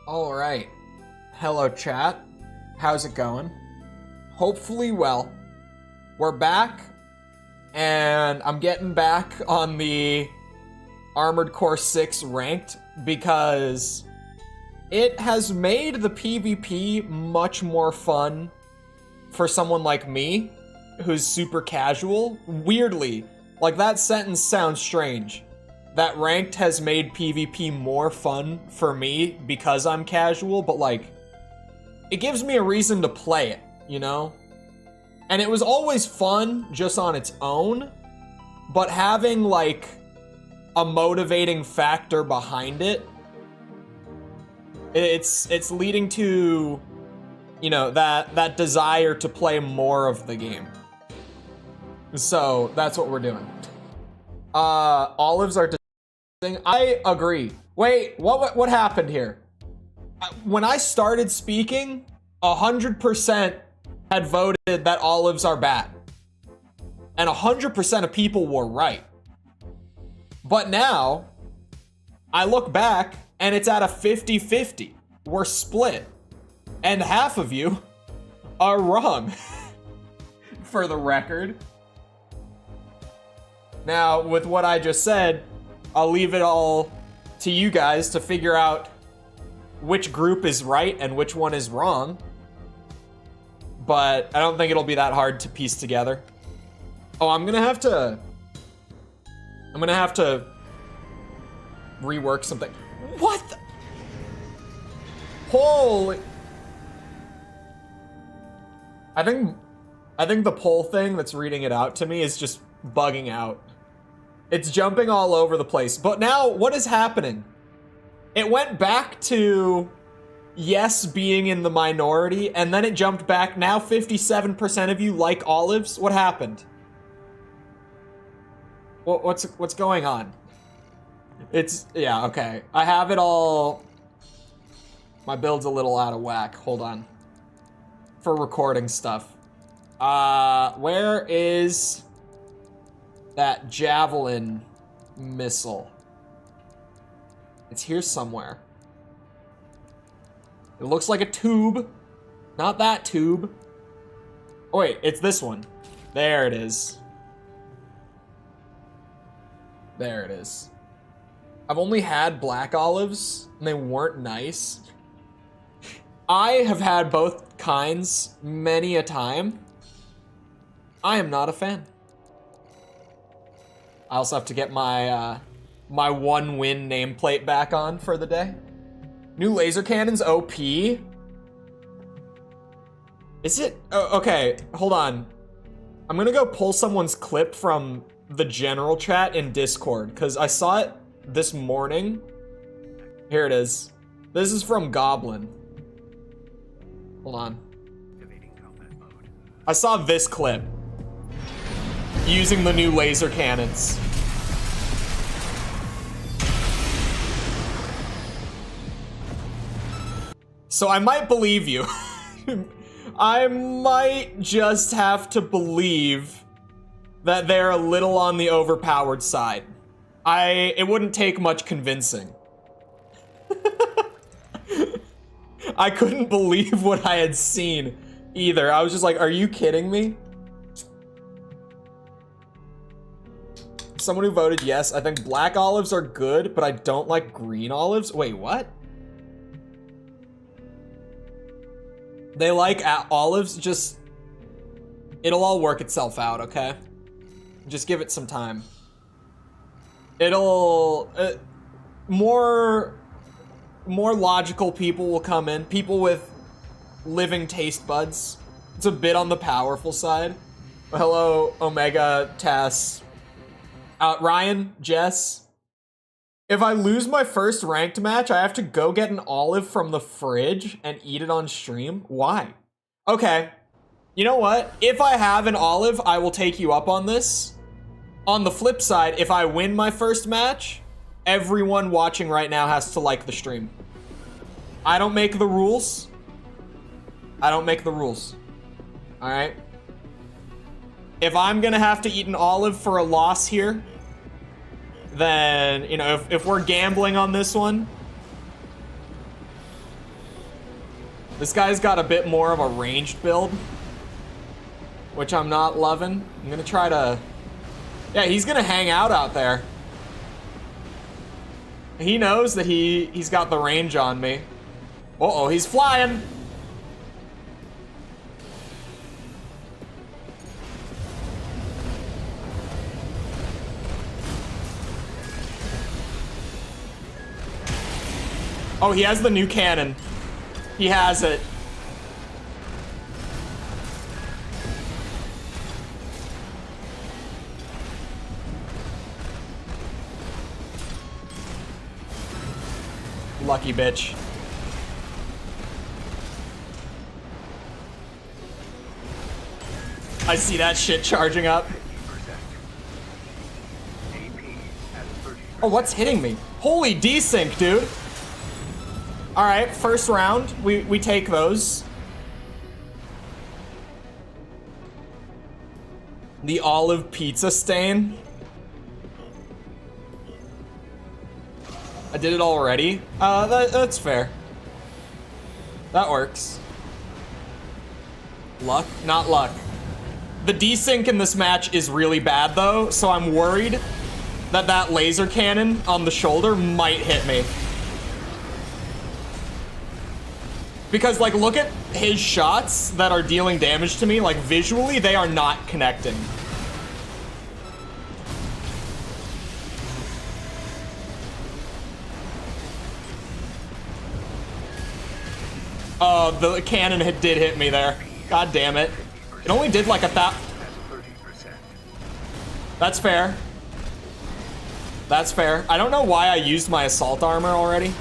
All right. Hello, chat. How's it going? Hopefully well. We're back, and I'm getting back on the Armored Core 6 ranked because it has made the PvP much more fun for someone like me, who's super casual. Weirdly, like that sentence sounds strange. That ranked has made PvP more fun for me because I'm casual, but like, it gives me a reason to play it, you know? And it was always fun just on its own, but having like a motivating factor behind it, it's leading to, you know, that desire to play more of the game. So that's what we're doing. Olives are disgusting. I agree. Wait, what happened here? When I started speaking, 100% had voted that olives are bad. And 100% of people were right. But now, I look back and it's at a 50-50. We're split. And half of you are wrong. For the record. Now, with what I just said, I'll leave it all to you guys to figure out which group is right and which one is wrong. But I don't think it'll be that hard to piece together. Oh, I'm gonna have to rework something. What the? Holy. I think the poll thing that's reading it out to me is just bugging out. It's jumping all over the place. But now, what is happening? It went back to yes being in the minority, and then it jumped back. Now 57% of you like olives. What happened? What's going on? It's, yeah, okay. I have it all. My build's a little out of whack. Hold on. For recording stuff. Where is that javelin missile? It's here somewhere. It looks like a tube. Not that tube. Oh wait, it's this one. There it is. There it is. I've only had black olives, and they weren't nice. I have had both kinds many a time. I am not a fan. I also have to get my my one win nameplate back on for the day. New laser cannons OP? Is it? Oh, okay, hold on. I'm gonna go pull someone's clip from the general chat in Discord, because I saw it this morning. Here it is. This is from Goblin. Hold on. I saw this clip using the new laser cannons. So I might believe you. I might just have to believe that they're a little on the overpowered side. It wouldn't take much convincing. I couldn't believe what I had seen either. I was just like, are you kidding me? Someone who voted yes. I think black olives are good, but I don't like green olives. Wait, what? They like olives, just... It'll all work itself out, okay? Just give it some time. It'll... more logical people will come in. People with living taste buds. It's a bit on the powerful side. Hello, Omega, Tess. Ryan, Jess. If I lose my first ranked match, I have to go get an olive from the fridge and eat it on stream? Why? Okay. You know what? If I have an olive, I will take you up on this. On the flip side, if I win my first match, everyone watching right now has to like the stream. I don't make the rules. I don't make the rules. Alright? If I'm gonna have to eat an olive for a loss here, then, you know, if we're gambling on this one, This guy's got a bit more of a ranged build, which I'm not loving. I'm gonna try to... Yeah, he's gonna hang out there. He knows that he's got the range on me. Uh-oh, he's flying! Oh, he has the new cannon. He has it. Lucky bitch. I see that shit charging up. Oh, what's hitting me? Holy desync, dude. All right, first round, we take those. The olive pizza stain. I did it already. That's fair. That works. Luck? Not luck. The desync in this match is really bad though, so I'm worried that that laser cannon on the shoulder might hit me. Because, like, look at his shots that are dealing damage to me. Like, visually, they are not connecting. Oh, the cannon did hit me there. God damn it. It only did like 1,000. That's fair. That's fair. I don't know why I used my assault armor already.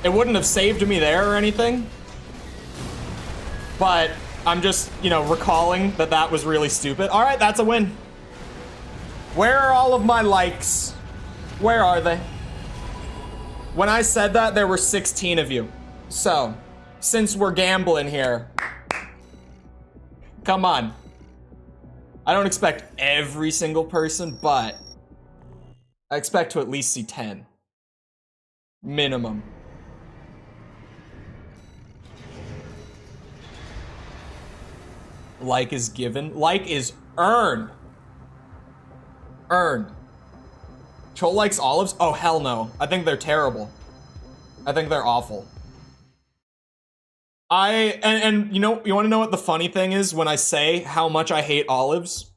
It wouldn't have saved me there or anything. But I'm just, you know, recalling that that was really stupid. All right, that's a win. Where are all of my likes? Where are they? When I said that, there were 16 of you. So, since we're gambling here, come on. I don't expect every single person, but I expect to at least see 10. Minimum. Like is given. Like is earned. Earned. Chole likes olives? Oh, hell no. I think they're terrible. I think they're awful. And you know, you want to know what the funny thing is when I say how much I hate olives?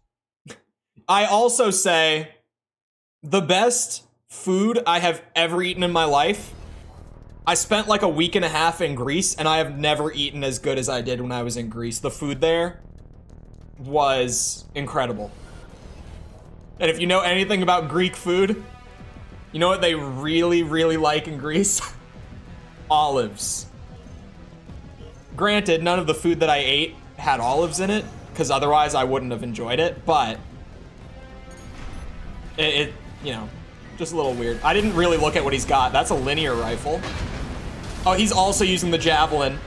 I also say the best food I have ever eaten in my life. I spent like a week and a half in Greece and I have never eaten as good as I did when I was in Greece. The food there was incredible. And if you know anything about Greek food, you know what they really, really like in Greece? Olives. Granted, none of the food that I ate had olives in it, because otherwise I wouldn't have enjoyed it, but it, you know, just a little weird. I didn't really look at what he's got. That's a linear rifle. Oh, he's also using the javelin.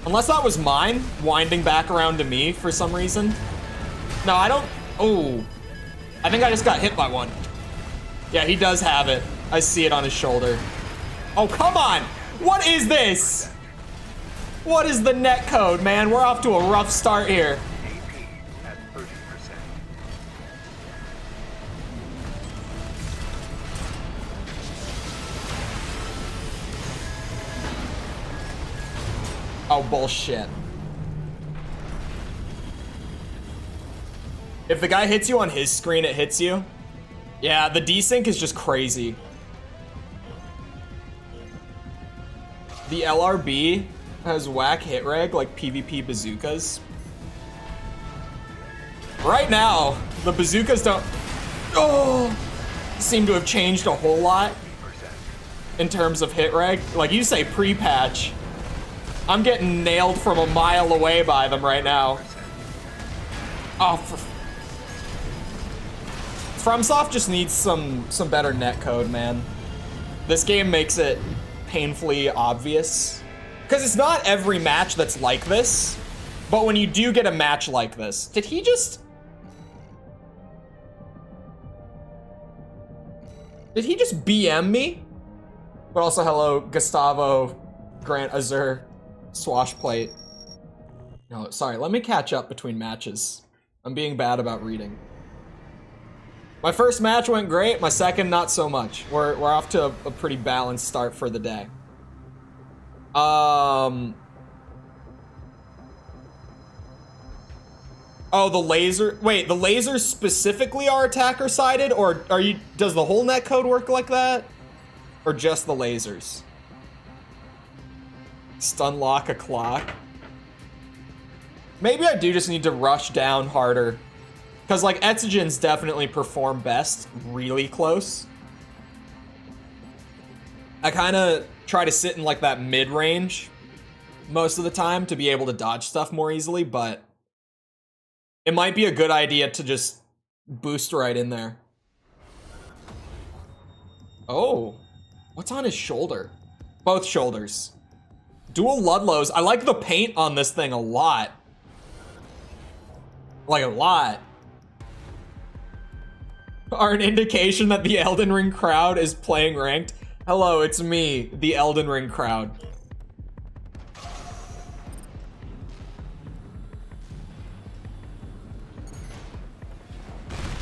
Unless that was mine, winding back around to me for some reason. No, I don't... Oh. I think I just got hit by one. Yeah, he does have it. I see it on his shoulder. Oh, come on! What is this? What is the net code, man? We're off to a rough start here. Oh, bullshit. If the guy hits you on his screen, it hits you. Yeah, the desync is just crazy. The LRB has whack hit reg like PvP bazookas. Right now, the bazookas don't seem to have changed a whole lot in terms of hit reg. Like you say pre-patch. I'm getting nailed from a mile away by them right now. Oh, FromSoft just needs some better netcode, man. This game makes it painfully obvious. Because it's not every match that's like this, but when you do get a match like this, did he just BM me? But also, hello, Gustavo, Grant Azur. Swash plate. No, sorry, let me catch up between matches. I'm being bad about reading. My first match went great, my second not so much. We're off to a pretty balanced start for the day. Oh, the laser. Wait, the lasers specifically are attacker sided, or does the whole netcode work like that? Or just the lasers? Stun lock a clock. Maybe I do just need to rush down harder. Because, like, Etsugens definitely perform best really close. I kind of try to sit in, like, that mid-range most of the time to be able to dodge stuff more easily, but it might be a good idea to just boost right in there. Oh, what's on his shoulder? Both shoulders. Dual Ludlows. I like the paint on this thing a lot. Like, a lot. Are an indication that the Elden Ring crowd is playing ranked. Hello, it's me, the Elden Ring crowd.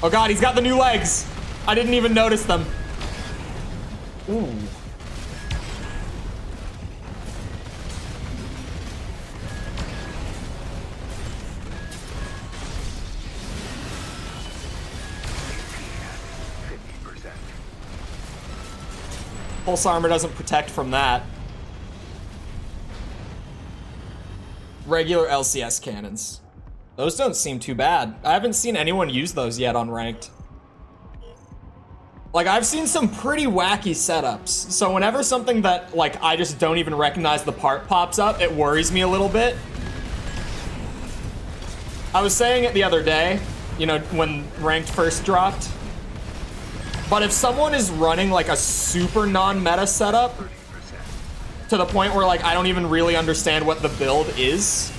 Oh god, he's got the new legs. I didn't even notice them. Ooh. Pulse armor doesn't protect from that. Regular LCS cannons. Those don't seem too bad. I haven't seen anyone use those yet on ranked. Like, I've seen some pretty wacky setups. So whenever something that, like, I just don't even recognize the part pops up, it worries me a little bit. I was saying it the other day, you know, when ranked first dropped. But if someone is running, like, a super non-meta setup, to the point where, like, I don't even really understand what the build is,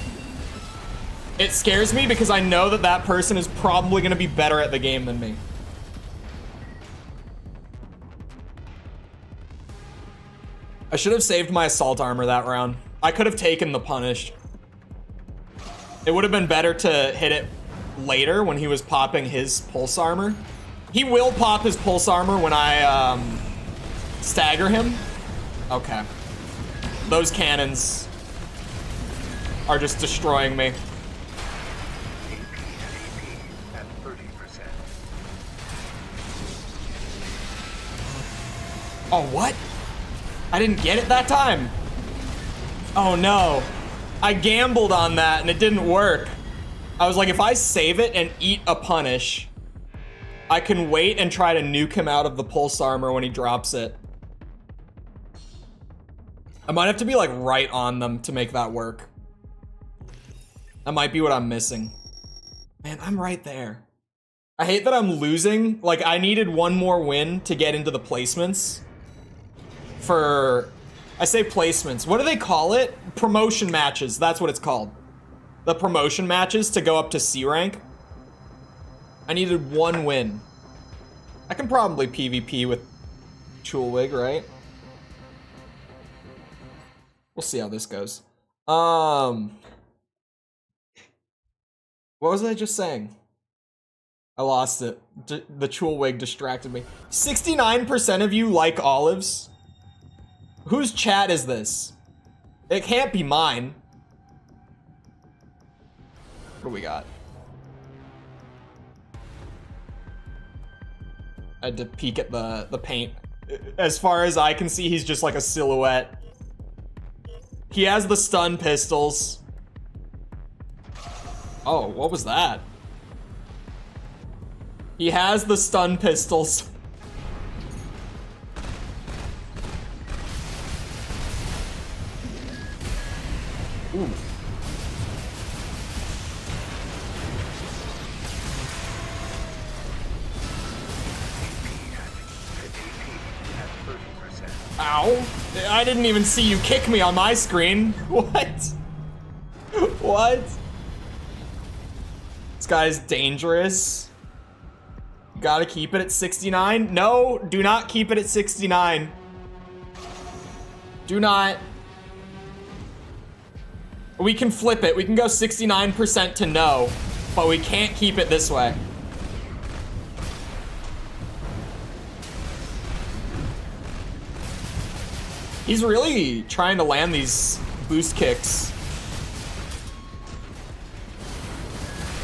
it scares me because I know that that person is probably going to be better at the game than me. I should have saved my assault armor that round. I could have taken the punish. It would have been better to hit it later when he was popping his pulse armor. He will pop his pulse armor when I stagger him. Okay. Those cannons are just destroying me. Oh, what? I didn't get it that time. Oh no. I gambled on that and it didn't work. I was like, if I save it and eat a punish, I can wait and try to nuke him out of the pulse armor when he drops it. I might have to be like right on them to make that work. That might be what I'm missing. Man, I'm right there. I hate that I'm losing. Like, I needed one more win to get into the placements. I say placements. What do they call it? Promotion matches. That's what it's called. The promotion matches to go up to C rank. I needed one win. I can probably PvP with Chole, right? We'll see how this goes. What was I just saying? I lost it. The Chole distracted me. 69% of you like olives. Whose chat is this? It can't be mine. What do we got? I had to peek at the paint. As far as I can see, he's just like a silhouette. He has the stun pistols. Oh, what was that? He has the stun pistols. Ooh. Ow. I didn't even see you kick me on my screen. What? What? This guy's dangerous. You gotta keep it at 69. No, do not keep it at 69. Do not. We can flip it. We can go 69% to no, but we can't keep it this way. He's really trying to land these boost kicks.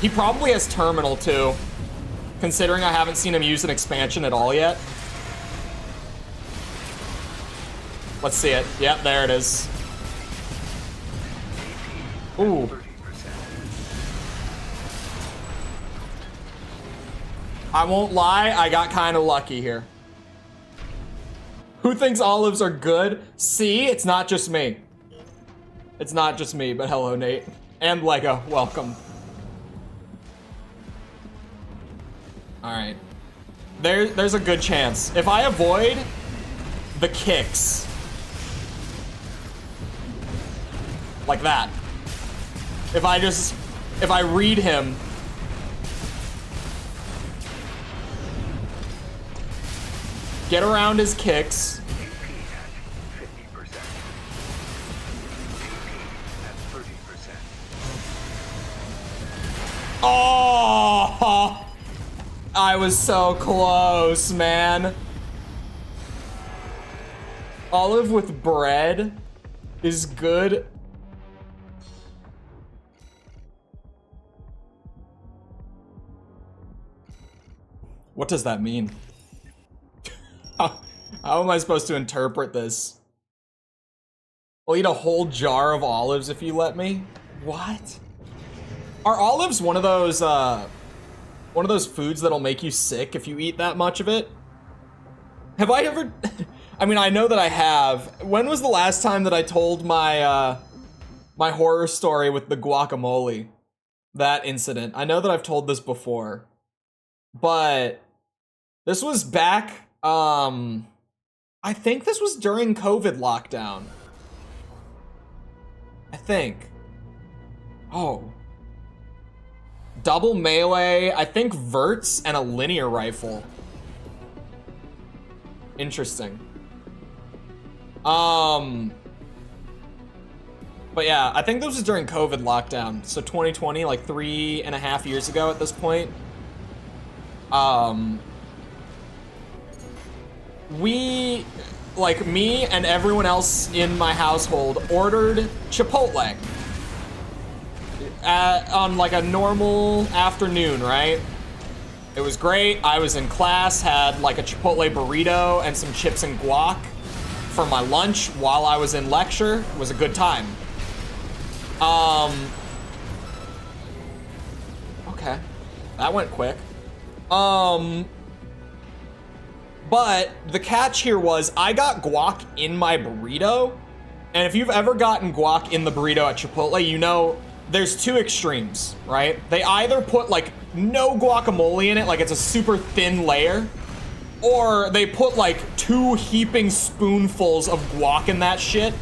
He probably has terminal too, considering I haven't seen him use an expansion at all yet. Let's see it. Yep, there it is. Ooh. I won't lie, I got kind of lucky here. Who thinks olives are good? See, it's not just me. It's not just me, but hello, Nate. And Lego, welcome. All right. There's a good chance. If I avoid the kicks, like that. If I read him, get around his kicks. Oh, I was so close, man. Olive with bread is good. What does that mean? How am I supposed to interpret this? I'll eat a whole jar of olives if you let me. What? Are olives one of those foods that'll make you sick if you eat that much of it? Have I ever? I mean, I know that I have. When was the last time that I told my my horror story with the guacamole? That incident. I know that I've told this before, but this was back. I think this was during COVID lockdown. I think. Oh. Double melee, I think verts and a linear rifle. Interesting. But yeah, I think this was during COVID lockdown. So 2020, like 3.5 years ago at this point. We, like me and everyone else in my household, ordered Chipotle on like a normal afternoon, right? It was great. I was in class, had like a Chipotle burrito and some chips and guac for my lunch while I was in lecture. It was a good time. Okay, that went quick. But the catch here was I got guac in my burrito. And if you've ever gotten guac in the burrito at Chipotle, you know there's two extremes, right? They either put like no guacamole in it, like it's a super thin layer, or they put like 2 heaping spoonfuls of guac in that shit,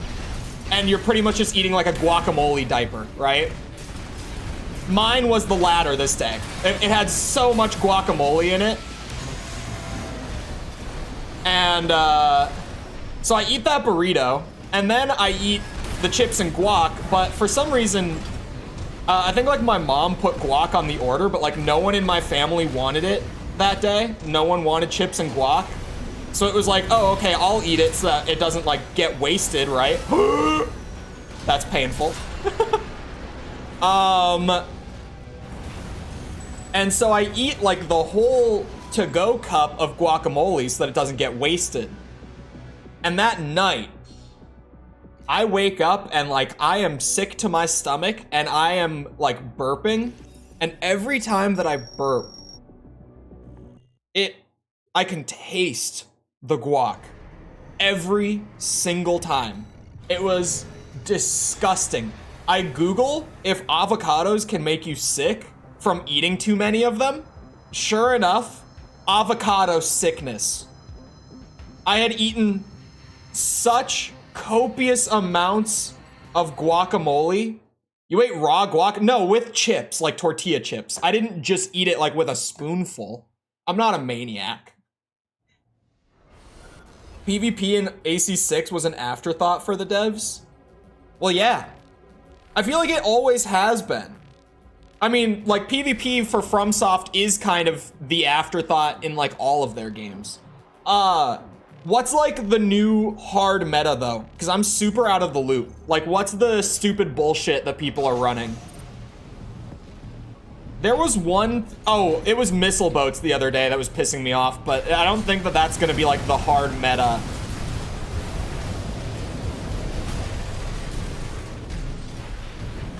and you're pretty much just eating like a guacamole diaper, right? Mine was the latter this day. It had so much guacamole in it. And so I eat that burrito, and then I eat the chips and guac, but for some reason, I think like my mom put guac on the order, but like no one in my family wanted it that day. No one wanted chips and guac. So it was like, oh, okay, I'll eat it so that it doesn't like get wasted, right? That's painful. And so I eat like the whole to-go cup of guacamole so that it doesn't get wasted. And that night, I wake up and like I am sick to my stomach and I am like burping, and every time that I burp, I can taste the guac every single time. It was disgusting. I Google if avocados can make you sick from eating too many of them. Sure enough, avocado sickness. I had eaten such copious amounts of guacamole. You ate raw guac? No, with chips, like tortilla chips. I didn't just eat it like with a spoonful. I'm not a maniac. PvP in AC6 was an afterthought for the devs? Well, yeah. I feel like it always has been. I mean, like, PvP for FromSoft is kind of the afterthought in, like, all of their games. What's, like, the new hard meta, though? Because I'm super out of the loop. Like, what's the stupid bullshit that people are running? There was one... Oh, it was missile boats the other day that was pissing me off, but I don't think that that's going to be, like, the hard meta.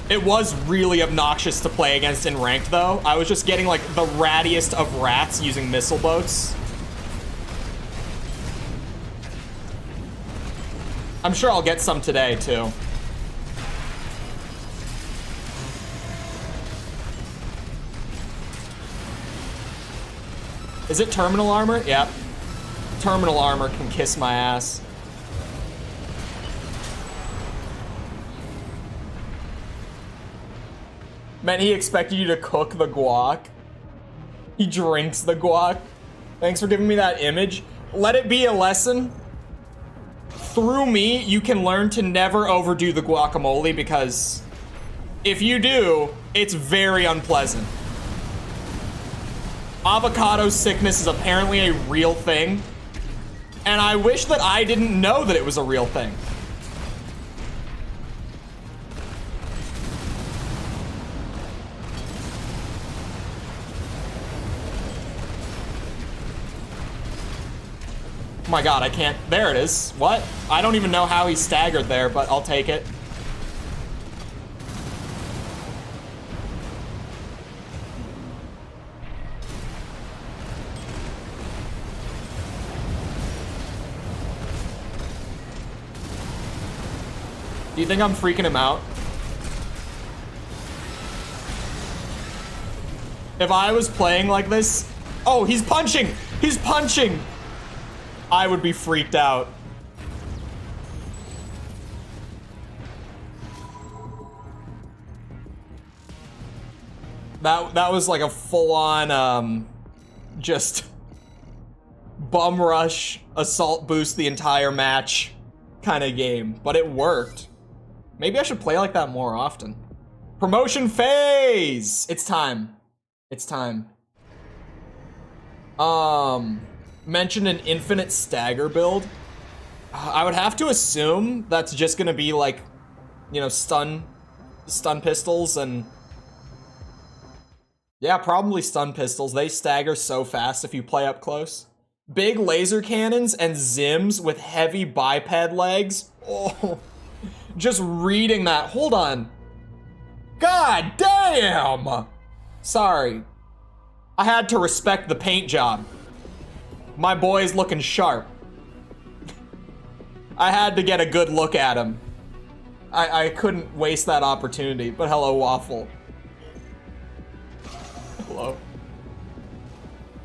It was really obnoxious to play against in ranked, though. I was just getting, like, the rattiest of rats using missile boats. I'm sure I'll get some today, too. Is it terminal armor? Yep. Terminal armor can kiss my ass. Man, he expected you to cook the guac. He drinks the guac. Thanks for giving me that image. Let it be a lesson. Through me, you can learn to never overdo the guacamole, because if you do, it's very unpleasant. Avocado sickness is apparently a real thing, and I wish that I didn't know that it was a real thing. Oh my god, I can't. There it is. What? I don't even know how he staggered there, but I'll take it. Do you think I'm freaking him out? If I was playing like this... Oh, he's punching! He's punching! I would be freaked out. That was like a full-on, just bum rush, assault boost the entire match kind of game. But it worked. Maybe I should play like that more often. Promotion phase! It's time. It's time. Mentioned an infinite stagger build. I would have to assume that's just gonna be like, you know, stun pistols and... Yeah, probably stun pistols. They stagger so fast if you play up close. Big laser cannons and Zims with heavy biped legs. Oh, just reading that. Hold on. God damn! Sorry. I had to respect the paint job. My boy's looking sharp. I had to get a good look at him. I couldn't waste that opportunity, but hello, Waffle. Hello.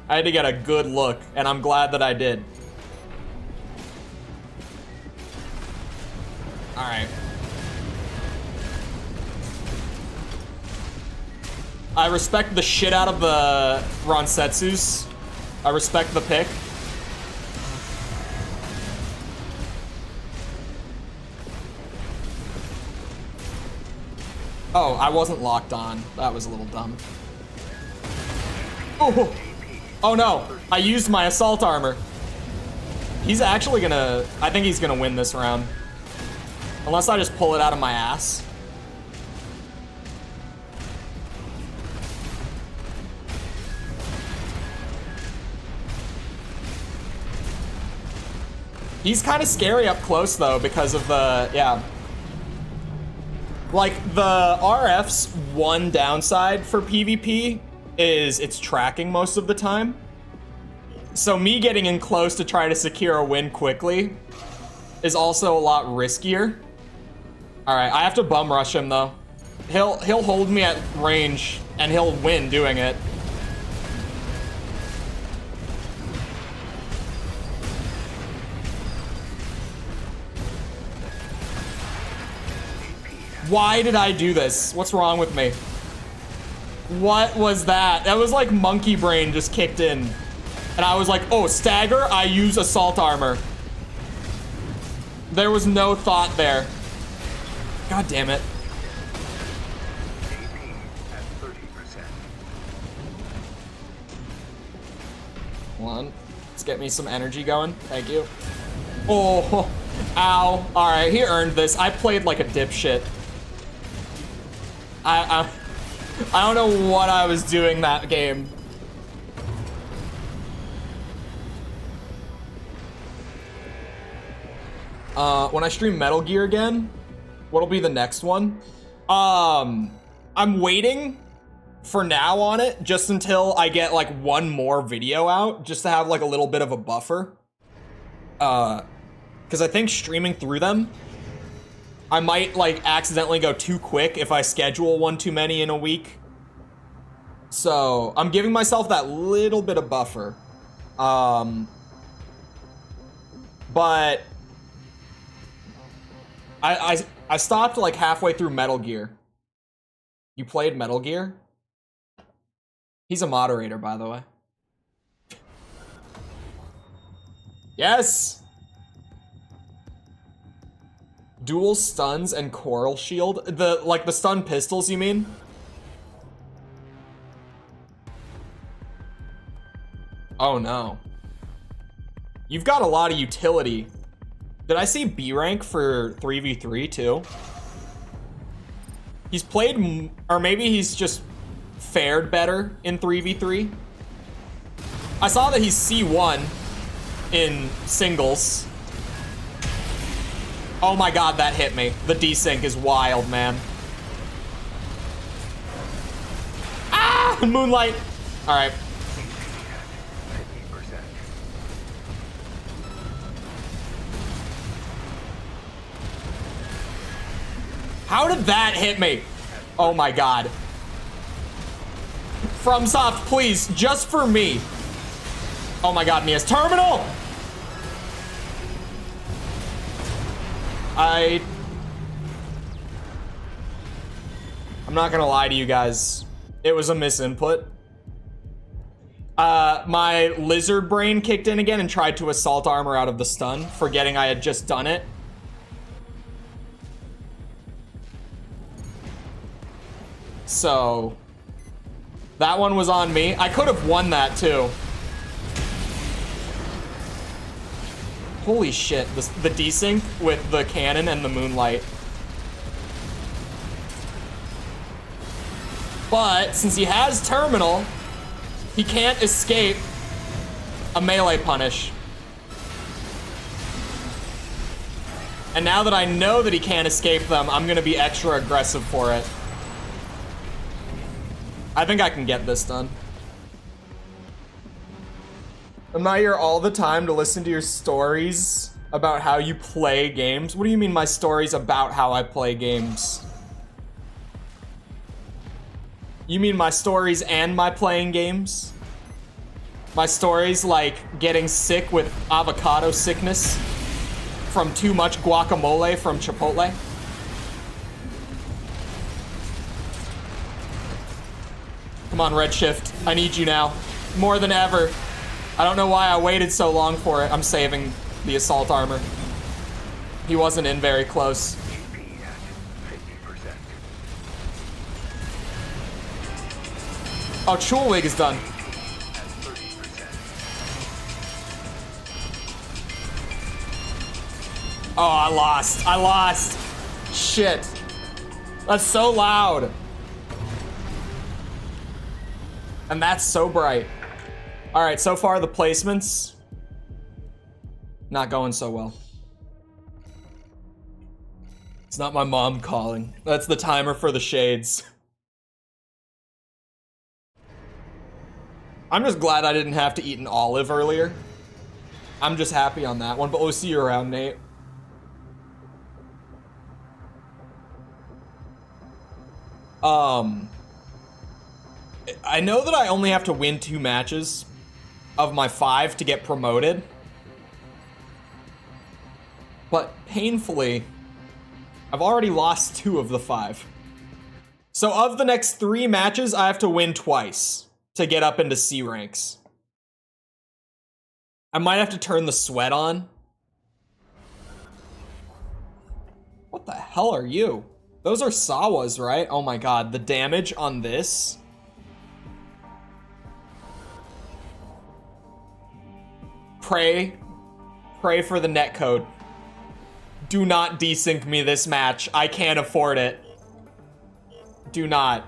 I had to get a good look, and I'm glad that I did. Alright. I respect the shit out of the Ronsetsus. I respect the pick. Oh, I wasn't locked on. That was a little dumb. Oh, oh no, I used my assault armor. He's actually gonna, I think he's gonna win this round. Unless I just pull it out of my ass. He's kind of scary up close, though, because of the, yeah. Like, the RF's one downside for PvP is it's tracking most of the time. So me getting in close to try to secure a win quickly is also a lot riskier. All right, I have to bum rush him, though. He'll hold me at range, and he'll win doing it. Why did I do this? What's wrong with me? What was that? That was like monkey brain just kicked in. And I was like, oh, stagger, I use assault armor. There was no thought there. God damn it. Hold on. Let's get me some energy going. Thank you. Oh, ow. All right, he earned this. I played like a dipshit. I don't know what I was doing that game. When I stream Metal Gear again, what'll be the next one? I'm waiting for now on it just until I get like one more video out, just to have like a little bit of a buffer. Because I think streaming through them, I might like accidentally go too quick if I schedule one too many in a week. So I'm giving myself that little bit of buffer. But I stopped like halfway through Metal Gear. You played Metal Gear? He's a moderator, by the way. Yes! Dual stuns and coral shield. The stun pistols, you mean? Oh no. You've got a lot of utility. Did I see B rank for 3v3 too? He's played, or maybe he's just fared better in 3v3. I saw that he's C1 in singles. Oh my god, that hit me. The desync is wild, man. Ah! Moonlight! Alright. How did that hit me? Oh my god. FromSoft, please, just for me. Oh my god, Mia's terminal! I'm not gonna lie to you guys. It was a misinput. My lizard brain kicked in again and tried to assault armor out of the stun, forgetting I had just done it. So, that one was on me. I could have won that too. Holy shit, the desync with the cannon and the moonlight. But, since he has terminal, he can't escape a melee punish. And now that I know that he can't escape them, I'm gonna be extra aggressive for it. I think I can get this done. I'm not here all the time to listen to your stories about how you play games. What do you mean my stories about how I play games? You mean my stories and my playing games? My stories like getting sick with avocado sickness from too much guacamole from Chipotle? Come on, Redshift. I need you now. More than ever. I don't know why I waited so long for it. I'm saving the assault armor. He wasn't in very close. Oh, Chole is done. Oh, I lost. I lost. Shit. That's so loud. And that's so bright. All right, so far the placements, not going so well. It's not my mom calling. That's the timer for the shades. I'm just glad I didn't have to eat an olive earlier. I'm just happy on that one, but we'll see you around, Nate. I know that I only have to win 2 matches of my 5 to get promoted. But painfully, I've already lost 2 of the 5. So of the next 3 matches, I have to win twice to get up into C ranks. I might have to turn the sweat on. What the hell are you? Those are Sawas, right? Oh my god, the damage on this. pray for the netcode. Do not desync me this match. I can't afford it. Do not.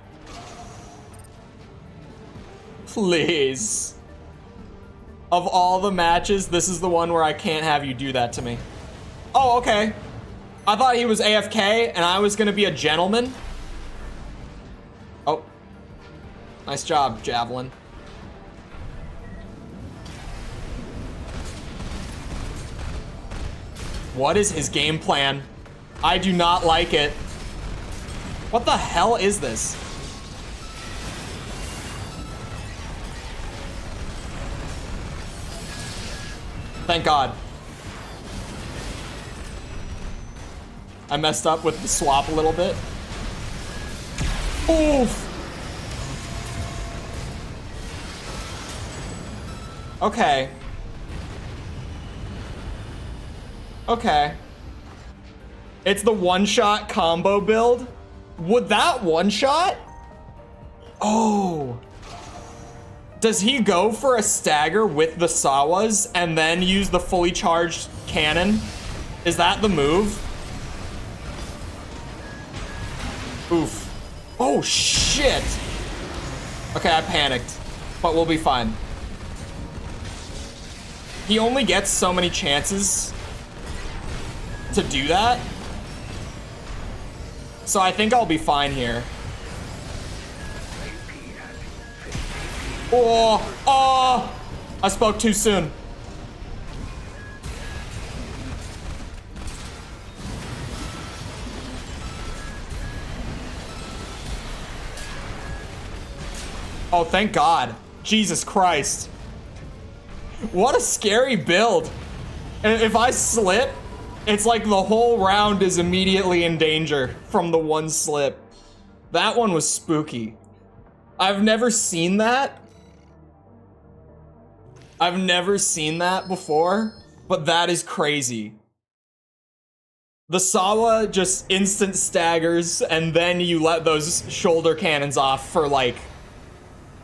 Please. Of all the matches, this is the one where I can't have you do that to me. Oh, okay. I thought he was AFK and I was gonna be a gentleman. Oh. Nice job, Javelin. What is his game plan? I do not like it. What the hell is this? Thank God. I messed up with the swap a little bit. Oof. Okay. Okay. It's the one-shot combo build. Would that one-shot? Oh. Does he go for a stagger with the Sawas and then use the fully charged cannon? Is that the move? Oof. Oh, shit. Okay, I panicked, but we'll be fine. He only gets so many chances to do that. So I think I'll be fine here. Oh, I spoke too soon. Oh, thank God. Jesus Christ. What a scary build. And if I slip, it's like the whole round is immediately in danger from the one slip. That one was spooky. I've never seen that. I've never seen that before, but that is crazy. The Sawa just instant staggers, and then you let those shoulder cannons off for like,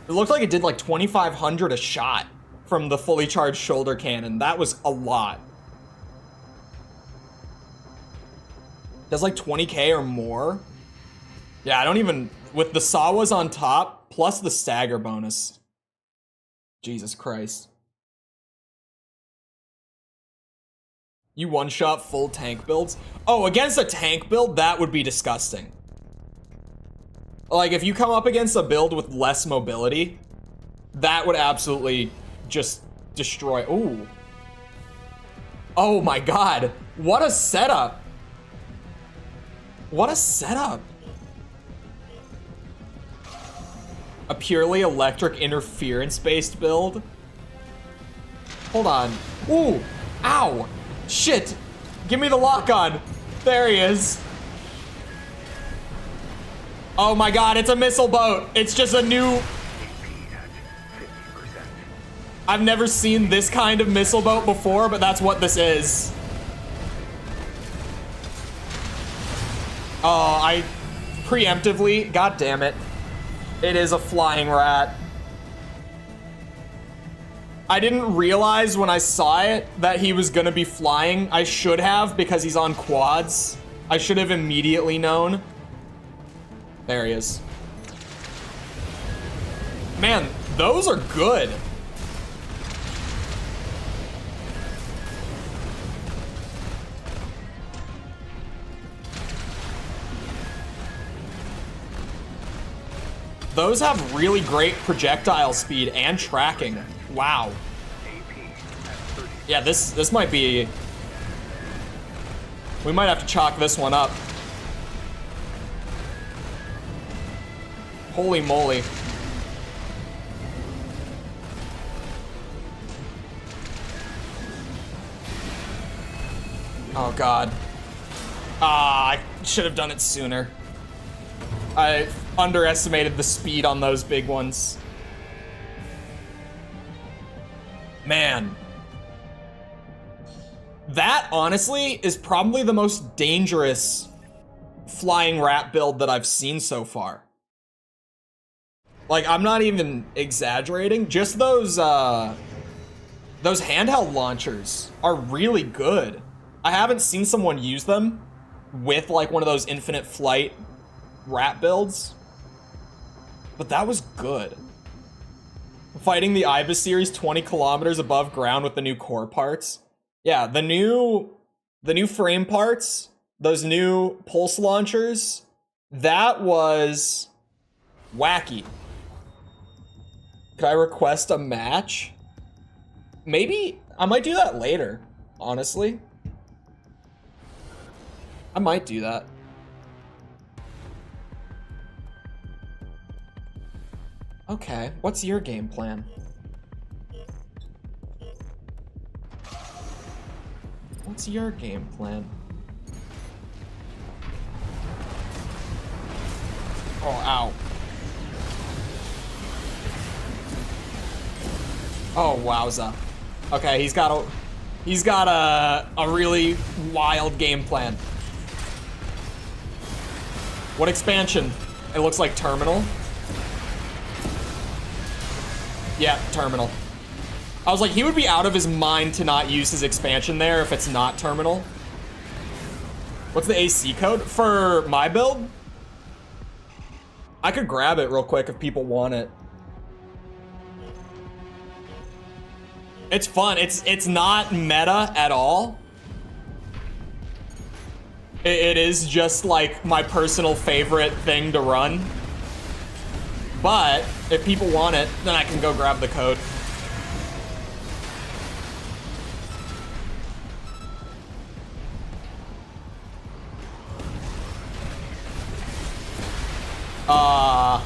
it looked like it did like 2,500 a shot from the fully charged shoulder cannon. That was a lot. Does like 20k or more. Yeah, I don't even, with the Sawas on top, plus the stagger bonus. Jesus Christ. You one-shot full tank builds? Oh, against a tank build, that would be disgusting. Like, if you come up against a build with less mobility, that would absolutely just destroy. Ooh. Oh my God. What a setup. What a setup. A purely electric interference-based build? Hold on. Ooh. Ow. Shit. Give me the lock-on. There he is. Oh my God, it's a missile boat. It's just a new... I've never seen this kind of missile boat before, but that's what this is. Oh, I preemptively... God damn it. It is a flying rat. I didn't realize when I saw it that he was gonna be flying. I should have, because he's on quads. I should have immediately known. There he is. Man, those are good. Those have really great projectile speed and tracking. Wow. Yeah, this might be... We might have to chalk this one up. Holy moly. Oh God. Ah, I should have done it sooner. I underestimated the speed on those big ones. Man. That, honestly, is probably the most dangerous flying rat build that I've seen so far. Like, I'm not even exaggerating. Just those Those handheld launchers are really good. I haven't seen someone use them with like one of those infinite flight rat builds, but that was good. Fighting the Ibis series 20 kilometers above ground with the new core parts. Yeah, the new frame parts, those new pulse launchers, that was wacky. Could I request a match? Maybe I might do that later, honestly. I might do that. Okay, what's your game plan? What's your game plan? Oh, ow. Oh, wowza. Okay, he's got a really wild game plan. What expansion? It looks like Terminal. Yeah, Terminal. I was like, he would be out of his mind to not use his expansion there if it's not Terminal. What's the AC code for my build? I could grab it real quick if people want it. It's fun. It's not meta at all. It is just like my personal favorite thing to run. But if people want it, then I can go grab the code. Ow!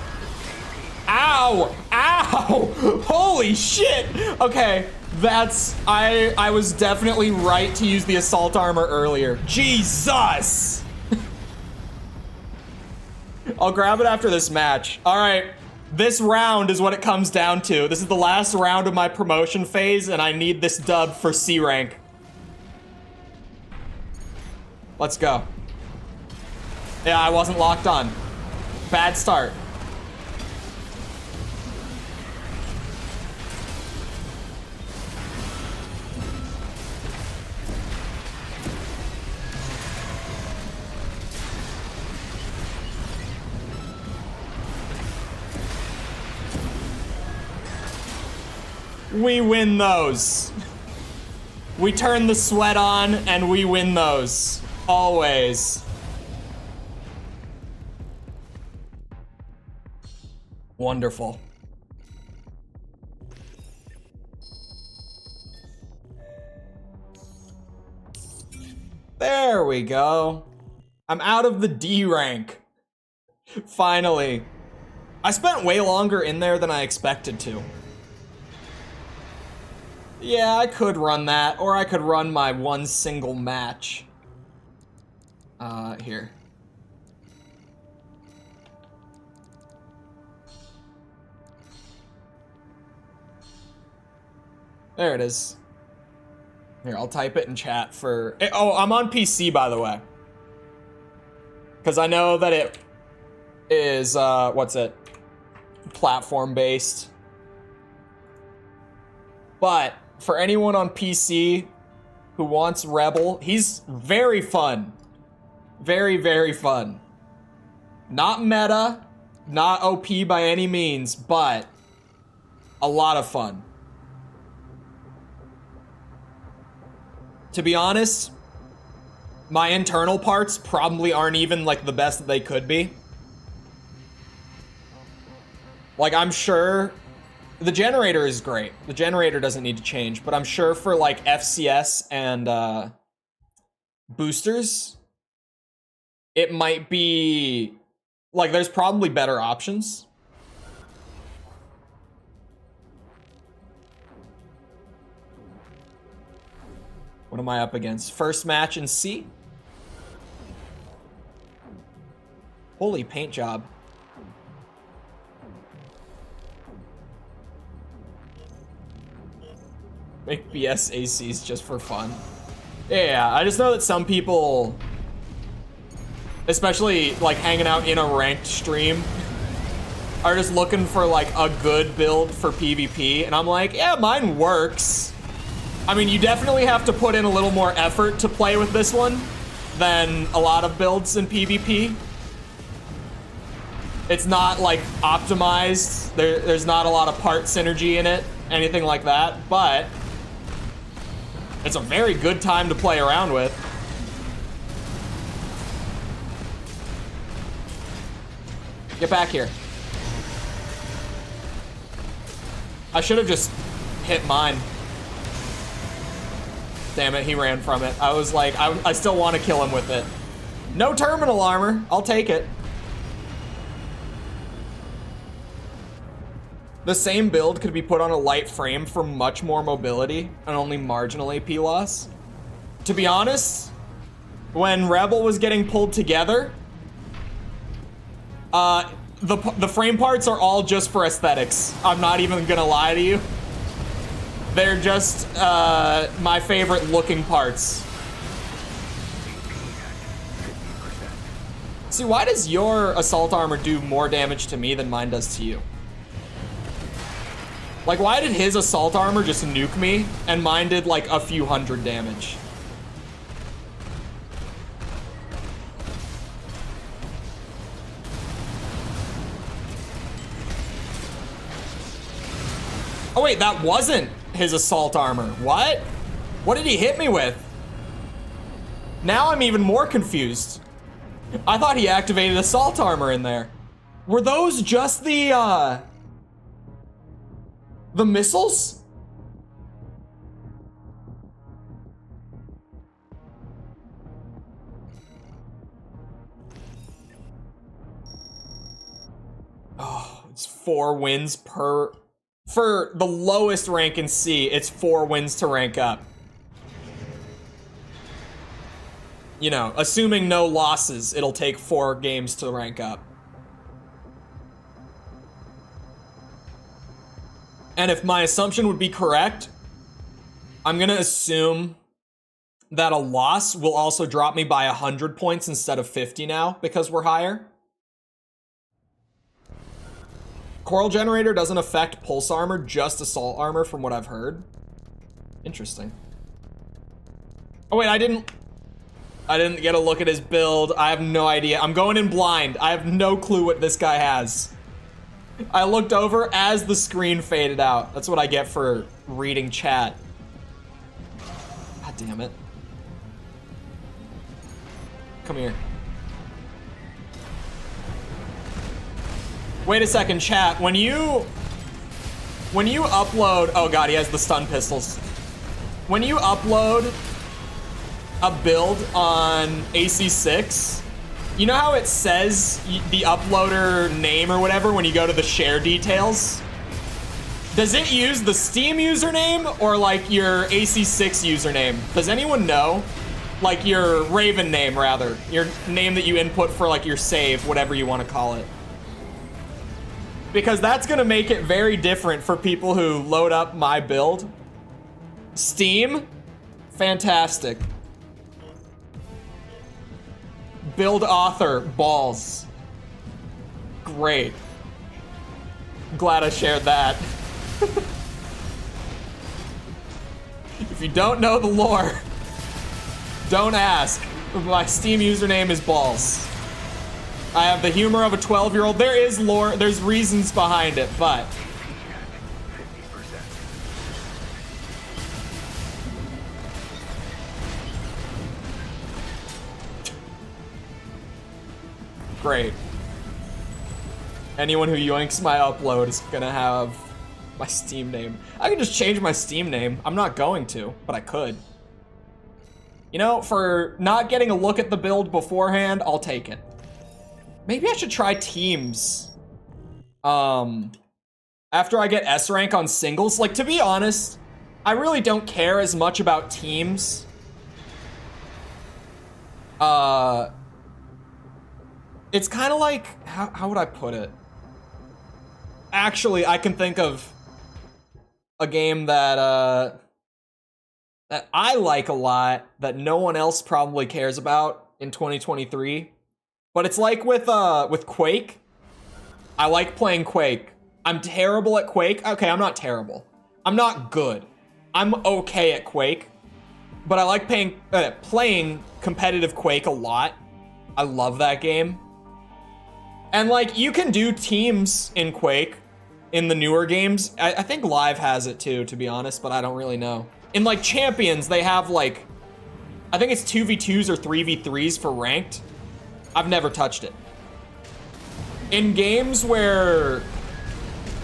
Ow! Holy shit! Okay, that's... I was definitely right to use the assault armor earlier. Jesus! I'll grab it after this match. Alright, this round is what it comes down to. This is the last round of my promotion phase, and I need this dub for C rank. Let's go. Yeah, I wasn't locked on. Bad start. We win those. We turn the sweat on and we win those. Always. Wonderful. There we go. I'm out of the D rank. Finally. I spent way longer in there than I expected to. Yeah, I could run that, or I could run my one single match. Here. There it is. Here, I'll type it in chat for... Oh, I'm on PC, by the way. Because I know that it is, what's it? Platform-based. But for anyone on PC who wants Rebel, he's very fun. Very, very fun. Not meta, not OP by any means, but a lot of fun. To be honest, my internal parts probably aren't even like the best that they could be. Like, I'm sure the generator is great. The generator doesn't need to change, but I'm sure for like FCS and boosters, it might be like there's probably better options. What am I up against? First match in C? Holy paint job. Make BS ACs just for fun. Yeah, I just know that some people, especially like hanging out in a ranked stream, are just looking for like a good build for PvP. And I'm like, yeah, mine works. I mean, you definitely have to put in a little more effort to play with this one than a lot of builds in PvP. It's not like optimized. There's not a lot of part synergy in it, anything like that, but it's a very good time to play around with. Get back here. I should have just hit mine. Damn it, he ran from it. I was like, I still want to kill him with it. No terminal armor. I'll take it. The same build could be put on a light frame for much more mobility and only marginal AP loss. To be honest, when Rebel was getting pulled together, the frame parts are all just for aesthetics. I'm not even gonna lie to you. They're just my favorite looking parts. See, why does your assault armor do more damage to me than mine does to you? Like, why did his assault armor just nuke me and mine did like a few hundred damage? Oh wait, that wasn't his assault armor. What? What did he hit me with? Now I'm even more confused. I thought he activated assault armor in there. Were those just the missiles? Oh, it's 4 wins per... For the lowest rank in C, it's 4 wins to rank up. You know, assuming no losses, it'll take 4 games to rank up. And if my assumption would be correct, I'm gonna assume that a loss will also drop me by 100 points instead of 50 now, because we're higher. Coral Generator doesn't affect pulse armor, just assault armor from what I've heard. Interesting. Oh wait, I didn't get a look at his build. I have no idea. I'm going in blind. I have no clue what this guy has. I looked over as the screen faded out. That's what I get for reading chat. God damn it. Come here. Wait a second, chat. When you upload... Oh god, he has the stun pistols. When you upload a build on AC6, you know how it says the uploader name or whatever when you go to the share details? Does it use the Steam username or like your AC6 username? Does anyone know? Like your Raven name, rather. Your name that you input for like your save, whatever you want to call it. Because that's gonna make it very different for people who load up my build. Steam, fantastic. Build author, balls. Great. Glad I shared that. If you don't know the lore, don't ask. My Steam username is balls. I have the humor of a 12-year-old. There is lore, there's reasons behind it, but... Great. Anyone who yoinks my upload is gonna have my Steam name. I can just change my Steam name. I'm not going to, but I could. You know, for not getting a look at the build beforehand, I'll take it. Maybe I should try teams. After I get S rank on singles. Like, to be honest, I really don't care as much about teams. It's kind of like, how would I put it? Actually, I can think of a game that that I like a lot that no one else probably cares about in 2023. But it's like with Quake. I like playing Quake. I'm terrible at Quake. Okay, I'm not terrible. I'm not good. I'm okay at Quake, but I like playing competitive Quake a lot. I love that game. And like, you can do teams in Quake in the newer games. I think Live has it too, to be honest, but I don't really know. In like Champions, they have like, I think it's 2v2s or 3v3s for ranked. I've never touched it. In games where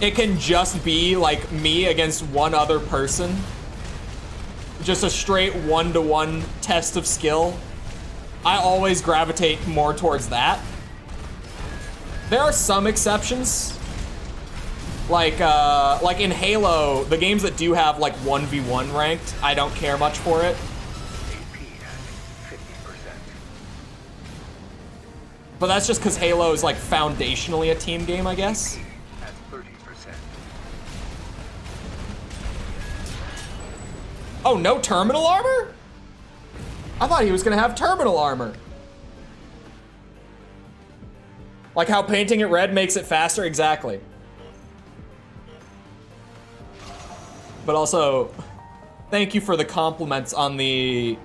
it can just be like me against one other person, just a straight one-to-one test of skill, I always gravitate more towards that. There are some exceptions, like in Halo, the games that do have like 1v1 ranked, I don't care much for it. But that's just because Halo is like foundationally a team game, I guess. Oh, no terminal armor? I thought he was gonna have terminal armor. Like how painting it red makes it faster, exactly. But also, thank you for the compliments on the...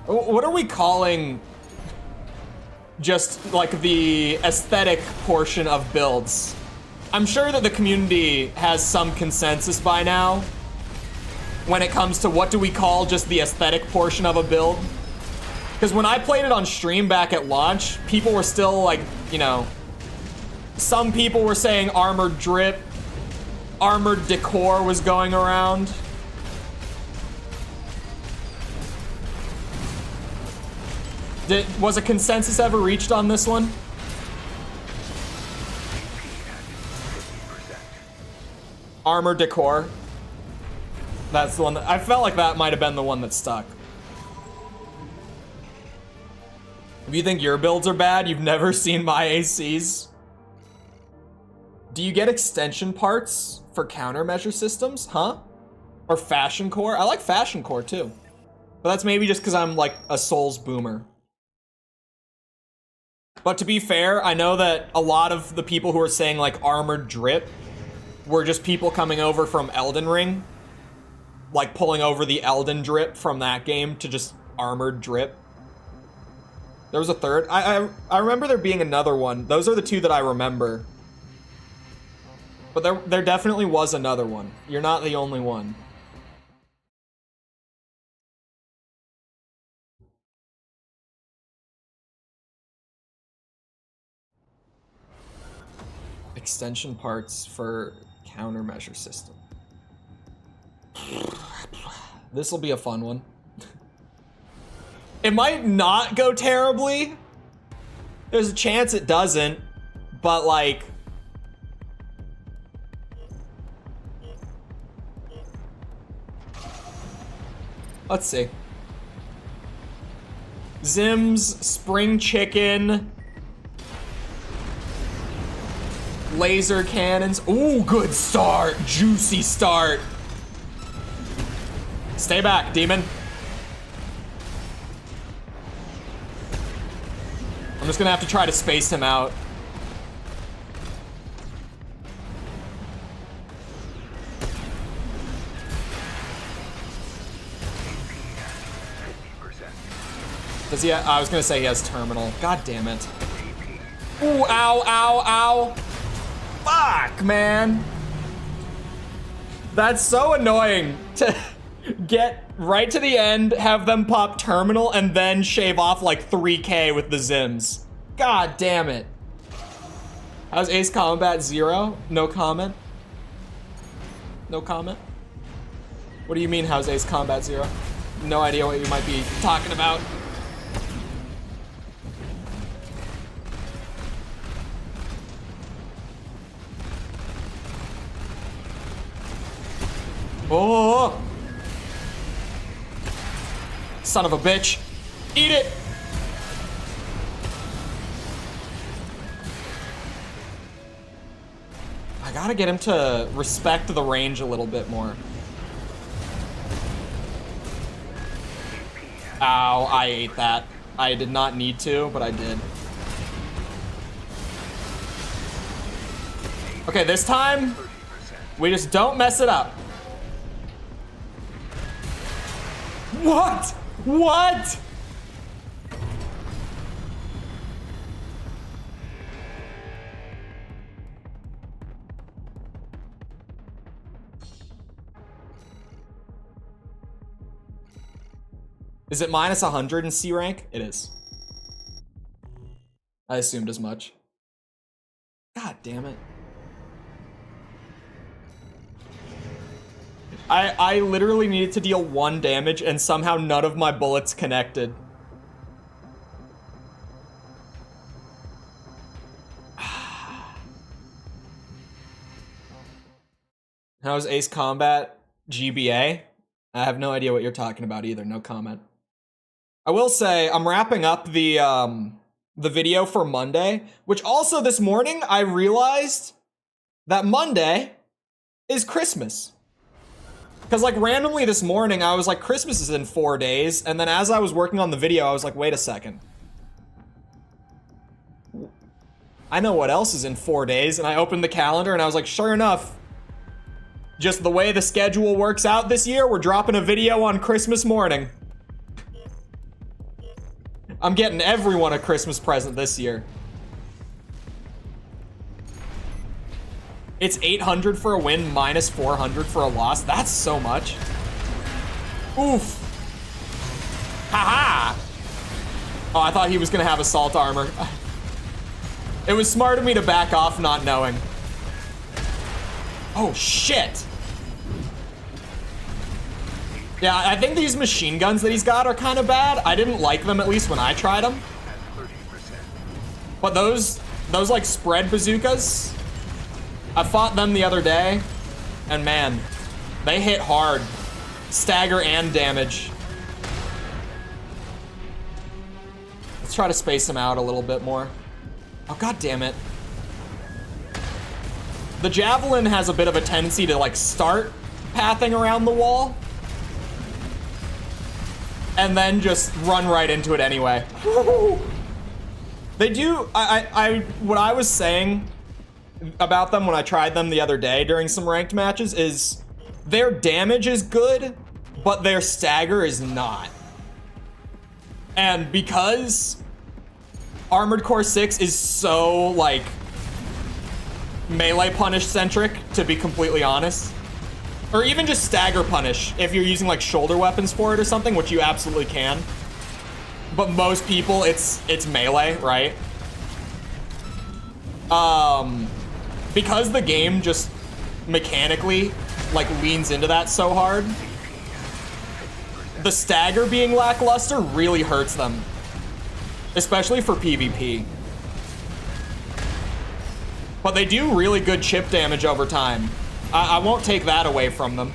What are we calling just like the aesthetic portion of builds? I'm sure that the community has some consensus by now when it comes to what do we call just the aesthetic portion of a build. Because when I played it on stream back at launch, people were still like, you know, some people were saying armored drip, armored decor was going around. Was a consensus ever reached on this one? Armored decor. That's the one that, I felt like that might have been the one that stuck. If you think your builds are bad, you've never seen my ACs. Do you get extension parts for countermeasure systems? Huh? Or fashion core? I like fashion core too. But that's maybe just because I'm like a Souls boomer. But to be fair, I know that a lot of the people who are saying like armored drip were just people coming over from Elden Ring. Like pulling over the Elden drip from that game to just armored drip. There was a third. I remember there being another one. Those are the two that I remember. But there definitely was another one. You're not the only one. Extension parts for countermeasure system. This will be a fun one. It might not go terribly. There's a chance it doesn't, but like... Let's see. Zims, spring chicken, laser cannons. Ooh, good start. Juicy start. Stay back, demon. I'm just gonna have to try to space him out. Does he I was gonna say he has terminal. God damn it. Ooh, ow, ow, ow. Fuck, man. That's so annoying to get right to the end, have them pop terminal, and then shave off like 3K with the Zims. God damn it. How's Ace Combat 0? No comment? No comment? What do you mean, how's Ace Combat 0? No idea what you might be talking about. Oh! Son of a bitch. Eat it! I gotta get him to respect the range a little bit more. Ow, I ate that. I did not need to, but I did. Okay, this time, we just don't mess it up. What? What? Is it minus 100 in C rank? It is. I assumed as much. God damn it. I literally needed to deal 1 damage and somehow none of my bullets connected. How's Ace Combat GBA? I have no idea what you're talking about either. No comment. I will say I'm wrapping up the video for Monday, which also this morning I realized that Monday is Christmas. Because like randomly this morning I was like, Christmas is in 4 days, and then as I was working on the video I was like, wait a second. I know what else is in 4 days, and I opened the calendar and I was like, sure enough, just the way the schedule works out this year, we're dropping a video on Christmas morning. I'm getting everyone a Christmas present this year. It's 800 for a win, minus 400 for a loss. That's so much. Oof. Haha. Oh, I thought he was gonna have assault armor. It was smart of me to back off not knowing. Oh, shit. Yeah, I think these machine guns that he's got are kind of bad. I didn't like them, at least when I tried them. But those like spread bazookas, I fought them the other day, and man, they hit hard. Stagger and damage. Let's try to space them out a little bit more. Oh, god damn it. The javelin has a bit of a tendency to like start pathing around the wall and then just run right into it anyway. They do, what I was saying about them when I tried them the other day during some ranked matches is their damage is good, but their stagger is not. And because Armored Core 6 is so like melee punish centric, to be completely honest, or even just stagger punish if you're using like shoulder weapons for it or something, which you absolutely can. But most people, it's melee, right? Because the game just mechanically like leans into that so hard, the stagger being lackluster really hurts them, especially for PvP. But they do really good chip damage over time. I won't take that away from them.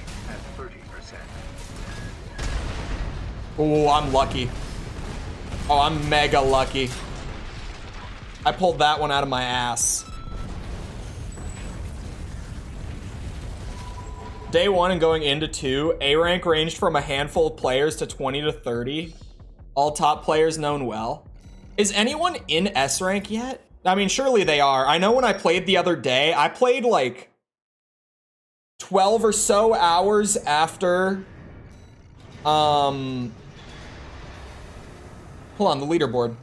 Oh, I'm lucky. Oh, I'm mega lucky. I pulled that one out of my ass. Day 1 and going into 2, A rank ranged from a handful of players to 20 to 30. All top players known well. Is anyone in S rank yet? I mean, surely they are. I know when I played the other day, I played like 12 or so hours after, hold on, the leaderboard.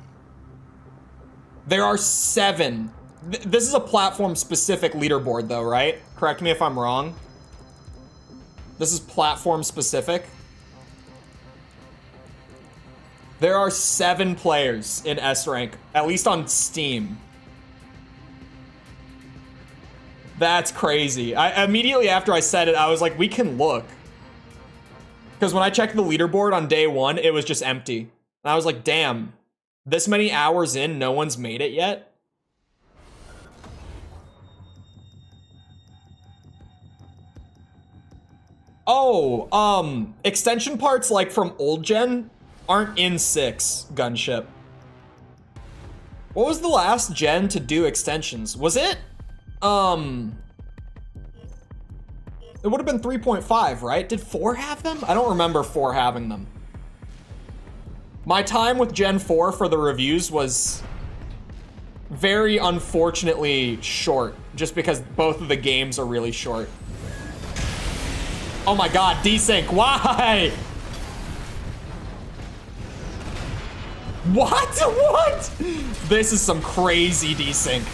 There are 7. This is a platform-specific leaderboard though, right? Correct me if I'm wrong. This is platform-specific. There are 7 players in S rank, at least on Steam. That's crazy. Immediately after I said it, I was like, we can look. Because when I checked the leaderboard on day 1, it was just empty. And I was like, damn, this many hours in, no one's made it yet? Oh, extension parts like from old gen aren't in 6 gunship. What was the last gen to do extensions? Was it? It would have been 3.5, right? Did 4 have them? I don't remember 4 having them. My time with Gen 4 for the reviews was very unfortunately short, just because both of the games are really short. Oh my god, desync, why? What? What? This is some crazy desync.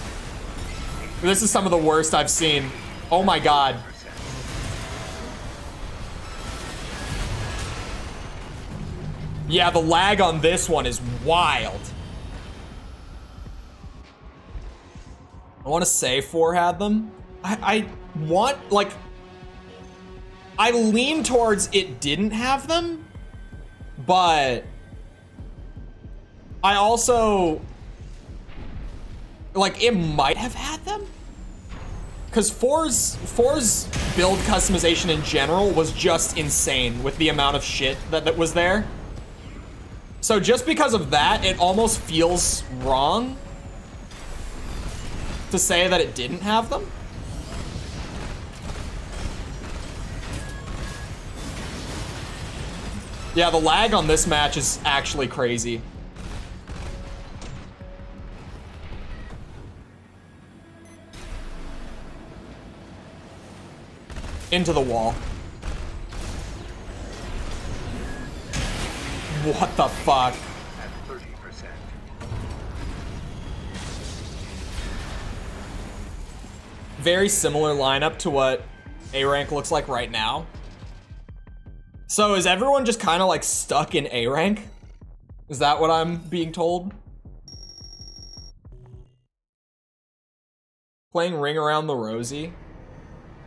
This is some of the worst I've seen. Oh my god. Yeah, the lag on this one is wild. I want to say 4 had them. I want, like, I lean towards it didn't have them, but I also, like, it might have had them. Because 4's build customization in general was just insane with the amount of shit that was there. So just because of that, it almost feels wrong to say that it didn't have them. Yeah, the lag on this match is actually crazy. Into the wall. What the fuck? Very similar lineup to what A rank looks like right now. So is everyone just kind of like stuck in A rank? Is that what I'm being told? Playing Ring Around the Rosie.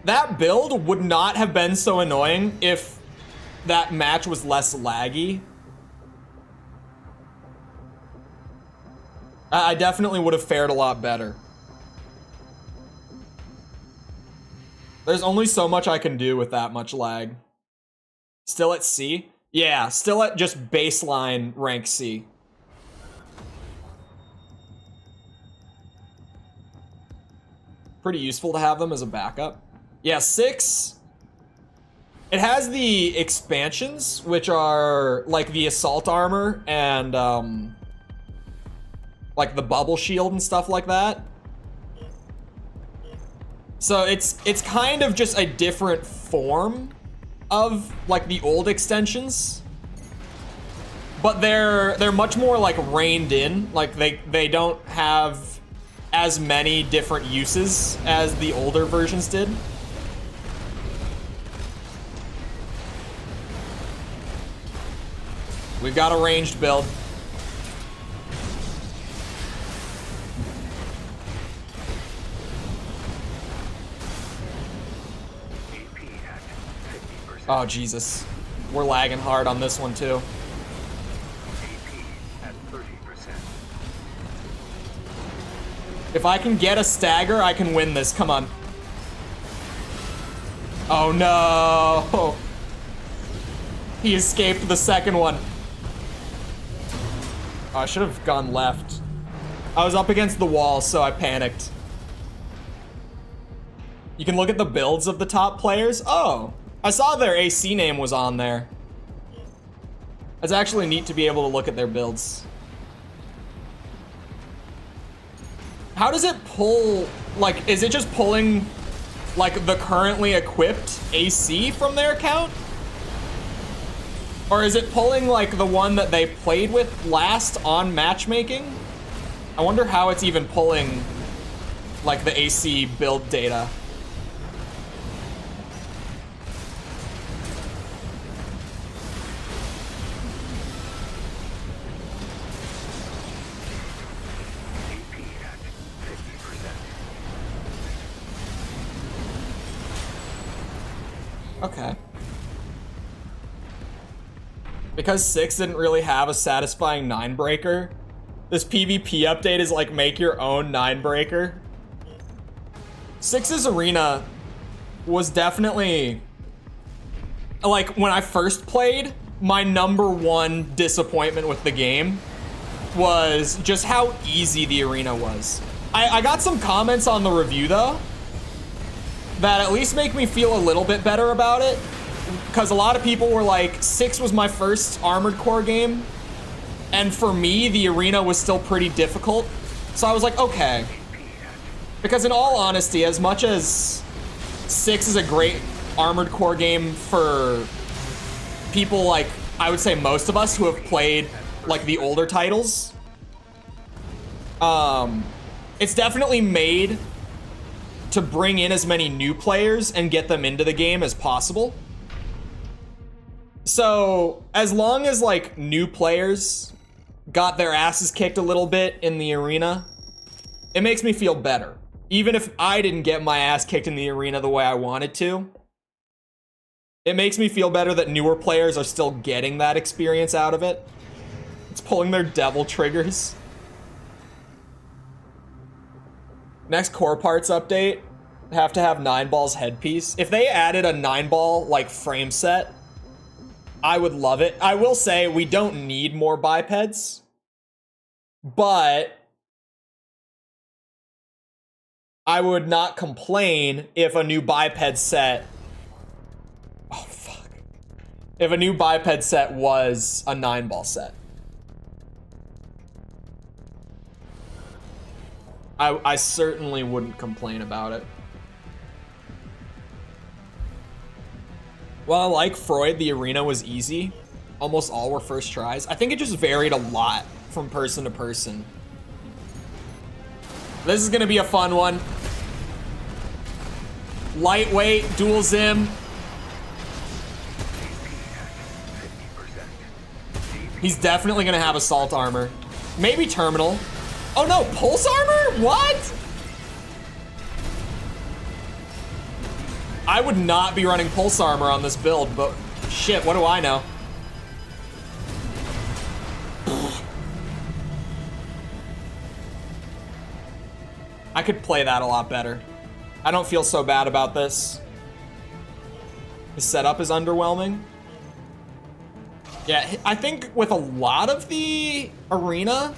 That build would not have been so annoying if that match was less laggy. I definitely would have fared a lot better. There's only so much I can do with that much lag. Still at C? Yeah, still at just baseline rank C. Pretty useful to have them as a backup. Yeah, 6. It has the expansions, which are like the assault armor and like the bubble shield and stuff like that. So it's kind of just a different form of like the old extensions, but they're much more like reined in. Like they don't have as many different uses as the older versions did. We've got a ranged build. Oh, Jesus. We're lagging hard on this one, too. If I can get a stagger, I can win this. Come on. Oh, no. He escaped the second one. Oh, I should have gone left. I was up against the wall, so I panicked. You can look at the builds of the top players. Oh. I saw their AC name was on there. It's actually neat to be able to look at their builds. How does it pull, like, is it just pulling, like, the currently equipped AC from their account? Or is it pulling, like, the one that they played with last on matchmaking? I wonder how it's even pulling, like, the AC build data. Okay. Because 6 didn't really have a satisfying 9-breaker, this PvP update is like make your own 9-breaker. 6's arena was definitely, like, when I first played, my #1 disappointment with the game was just how easy the arena was. I got some comments on the review, though, that at least make me feel a little bit better about it, because a lot of people were like, 6 was my first Armored Core game, and for me, the arena was still pretty difficult. So I was like, okay. Because in all honesty, as much as 6 is a great Armored Core game for people like, I would say most of us who have played like the older titles. It's definitely made to bring in as many new players and get them into the game as possible. So as long as like new players got their asses kicked a little bit in the arena, it makes me feel better. Even if I didn't get my ass kicked in the arena the way I wanted to, it makes me feel better that newer players are still getting that experience out of it. It's pulling their devil triggers. Next core parts update, have to have 9-ball's headpiece. If they added a 9-ball like frame set, I would love it. I will say we don't need more bipeds, but I would not complain if a new biped set, oh fuck, if a new biped set was a 9-ball set. I certainly wouldn't complain about it. Well, like Freud, the arena was easy. Almost all were first tries. I think it just varied a lot from person to person. This is gonna be a fun one. Lightweight, dual zim. He's definitely gonna have assault armor. Maybe terminal. Oh no, pulse armor? What? I would not be running pulse armor on this build, but shit, what do I know? I could play that a lot better. I don't feel so bad about this. The setup is underwhelming. Yeah, I think with a lot of the arena,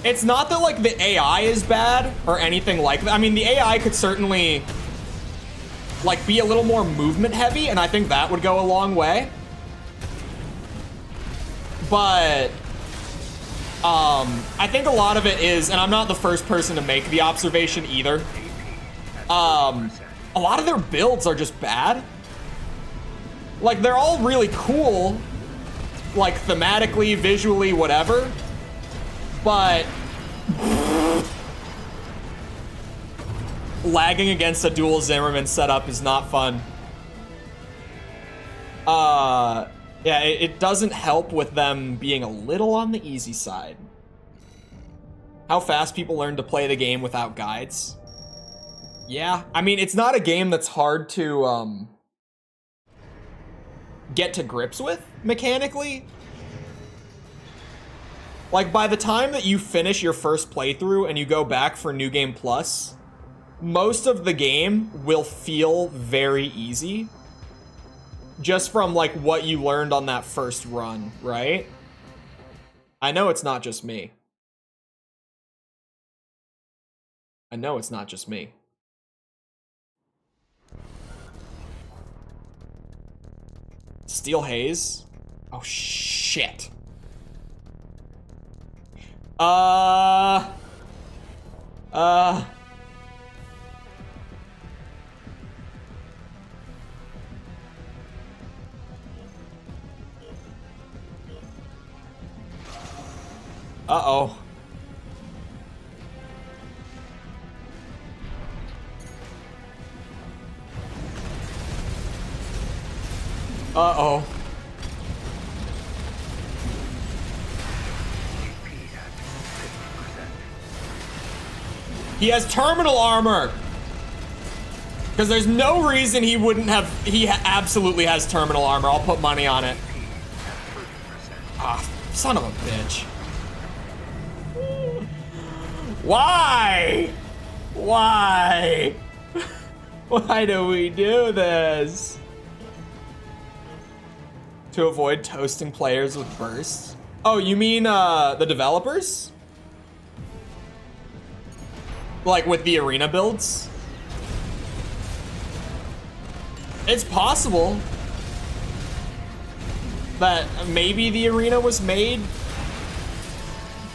it's not that like the AI is bad or anything like that. I mean, the AI could certainly like be a little more movement heavy, and I think that would go a long way. But I think a lot of it is, and I'm not the first person to make the observation either, a lot of their builds are just bad. Like, they're all really cool, like thematically, visually, whatever, but lagging against a dual Zimmerman setup is not fun. Yeah, it doesn't help with them being a little on the easy side. How fast people learn to play the game without guides. Yeah, I mean, it's not a game that's hard to get to grips with mechanically. Like, by the time that you finish your first playthrough and you go back for New Game Plus, most of the game will feel very easy. Just from, like, what you learned on that first run, right? I know it's not just me. I know it's not just me. Steel Haze? Oh, shit. Uh-oh. Uh-oh. He has terminal armor! Because there's no reason he wouldn't have... He absolutely has terminal armor. I'll put money on it. Ah, son of a bitch. Why? Why? Why do we do this? To avoid toasting players with bursts? Oh, you mean the developers? Like with the arena builds? It's possible that maybe the arena was made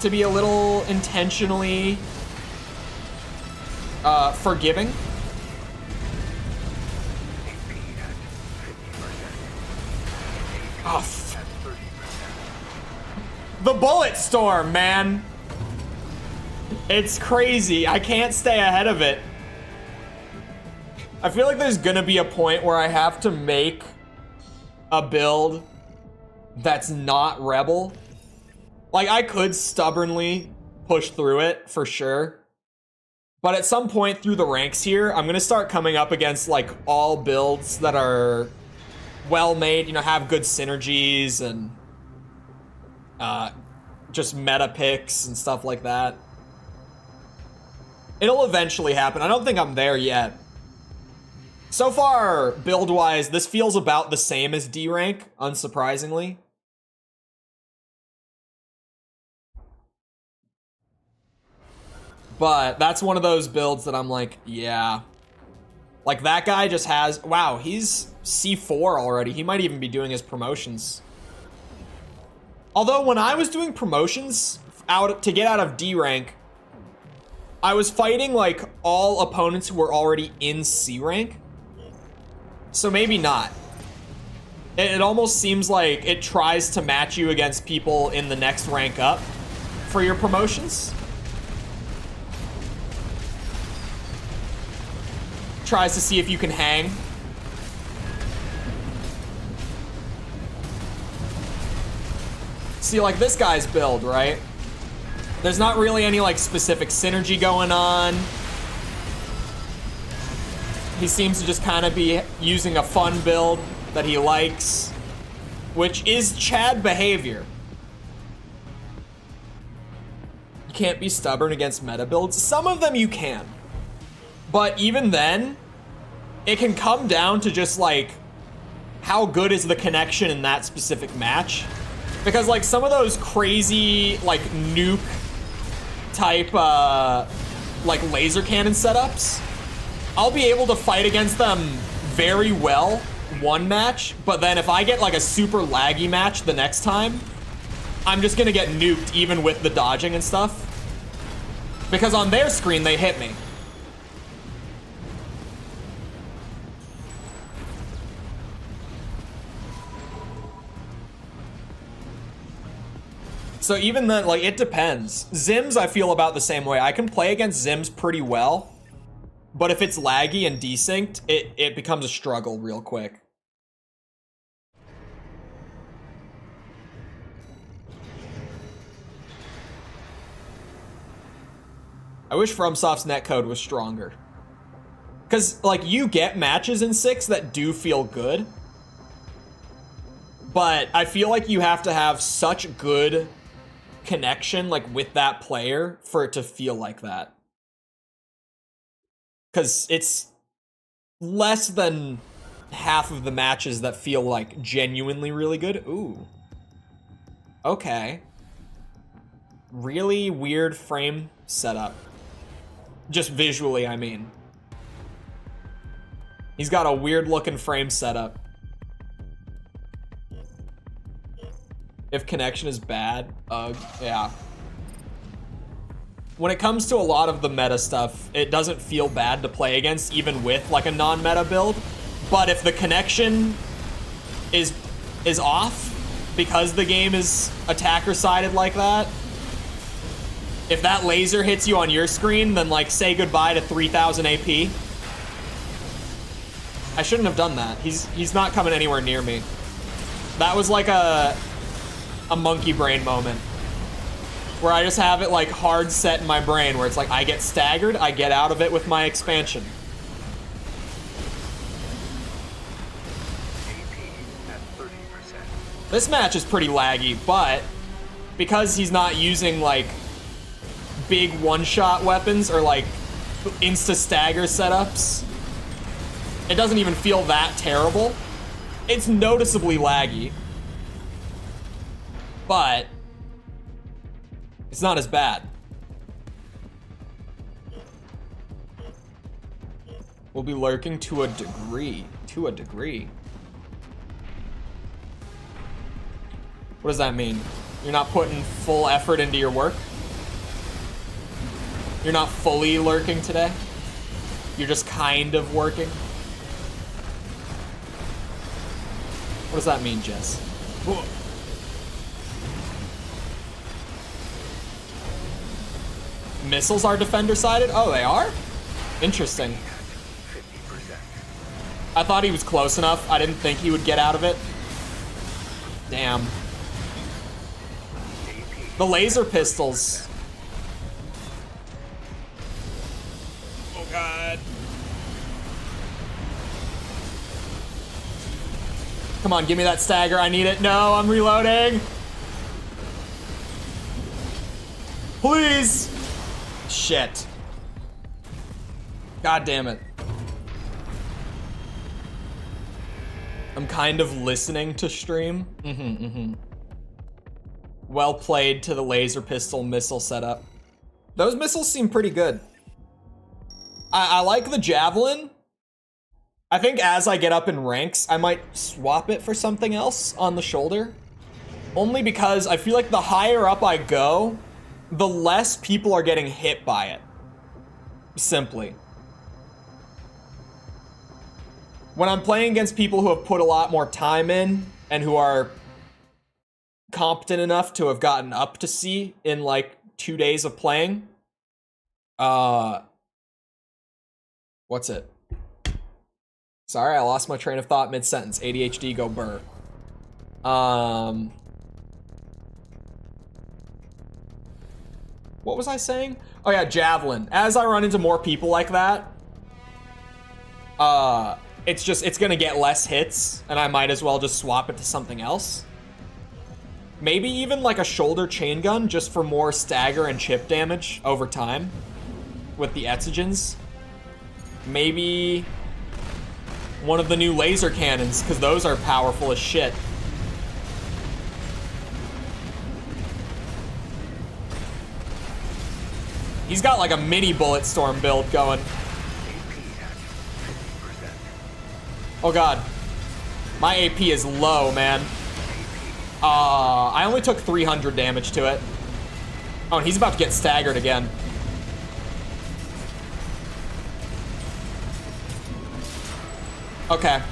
to be a little intentionally forgiving. Oh, The bullet storm, man. It's crazy. I can't stay ahead of it. I feel like there's gonna be a point where I have to make a build that's not Rebel. Like, I could stubbornly push through it, for sure. But at some point through the ranks here, I'm gonna start coming up against, like, all builds that are well-made, you know, have good synergies and just meta picks and stuff like that. It'll eventually happen. I don't think I'm there yet. So far, build-wise, this feels about the same as D rank, unsurprisingly. But that's one of those builds that I'm like, yeah. Like, that guy just has... Wow, he's C4 already. He might even be doing his promotions. Although, when I was doing promotions to get out of D rank, I was fighting, like, all opponents who were already in C rank. So maybe not. It almost seems like it tries to match you against people in the next rank up for your promotions. Tries to see if you can hang. See, like, this guy's build, right? There's not really any, like, specific synergy going on. He seems to just kind of be using a fun build that he likes, which is Chad behavior. You can't be stubborn against meta builds. Some of them you can. But even then, it can come down to just, like, how good is the connection in that specific match. Because, like, some of those crazy, like, nuke type, like, laser cannon setups, I'll be able to fight against them very well one match, but then if I get, like, a super laggy match the next time, I'm just gonna get nuked even with the dodging and stuff. Because on their screen, they hit me. So even then, like, it depends. Zims, I feel about the same way. I can play against Zims pretty well, but if it's laggy and desynced, it becomes a struggle real quick. I wish FromSoft's netcode was stronger. Because, like, you get matches in 6 that do feel good, but I feel like you have to have such good connection, like, with that player for it to feel like that. Because it's less than half of the matches that feel, like, genuinely really good. Ooh. Okay. Really weird frame setup. Just visually, I mean. He's got a weird looking frame setup. If connection is bad, yeah. When it comes to a lot of the meta stuff, it doesn't feel bad to play against, even with, like, a non-meta build. But if the connection is off, because the game is attacker-sided like that, if that laser hits you on your screen, then, like, say goodbye to 3000 AP. I shouldn't have done that. He's not coming anywhere near me. That was like a monkey brain moment where I just have it, like, hard set in my brain where it's like I get staggered, I get out of it with my expansion. This match is pretty laggy, but because he's not using, like, big one-shot weapons or, like, insta-stagger setups, it doesn't even feel that terrible. It's noticeably laggy, but it's not as bad. We'll be lurking to a degree. To a degree. What does that mean? You're not putting full effort into your work? You're not fully lurking today? You're just kind of working? What does that mean, Jess? Missiles are defender-sided? Oh, they are? Interesting. I thought he was close enough. I didn't think he would get out of it. Damn. The laser pistols. Oh, God. Come on, give me that stagger. I need it. No, I'm reloading. Please. Shit. God damn it. I'm kind of listening to stream. Well played to the laser pistol missile setup. Those missiles seem pretty good. I like the javelin. I think as I get up in ranks, I might swap it for something else on the shoulder. Only because I feel like the higher up I go, the less people are getting hit by it. Simply. When I'm playing against people who have put a lot more time in and who are competent enough to have gotten up to C in like 2 days of playing, what's it? Sorry, I lost my train of thought mid-sentence. ADHD, go burr. What was I saying? Oh yeah, javelin. As I run into more people like that, it's gonna get less hits, and I might as well just swap it to something else. Maybe even like a shoulder chain gun, just for more stagger and chip damage over time with the exogens. Maybe one of the new laser cannons, because those are powerful as shit. He's got like a mini bullet storm build going. Oh god. My AP is low, man. I only took 300 damage to it. Oh, and he's about to get staggered again. Okay.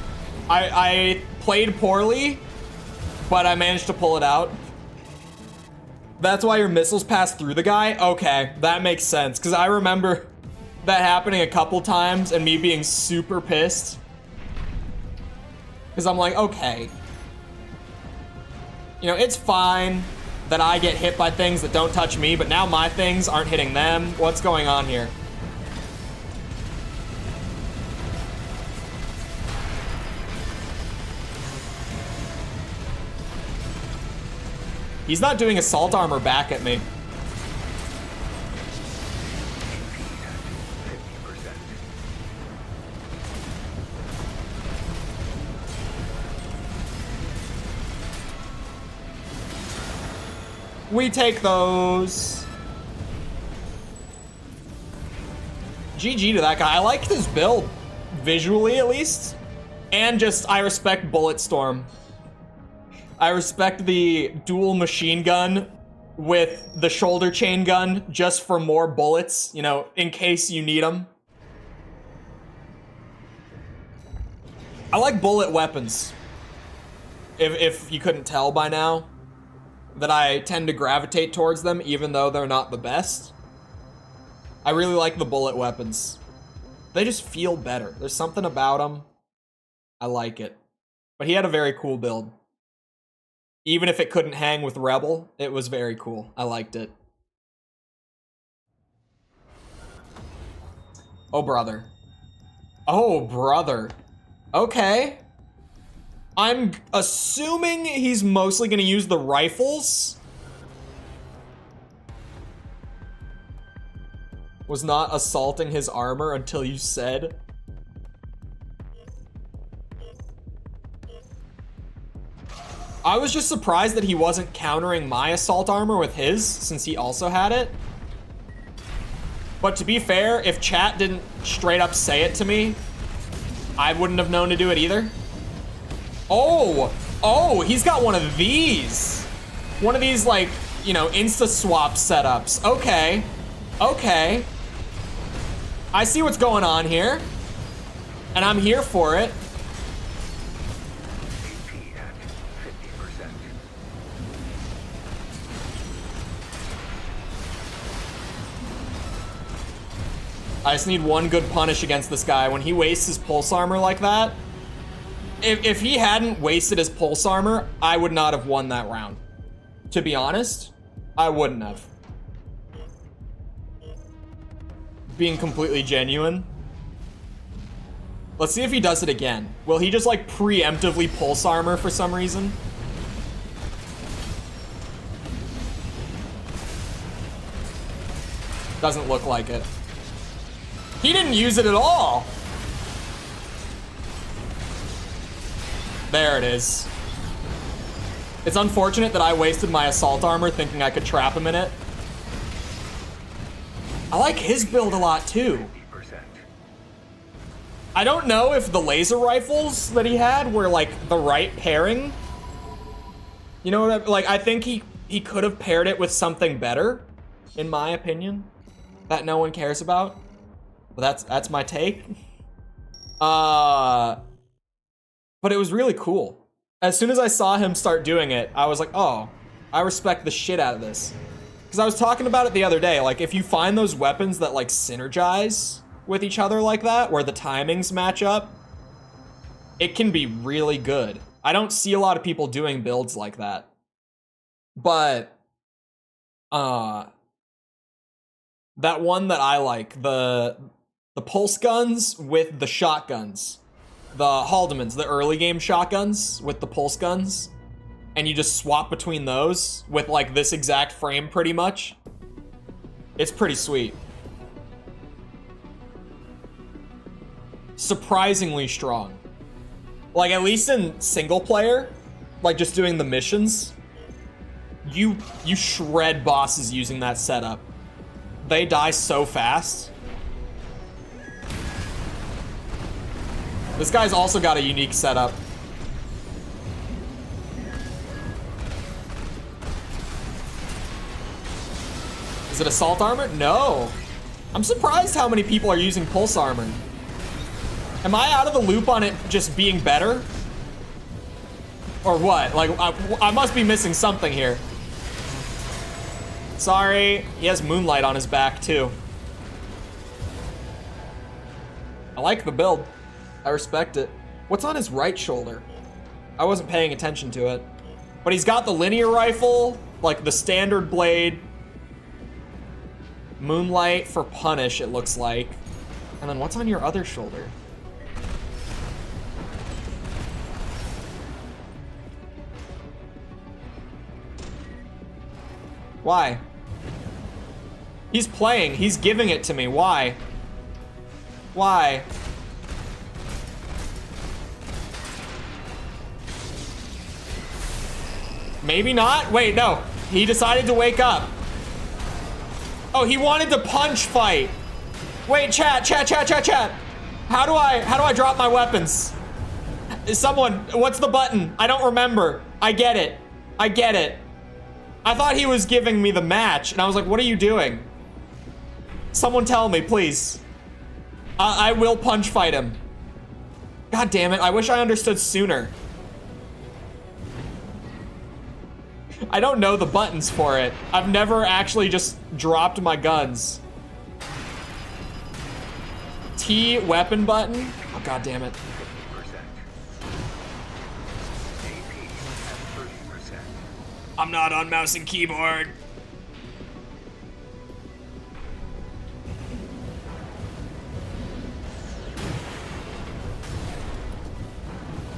I played poorly, but I managed to pull it out. That's why your missiles pass through the guy? Okay, that makes sense. Because I remember that happening a couple times and me being super pissed. Because I'm like, okay. You know, it's fine that I get hit by things that don't touch me, but now my things aren't hitting them. What's going on here? He's not doing assault armor back at me. We take those. GG to that guy. I liked his build, visually at least. And just, I respect Bulletstorm. I respect the dual machine gun with the shoulder chain gun just for more bullets, you know, in case you need them. I like bullet weapons. If you couldn't tell by now, that I tend to gravitate towards them even though they're not the best. I really like the bullet weapons. They just feel better. There's something about them. I like it. But he had a very cool build. Even if it couldn't hang with Rebel, it was very cool. I liked it. Oh, brother. Oh, brother. Okay. I'm assuming he's mostly going to use the rifles. Was not assaulting his armor until you said. I was just surprised that he wasn't countering my assault armor with his, since he also had it. But to be fair, if chat didn't straight up say it to me, I wouldn't have known to do it either. Oh, he's got one of these. One of these, like, you know, insta-swap setups. Okay, okay. I see what's going on here. And I'm here for it. I just need one good punish against this guy. When he wastes his pulse armor like that, if he hadn't wasted his pulse armor, I would not have won that round. To be honest, I wouldn't have. Being completely genuine. Let's see if he does it again. Will he just like preemptively pulse armor for some reason? Doesn't look like it. He didn't use it at all. There it is. It's unfortunate that I wasted my assault armor thinking I could trap him in it. I like his build a lot too. I don't know if the laser rifles that he had were like the right pairing. You know what like I think he could have paired it with something better, in my opinion, that no one cares about. But that's my take. But it was really cool. As soon as I saw him start doing it, I was like, oh, I respect the shit out of this. Because I was talking about it the other day, like if you find those weapons that like synergize with each other like that, where the timings match up, it can be really good. I don't see a lot of people doing builds like that. But that one that I like, the pulse guns with the shotguns, the Haldemans, the early game shotguns with the pulse guns, and you just swap between those with like this exact frame pretty much. It's pretty sweet. Surprisingly strong. Like at least in single player, like just doing the missions, you shred bosses using that setup. They die so fast. This guy's also got a unique setup. Is it assault armor? No. I'm surprised how many people are using pulse armor. Am I out of the loop on it just being better? Or what? Like, I must be missing something here. Sorry. He has moonlight on his back, too. I like the build. I respect it. What's on his right shoulder? I wasn't paying attention to it. But he's got the linear rifle, like the standard blade. Moonlight for punish, it looks like. And then what's on your other shoulder? Why? He's playing. He's giving it to me. Why? Why? Maybe not? Wait, no. He decided to wake up. Oh, he wanted to punch fight. Wait, chat. How do I drop my weapons? Someone, what's the button? I don't remember. I get it. I thought he was giving me the match, and I was like, what are you doing? Someone tell me, please. I will punch fight him. God damn it, I wish I understood sooner. I don't know the buttons for it. I've never actually just dropped my guns. T weapon button? Oh, god damn it. I'm not on mouse and keyboard.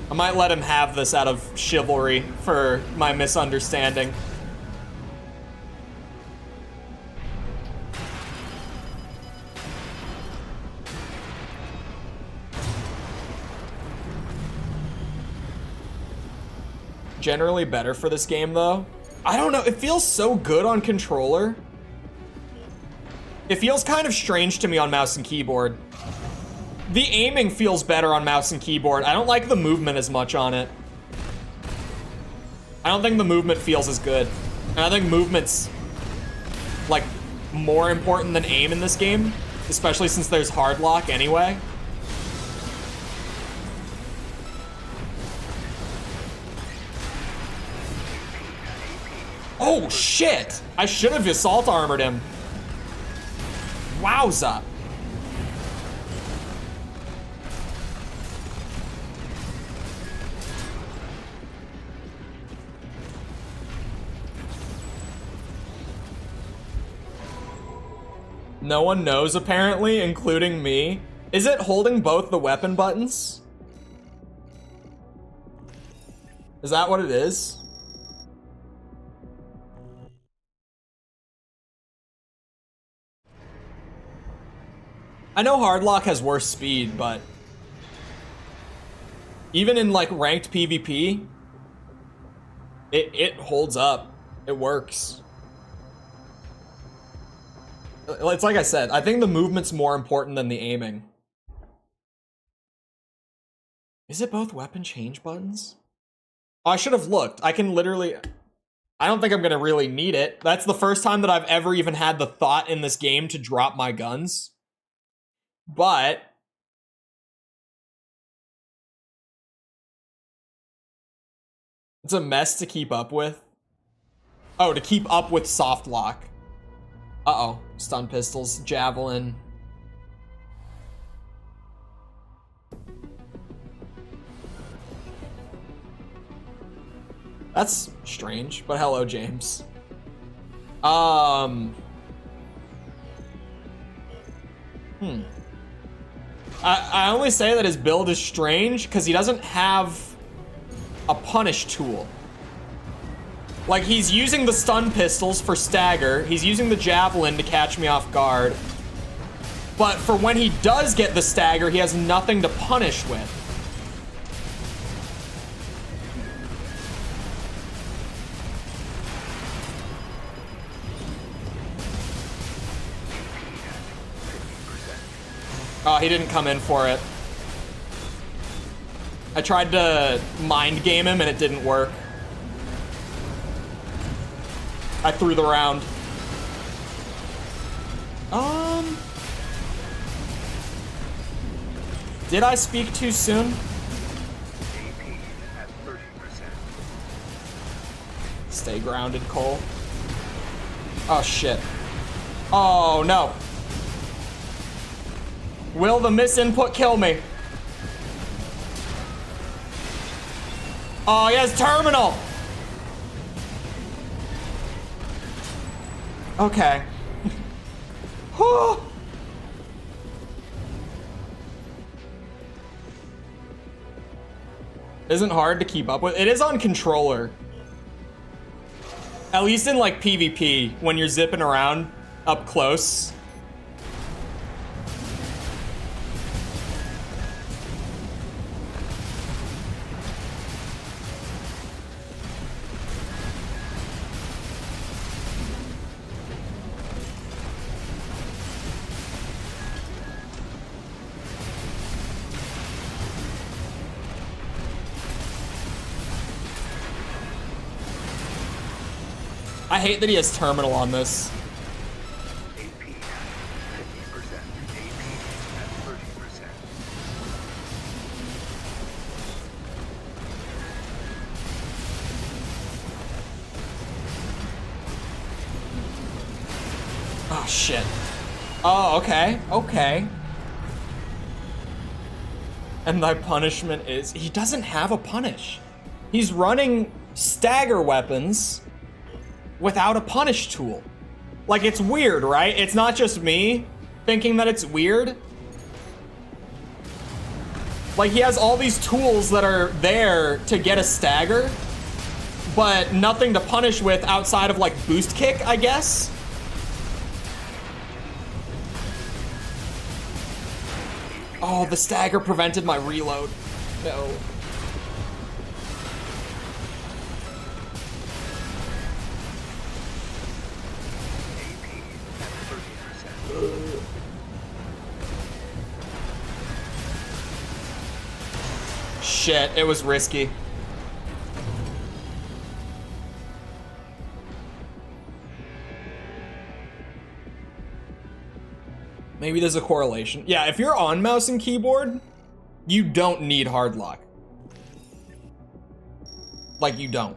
I might let him have this out of chivalry for my misunderstanding. Generally better for this game though. I don't know, it feels so good on controller. It feels kind of strange to me on mouse and keyboard. The aiming feels better on mouse and keyboard. I don't like the movement as much on it. I don't think the movement feels as good. And I think movement's like more important than aim in this game, especially since there's hard lock anyway. Oh shit! I should have assault armored him. Wowza. No one knows, apparently, including me. Is it holding both the weapon buttons? Is that what it is? I know Hardlock has worse speed, but even in like ranked PvP, it holds up. It works. It's like I said, I think the movement's more important than the aiming. Is it both weapon change buttons? Oh, I should have looked. I can literally... I don't think I'm gonna really need it. That's the first time that I've ever even had the thought in this game to drop my guns. But... it's a mess to keep up with. Oh, to keep up with soft lock. Uh-oh. Stun pistols, javelin. That's strange, but hello, James. I only say that his build is strange because he doesn't have a punish tool. Like, he's using the stun pistols for stagger. He's using the javelin to catch me off guard. But for when he does get the stagger, he has nothing to punish with. Oh, he didn't come in for it. I tried to mind game him and it didn't work. I threw the round. Did I speak too soon? Stay grounded, Cole. Oh, shit. Oh, no. Will the misinput kill me? Oh, he has terminal. Okay. Isn't hard to keep up with. It is on controller. At least in like PvP, when you're zipping around up close. I hate that he has terminal on this. Oh, shit. Oh, okay. Okay. And my punishment is... he doesn't have a punish. He's running stagger weapons without a punish tool. Like, it's weird, right? It's not just me thinking that it's weird. Like, he has all these tools that are there to get a stagger, but nothing to punish with outside of, like, boost kick, I guess. Oh, the stagger prevented my reload. No. Shit, it was risky. Maybe there's a correlation. Yeah, if you're on mouse and keyboard, you don't need hard lock. Like, you don't.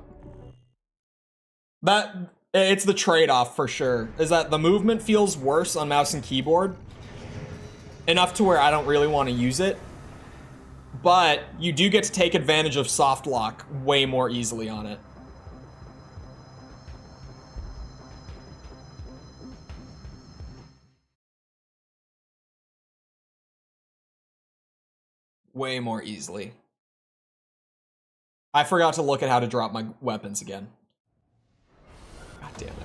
It's the trade-off for sure, is that the movement feels worse on mouse and keyboard. Enough to where I don't really want to use it. But you do get to take advantage of soft lock way more easily on it. Way more easily. I forgot to look at how to drop my weapons again. God damn it.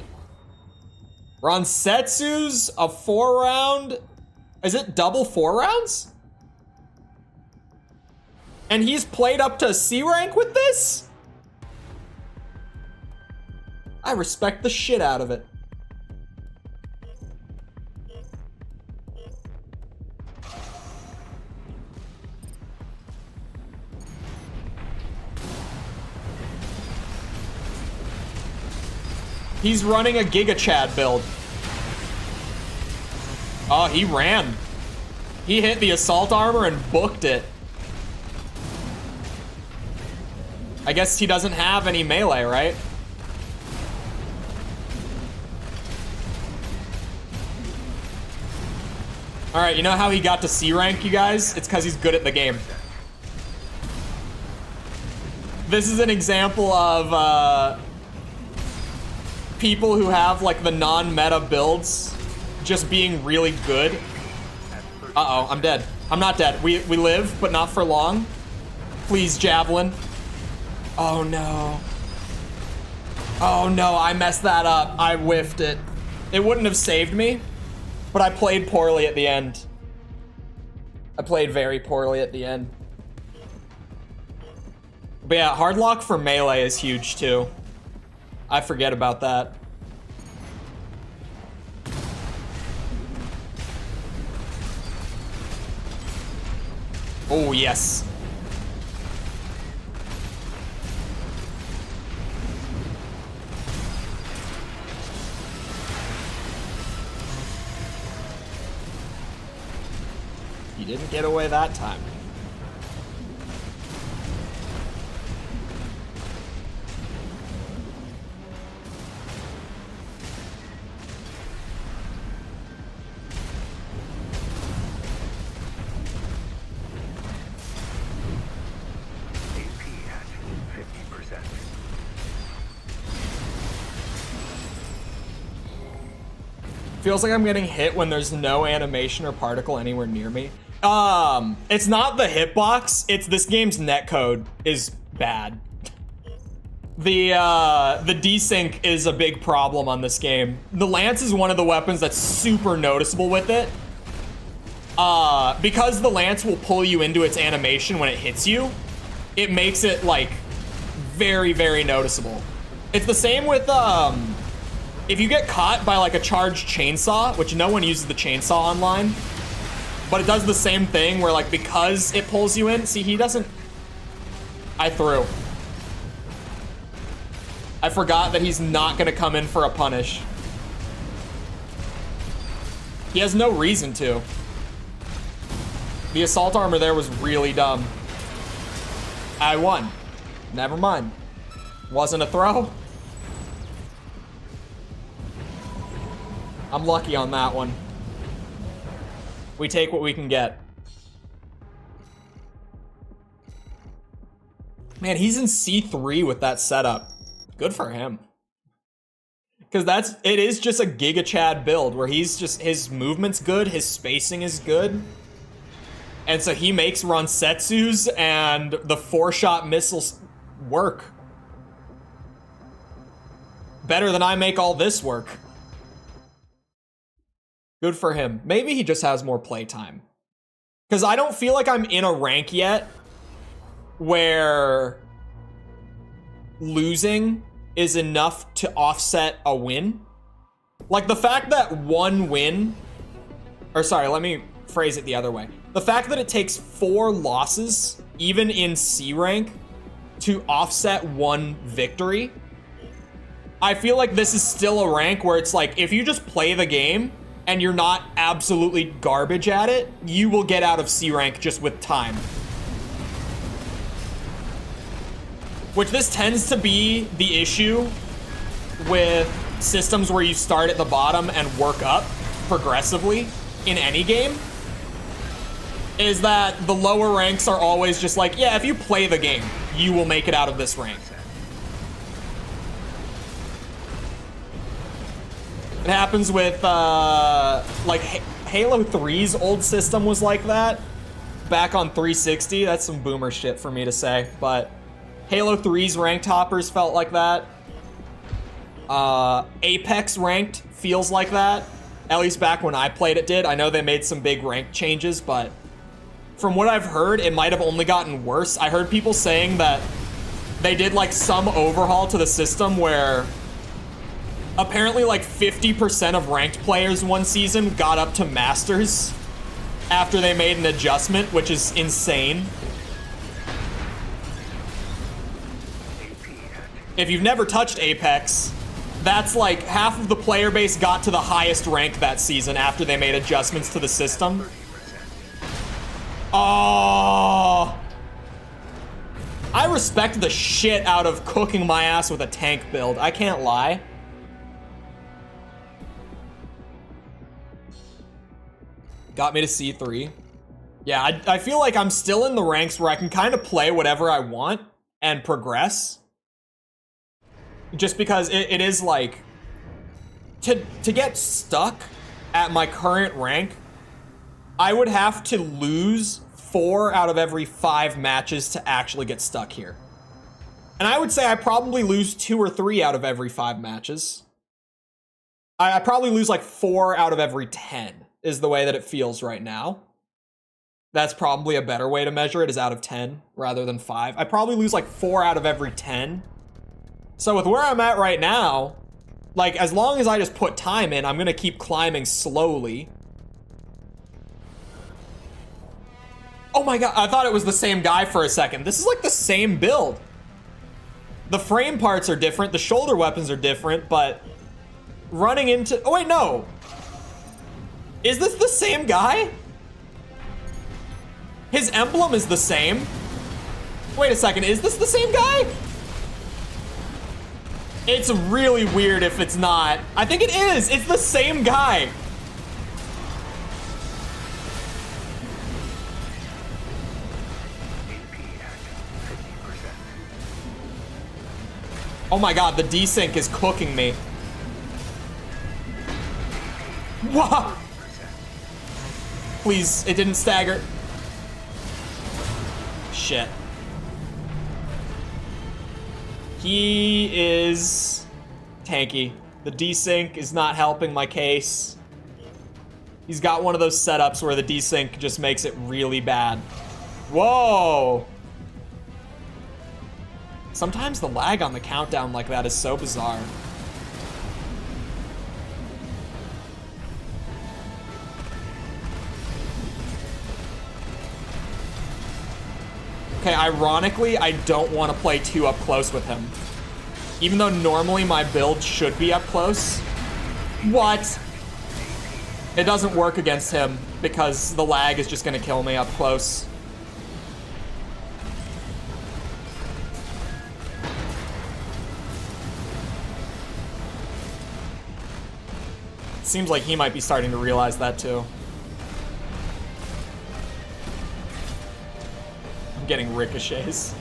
Ransetsu's a 4-round. Is it double 4 rounds? And he's played up to C rank with this? I respect the shit out of it. He's running a Giga Chad build. Oh, he ran. He hit the assault armor and booked it. I guess he doesn't have any melee, right? All right, you know how he got to C rank, you guys? It's because he's good at the game. This is an example of people who have like the non-meta builds just being really good. Uh-oh, I'm dead. I'm not dead. We live, but not for long. Please, Javelin. Oh no. Oh no, I messed that up. I whiffed it. It wouldn't have saved me, but I played poorly at the end. I played very poorly at the end. But yeah, hard lock for melee is huge too. I forget about that. Oh, yes. You didn't get away that time. Feels like I'm getting hit when there's no animation or particle anywhere near me. It's not the hitbox, it's this game's netcode is bad. The desync is a big problem on this game. The lance is one of the weapons that's super noticeable with it. Because the lance will pull you into its animation when it hits you, it makes it like very, very noticeable. It's the same with if you get caught by like a charged chainsaw, which no one uses the chainsaw online, but it does the same thing where like because it pulls you in, see he doesn't, I threw. I forgot that he's not gonna come in for a punish. He has no reason to. The assault armor there was really dumb. I won. Never mind. Wasn't a throw. I'm lucky on that one. We take what we can get. Man, he's in C3 with that setup. Good for him. Because it is just a Giga Chad build where he's just, his movement's good, his spacing is good. And so he makes Ransetsu's and the 4-shot missiles work. Better than I make all this work. Good for him. Maybe he just has more playtime. Because I don't feel like I'm in a rank yet where losing is enough to offset a win. Like the fact that one win, or sorry, let me phrase it the other way. The fact that it takes 4 losses, even in C rank, to offset one victory, I feel like this is still a rank where it's like, if you just play the game and you're not absolutely garbage at it, you will get out of C rank just with time. Which this tends to be the issue with systems where you start at the bottom and work up progressively in any game, is that the lower ranks are always just like, yeah, if you play the game, you will make it out of this rank. It happens with, like, Halo 3's old system was like that. back on 360. That's some boomer shit for me to say, but Halo 3's ranked hoppers felt like that. Apex ranked feels like that. At least back when I played it did. I know they made some big rank changes, but from what I've heard, it might have only gotten worse. I heard people saying that they did like some overhaul to the system where apparently like 50% of ranked players one season got up to Masters after they made an adjustment, which is insane. If you've never touched Apex, that's like half of the player base got to the highest rank that season after they made adjustments to the system. Oh, I respect the shit out of cooking my ass with a tank build. I can't lie. Got me to C3. Yeah, I feel like I'm still in the ranks where I can kind of play whatever I want and progress. Just because it is like, to get stuck at my current rank, I would have to lose 4 out of every 5 matches to actually get stuck here. And I would say I probably lose 2 or 3 out of every 5 matches. I probably lose like 4 out of every 10 is the way that it feels right now. That's probably a better way to measure it, is out of 10 rather than 5. I probably lose like 4 out of every 10. So with where I'm at right now, like as long as I just put time in, I'm gonna keep climbing slowly. Oh my god, I thought it was the same guy for a second. This is like the same build. The frame parts are different, the shoulder weapons are different, but running into... Oh wait, no. Is this the same guy? His emblem is the same. Wait a second, is this the same guy? It's really weird if it's not. I think it is, it's the same guy. Oh my god, the desync is cooking me. Whoa! Please, it didn't stagger. Shit. He is tanky. The desync is not helping my case. He's got one of those setups where the desync just makes it really bad. Whoa! Sometimes the lag on the countdown like that is so bizarre. Okay, ironically, I don't want to play too up close with him. Even though normally my build should be up close. What? It doesn't work against him because the lag is just going to kill me up close. Seems like he might be starting to realize that too. I'm getting ricochets.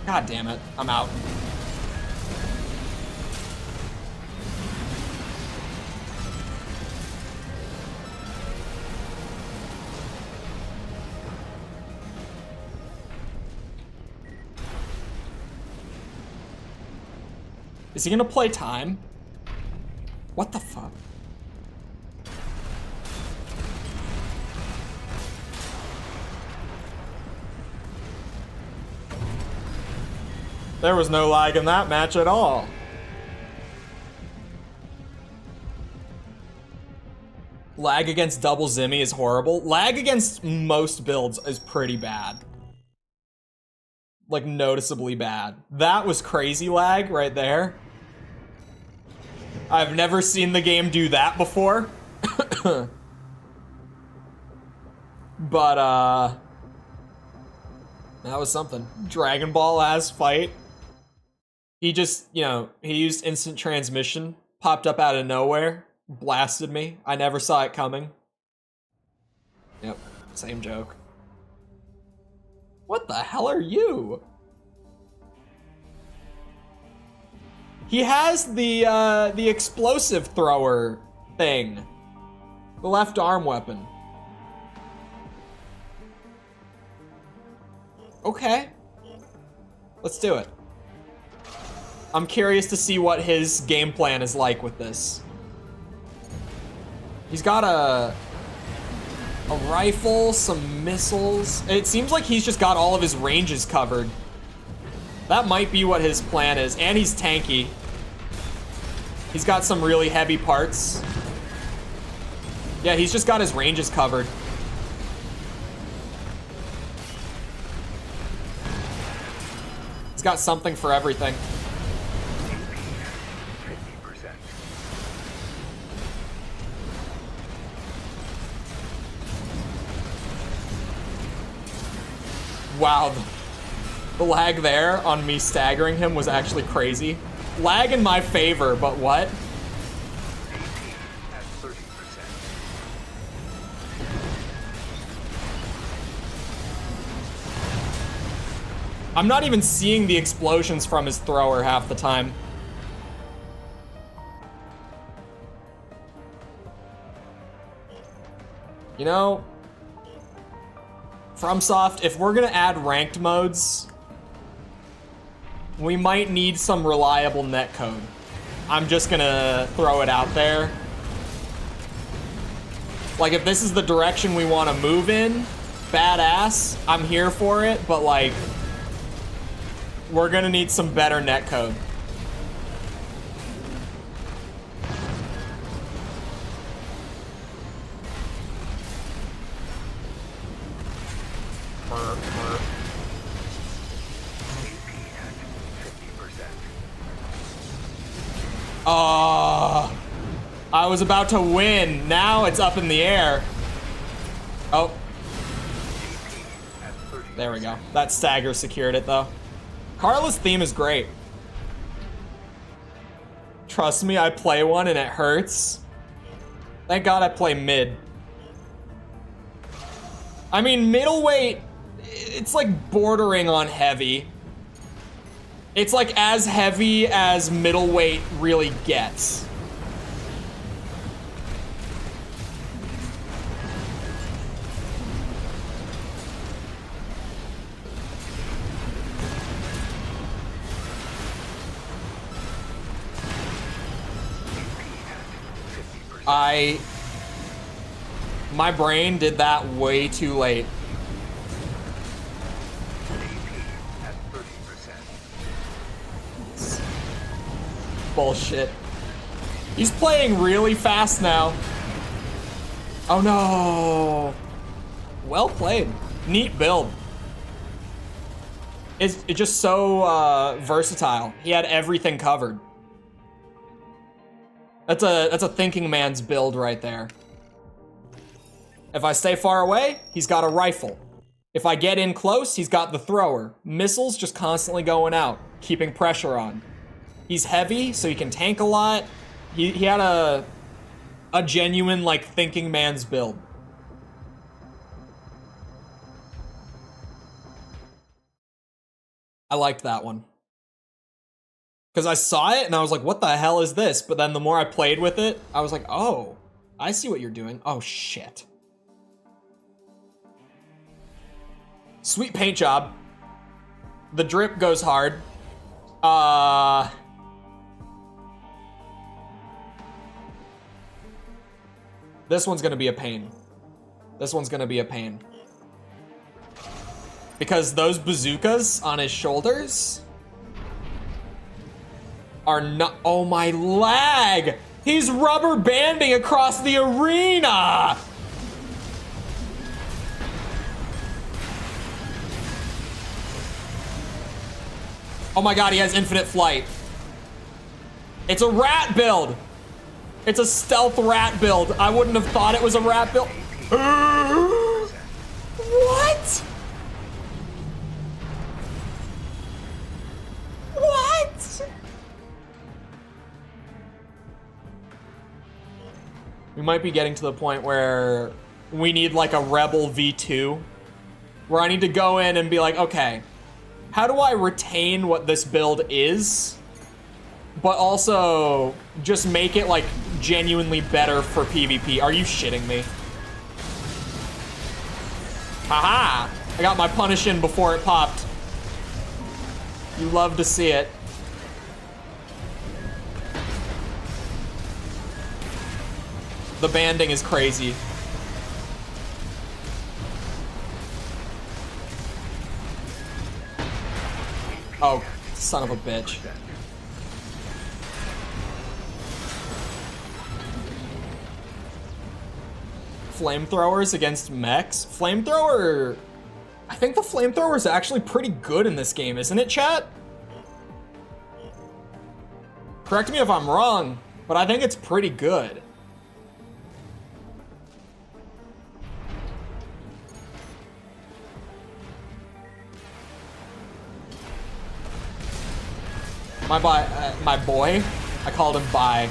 God damn it, I'm out. Is he gonna play time? What the fuck? There was no lag in that match at all. Lag against double Zimmy is horrible. Lag against most builds is pretty bad. Like, noticeably bad. That was crazy lag right there. I've never seen the game do that before. But, that was something. Dragon Ball ass fight. He just, you know, he used instant transmission, popped up out of nowhere, blasted me. I never saw it coming. Yep, same joke. What the hell are you? He has the explosive thrower thing. The left arm weapon. Okay. Let's do it. I'm curious to see what his game plan is like with this. He's got a rifle, some missiles. It seems like he's just got all of his ranges covered. That might be what his plan is. And he's tanky. He's got some really heavy parts. Yeah, he's just got his ranges covered. He's got something for everything. Wow, the lag there on me staggering him was actually crazy. Lag in my favor, but what? I'm not even seeing the explosions from his thrower half the time. You know, FromSoft, if we're gonna add ranked modes, we might need some reliable netcode. I'm just gonna throw it out there. Like, if this is the direction we want to move in, badass, I'm here for it, but like, we're gonna need some better netcode. I was about to win. Now it's up in the air. Oh. There we go. That stagger secured it, though. Carla's theme is great. Trust me, I play one and it hurts. Thank God I play mid. I mean, middleweight, it's like bordering on heavy. It's like as heavy as middleweight really gets. My brain did that way too late. Bullshit. He's playing really fast now. Oh no. Well played. Neat build. It's just so versatile. He had everything covered. That's a thinking man's build right there. If I stay far away, he's got a rifle. If I get in close, he's got the thrower. Missiles just constantly going out, keeping pressure on. He's heavy, so he can tank a lot. He had a genuine, like, thinking man's build. I liked that one. Because I saw it and I was like, what the hell is this? But then the more I played with it, I was like, oh, I see what you're doing. Oh, shit. Sweet paint job. The drip goes hard. This one's gonna be a pain. This one's gonna be a pain. Because those bazookas on his shoulders are not, oh my lag! He's rubber banding across the arena! Oh my god, he has infinite flight. It's a rat build. It's a stealth rat build. I wouldn't have thought it was a rat build. What? What? We might be getting to the point where we need like a Rebel V2, where I need to go in and be like, okay, how do I retain what this build is, but also just make it like genuinely better for PvP. Are you shitting me? Haha! I got my punish in before it popped. You love to see it. The banding is crazy. Oh, son of a bitch. Flamethrowers against mechs? Flamethrower... I think the flamethrower is actually pretty good in this game, isn't it, chat? Correct me if I'm wrong, but I think it's pretty good. My boy? I called him Bi.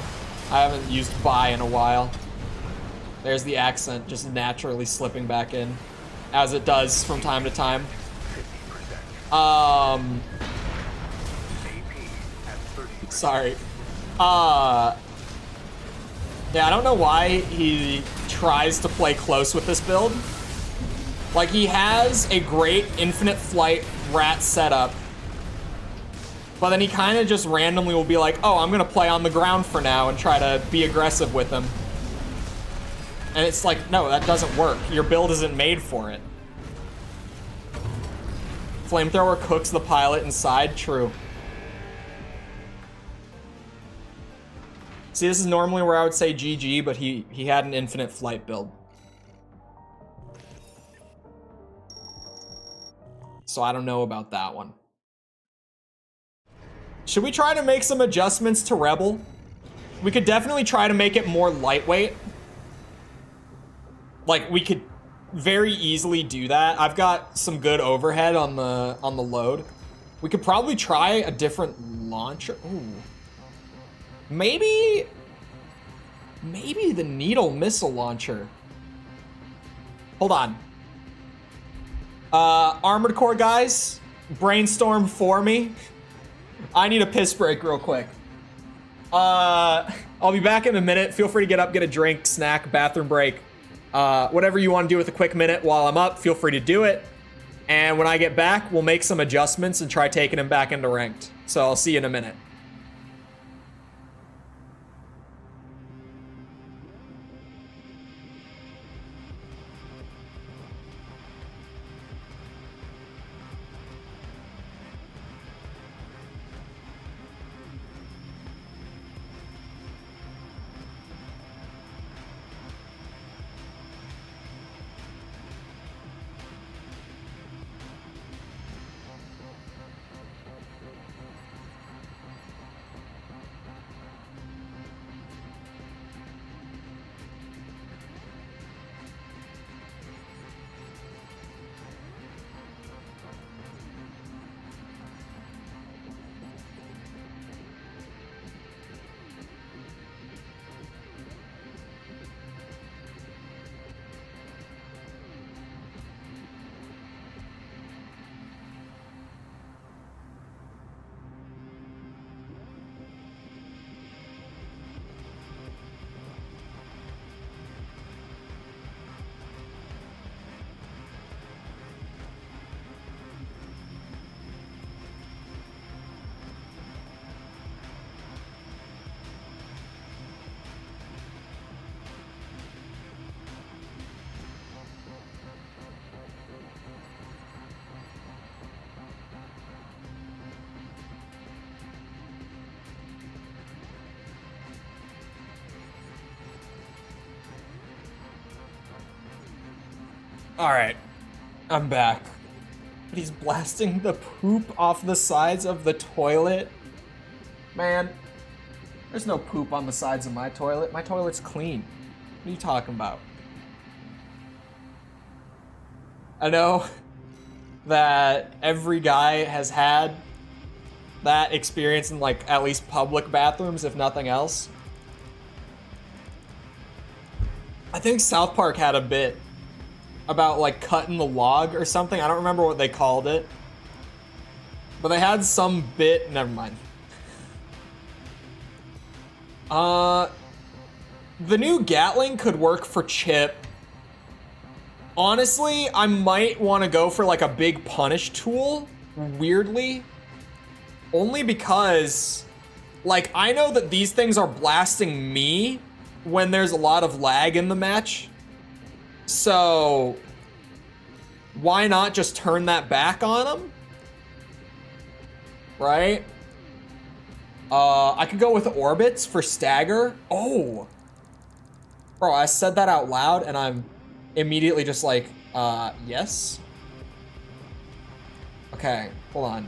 I haven't used Bi in a while. There's the accent just naturally slipping back in, as it does from time to time. Sorry. Yeah, I don't know why he tries to play close with this build. Like, he has a great infinite flight rat setup, but then he kind of just randomly will be like, oh, I'm gonna play on the ground for now and try to be aggressive with him. And it's like, no, that doesn't work. Your build isn't made for it. Flamethrower cooks the pilot inside, true. See, this is normally where I would say GG, but he had an infinite flight build. So I don't know about that one. Should we try to make some adjustments to Rebel? We could definitely try to make it more lightweight. Like, we could very easily do that. I've got some good overhead on the load. We could probably try a different launcher. Ooh. Maybe the needle missile launcher. Hold on. Armored Core guys, brainstorm for me. I need a piss break real quick. I'll be back in a minute. Feel free to get up, get a drink, snack, bathroom break. Whatever you want to do with a quick minute while I'm up, feel free to do it. And when I get back, we'll make some adjustments and try taking him back into ranked. So I'll see you in a minute. Alright, I'm back. But he's blasting the poop off the sides of the toilet. Man, there's no poop on the sides of my toilet. My toilet's clean. What are you talking about? I know that every guy has had that experience in, like, at least public bathrooms, if nothing else. I think South Park had a bit about, like, cutting the log or something. I don't remember what they called it. But they had some bit... Never mind. The new Gatling could work for Chip. Honestly, I might want to go for like a big punish tool, weirdly. Only because, like, I know that these things are blasting me when there's a lot of lag in the match. So, why not just turn that back on them? Right? I could go with orbits for stagger. Oh. Bro, I said that out loud and I'm immediately just like, yes. Okay, hold on.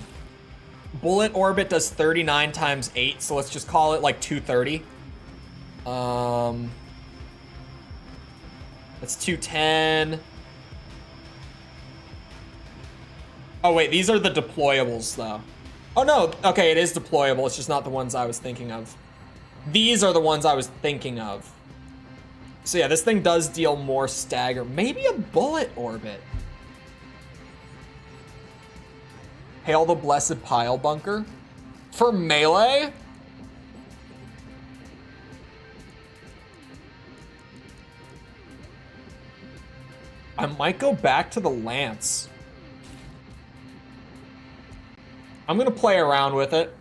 Bullet orbit does 39 times 8, so let's just call it like 230. That's 210. Oh wait, these are the deployables though. Oh no, okay, it is deployable, it's just not the ones I was thinking of. These are the ones I was thinking of. So yeah, this thing does deal more stagger. Maybe a bullet orbit. Hail the Blessed Pile Bunker. For melee? I might go back to the Lance. I'm gonna play around with it.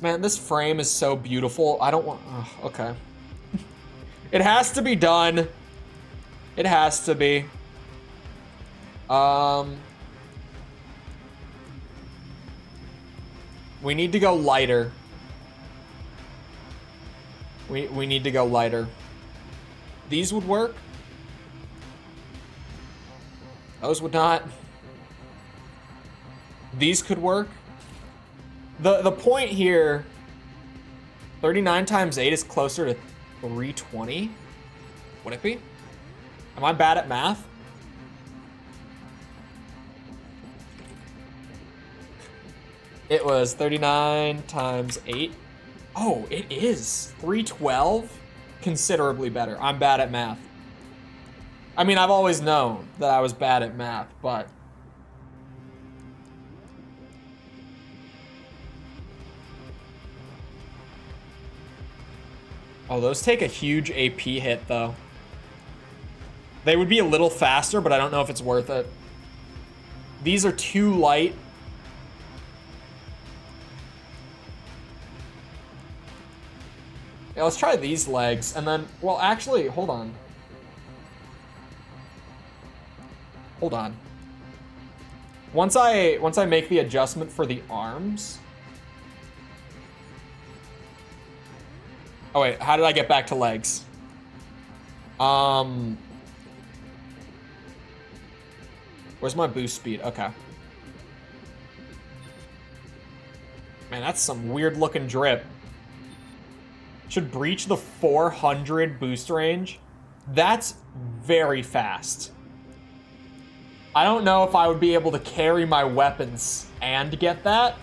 Man, this frame is so beautiful. I don't want, okay. It has to be done. It has to be. We need to go lighter. We need to go lighter. These would work. Those would not. These could work. The point here, 39 times 8 is closer to 320. Would it be? Am I bad at math? It was 39 times 8. Oh, it is 312. Considerably better. I'm bad at math. I mean, I've always known that I was bad at math, but oh, those take a huge AP hit, though. They would be a little faster, but I don't know if it's worth it. These are too light. Yeah, let's try these legs, and then, well, actually, hold on. Hold on. Once I make the adjustment for the arms. Oh wait, how did I get back to legs? Where's my boost speed? Okay. Man, that's some weird looking drip. Should breach the 400 boost range. That's very fast. I don't know if I would be able to carry my weapons and get that.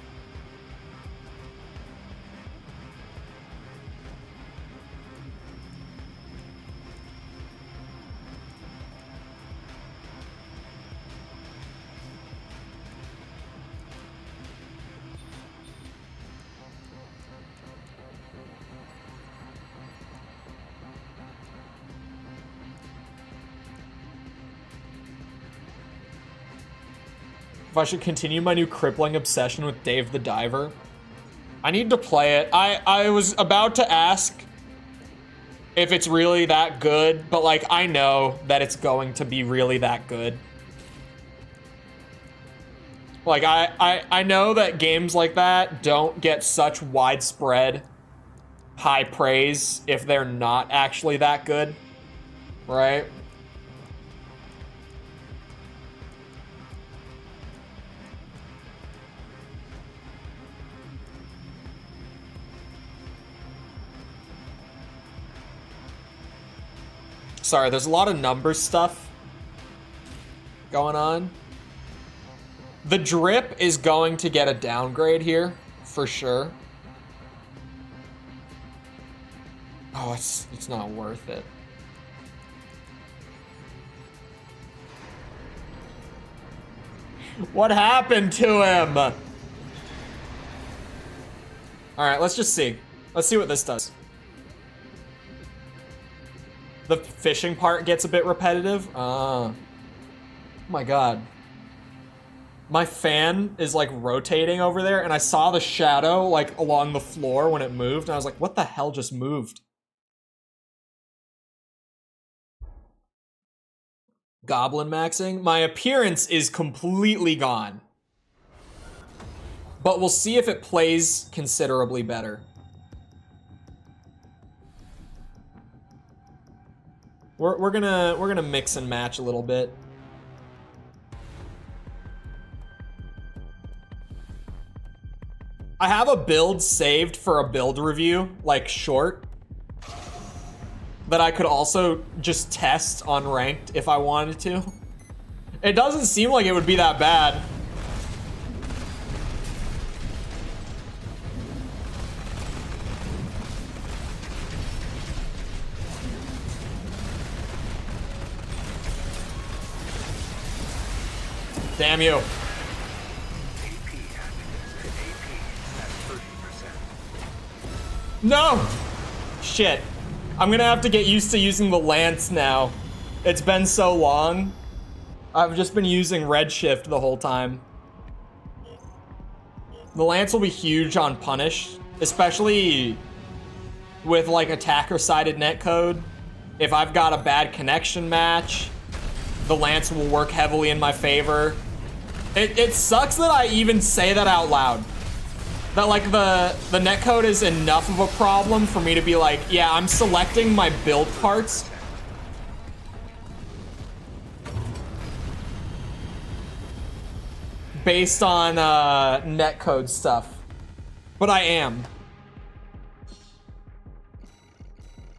If I should continue my new crippling obsession with Dave the Diver. I need to play it. I was about to ask if it's really that good, but like I know that it's going to be really that good. Like I know that games like that don't get such widespread high praise if they're not actually that good, right? Sorry, there's a lot of numbers stuff going on. The drip is going to get a downgrade here, for sure. Oh, it's not worth it. What happened to him? All right, let's just see. Let's see what this does. The fishing part gets a bit repetitive. Oh my god. My fan is like rotating over there, and I saw the shadow like along the floor when it moved, and I was like, what the hell just moved? Goblin maxing. My appearance is completely gone. But we'll see if it plays considerably better. We're gonna mix and match a little bit. I have a build saved for a build review, like short, that I could also just test on ranked if I wanted to. It doesn't seem like it would be that bad. Damn you. No! Shit. I'm gonna have to get used to using the lance now. It's been so long. I've just been using redshift the whole time. The lance will be huge on punish, especially with like attacker-sided netcode. If I've got a bad connection match, the lance will work heavily in my favor. It sucks that I even say that out loud. That like the netcode is enough of a problem for me to be like, yeah, I'm selecting my build parts based on netcode stuff. But I am.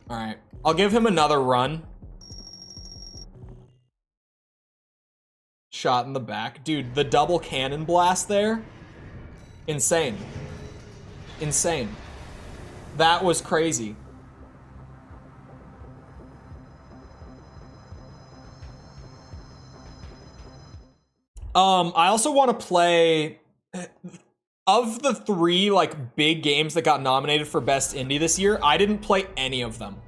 All right, I'll give him another run. Shot in the back. Dude, the double cannon blast there. Insane. Insane. That was crazy. I also want to play... Of the 3, like, big games that got nominated for Best Indie this year, I didn't play any of them.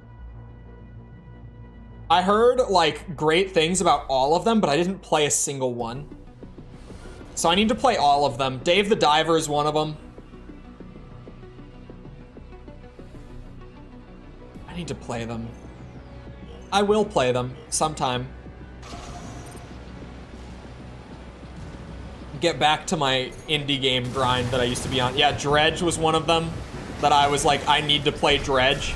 I heard, like, great things about all of them, but I didn't play a single one. So I need to play all of them. Dave the Diver is one of them. I need to play them. I will play them sometime. Get back to my indie game grind that I used to be on. Yeah, Dredge was one of them that I was like, I need to play Dredge.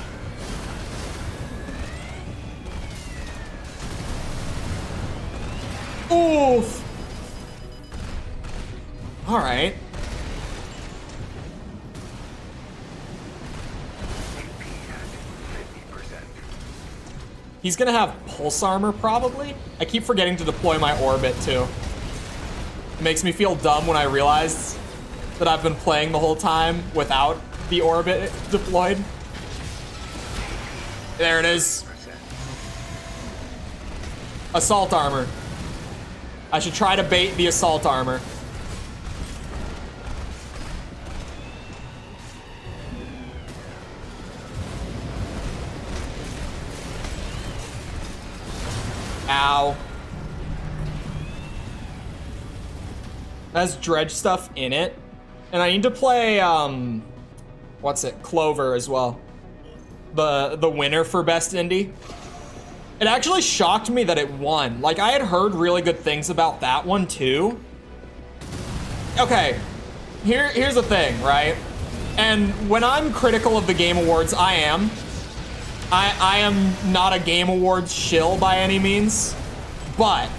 Oof. All right. He's gonna have pulse armor probably. I keep forgetting to deploy my orbit too. It makes me feel dumb when I realize that I've been playing the whole time without the orbit deployed. There it is. Assault armor. I should try to bait the assault armor. Ow. That has Dredge stuff in it. And I need to play, what's it? Clover as well. The winner for Best Indie. It actually shocked me that it won. Like, I had heard really good things about that one, too. Okay, here's the thing, right? And when I'm critical of the Game Awards, I am. I am not a Game Awards shill by any means. But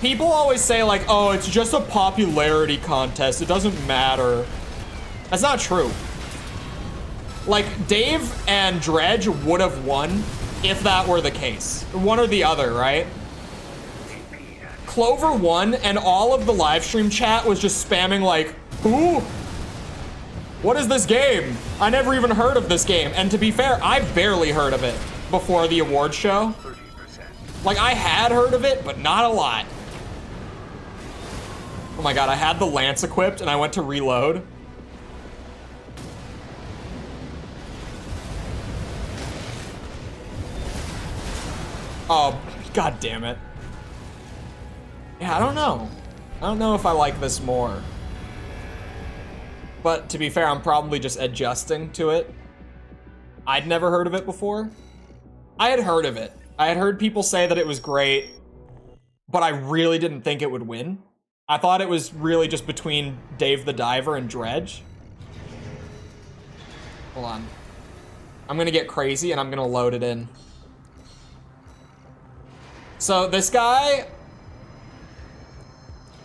people always say, like, oh, it's just a popularity contest. It doesn't matter. That's not true. Like, Dave and Dredge would have won if that were the case. One or the other, right? Clover won, and all of the live stream chat was just spamming like, ooh, what is this game? I never even heard of this game. And to be fair, I barely heard of it before the award show. Like, I had heard of it, but not a lot. Oh my god, I had the lance equipped and I went to reload. Oh, god damn it. Yeah, I don't know. I don't know if I like this more. But to be fair, I'm probably just adjusting to it. I'd never heard of it before. I had heard of it. I had heard people say that it was great, but I really didn't think it would win. I thought it was really just between Dave the Diver and Dredge. Hold on. I'm gonna get crazy and I'm gonna load it in. So this guy,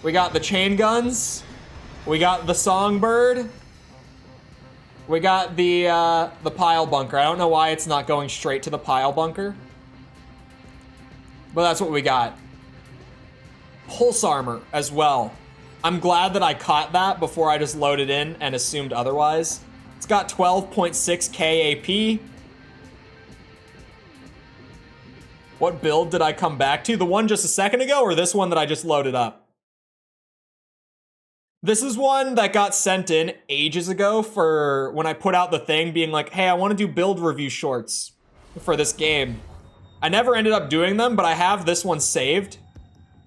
we got the chain guns, we got the songbird, we got the pile bunker. I don't know why it's not going straight to the pile bunker, but that's what we got. Pulse armor as well. I'm glad that I caught that before I just loaded in and assumed otherwise. It's got 12.6k AP. What build did I come back to? The one just a second ago, or this one that I just loaded up? This is one that got sent in ages ago for when I put out the thing being like, hey, I want to do build review shorts for this game. I never ended up doing them, but I have this one saved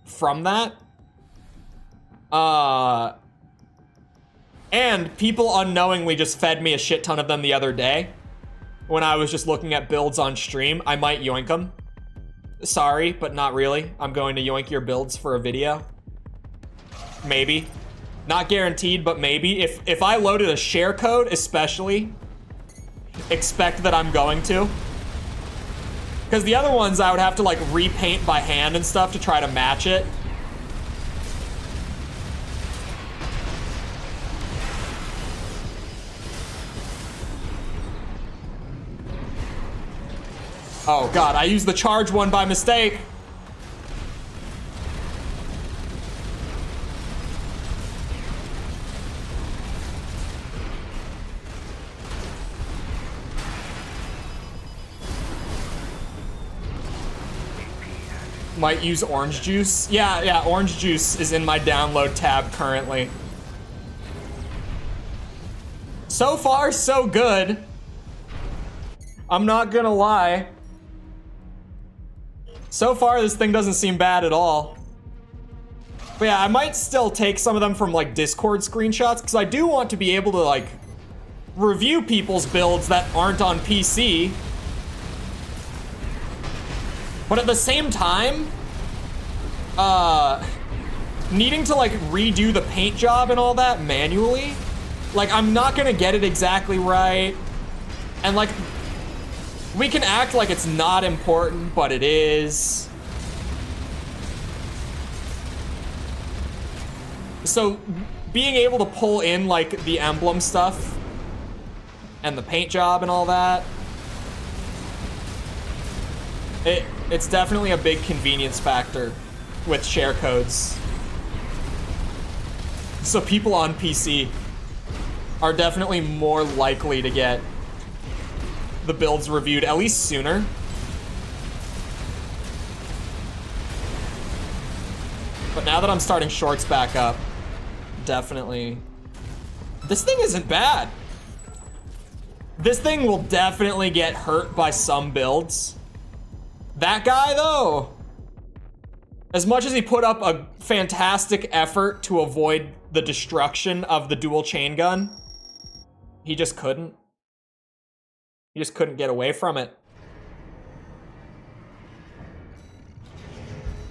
from that. And people unknowingly just fed me a shit ton of them the other day. When I was just looking at builds on stream, I might yoink them. Sorry, but not really. I'm going to yoink your builds for a video. Maybe. Not guaranteed, but maybe. If I loaded a share code, especially, expect that I'm going to. Because the other ones I would have to like repaint by hand and stuff to try to match it. Oh god, I used the charge one by mistake. Might use orange juice. Yeah, orange juice is in my download tab currently. So far, so good. I'm not gonna lie. So far, this thing doesn't seem bad at all. But yeah, I might still take some of them from like Discord screenshots because I do want to be able to like review people's builds that aren't on PC. But at the same time, needing to like redo the paint job and all that manually, like I'm not gonna get it exactly right. And like, we can act like it's not important, but it is. So being able to pull in like the emblem stuff and the paint job and all that, it's definitely a big convenience factor with share codes. So people on PC are definitely more likely to get the builds reviewed at least sooner. But now that I'm starting shorts back up, definitely. This thing isn't bad. This thing will definitely get hurt by some builds. That guy though, as much as he put up a fantastic effort to avoid the destruction of the dual chain gun, he just couldn't. He just couldn't get away from it.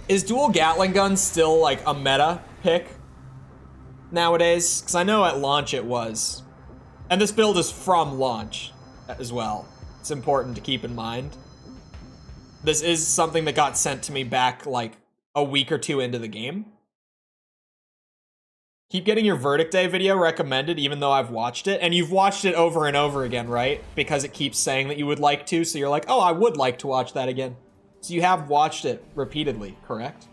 Is dual Gatling gun still like a meta pick nowadays? Because I know at launch it was. And this build is from launch as well. It's important to keep in mind. This is something that got sent to me back like a week or two into the game. Keep getting your Verdict Day video recommended even though I've watched it. And you've watched it over and over again, right? Because it keeps saying that you would like to, so you're like, oh, I would like to watch that again. So you have watched it repeatedly, correct?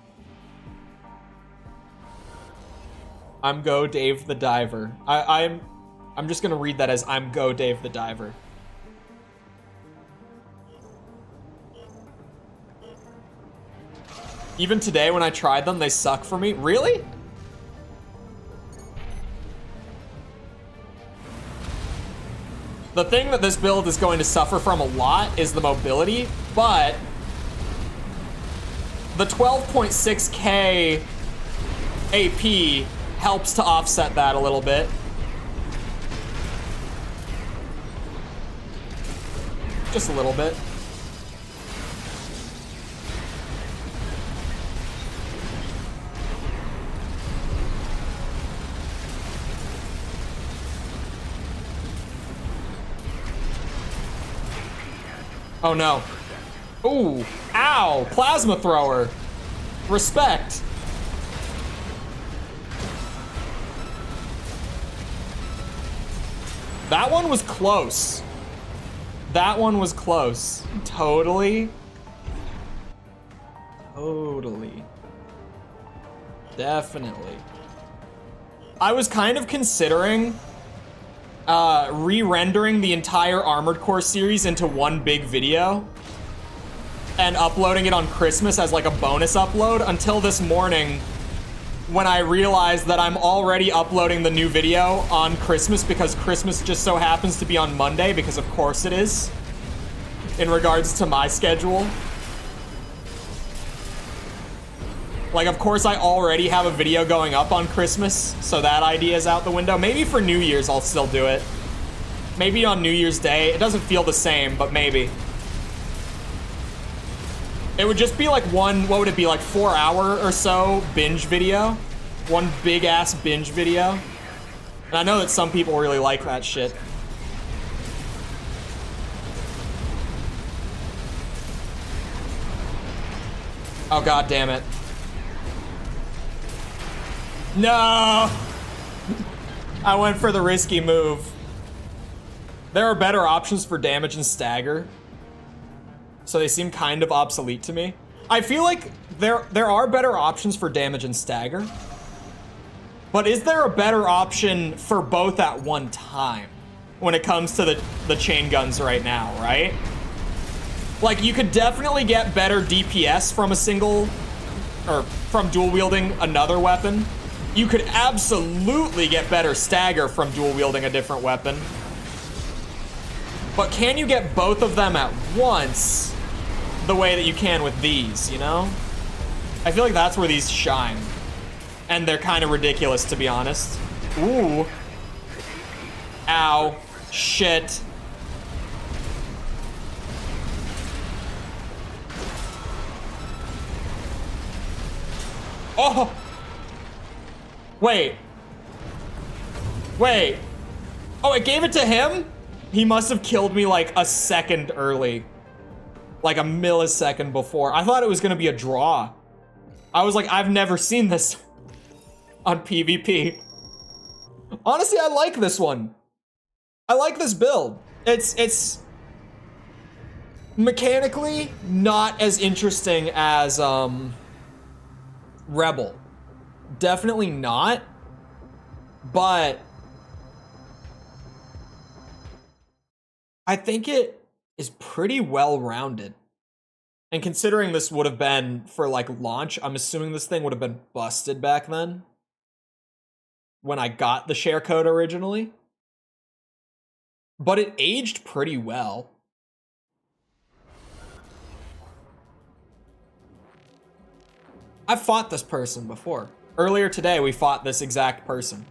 I'm Go Dave the Diver. I'm just gonna read that as I'm Go Dave the Diver. Even today when I tried them, they suck for me. Really? The thing that this build is going to suffer from a lot is the mobility, but the 12.6k AP helps to offset that a little bit. Just a little bit. Oh no. Ooh, ow, plasma thrower. Respect. That one was close. That one was close. Totally. Totally. Definitely. I was kind of considering re-rendering the entire Armored Core series into one big video and uploading it on Christmas as like a bonus upload until this morning when I realized that I'm already uploading the new video on Christmas because Christmas just so happens to be on Monday, because of course it is, in regards to my schedule. Like, of course I already have a video going up on Christmas, so that idea is out the window. Maybe for New Year's I'll still do it. Maybe on New Year's Day. It doesn't feel the same, but maybe. It would just be like one, what would it be, like 4 hour or so binge video? One big ass binge video. And I know that some people really like that shit. Oh god damn it. No! I went for the risky move. There are better options for damage and stagger, so they seem kind of obsolete to me. I feel like there are better options for damage and stagger, but is there a better option for both at one time when it comes to the chain guns right now, right? Like, you could definitely get better DPS from a single, or from dual wielding another weapon. You could absolutely get better stagger from dual wielding a different weapon. But can you get both of them at once the way that you can with these, you know? I feel like that's where these shine. And they're kind of ridiculous, to be honest. Ooh. Ow. Shit. Oh! Wait. Wait. Oh, it gave it to him? He must have killed me like a second early. Like a millisecond before. I thought it was gonna be a draw. I was like, I've never seen this on PvP. Honestly, I like this one. I like this build. It's mechanically not as interesting as Rebel. Definitely not. But I think it is pretty well-rounded. And considering this would have been for like launch, I'm assuming this thing would have been busted back then when I got the share code originally. But it aged pretty well. I've fought this person before. Earlier today, we fought this exact person.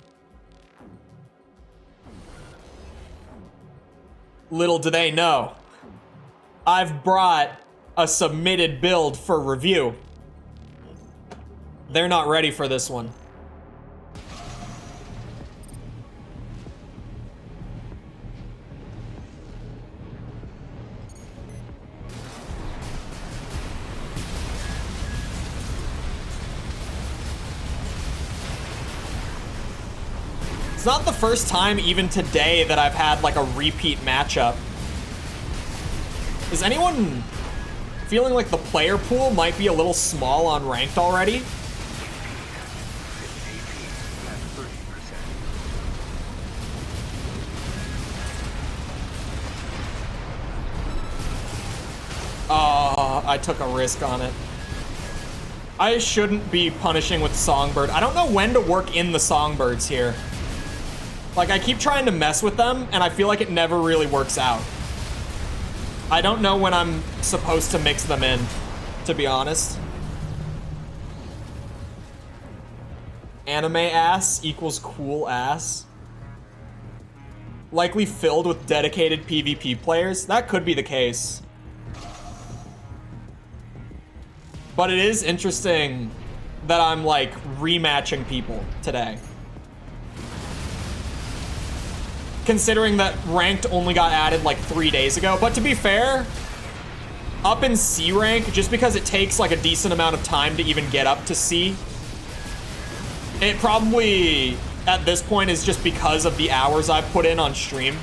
Little do they know, I've brought a submitted build for review. They're not ready for this one. It's not the first time even today that I've had like a repeat matchup. Is anyone feeling like the player pool might be a little small on ranked already? Oh, I took a risk on it. I shouldn't be punishing with Songbird. I don't know when to work in the Songbirds here. Like, I keep trying to mess with them, and I feel like it never really works out. I don't know when I'm supposed to mix them in, to be honest. anime ass equals cool ass. Likely filled with dedicated PvP players. That could be the case. But it is interesting that I'm like rematching people today. Considering that ranked only got added like 3 days ago. But to be fair, up in C rank, just because it takes like a decent amount of time to even get up to C, it probably at this point is just because of the hours I've put in on stream.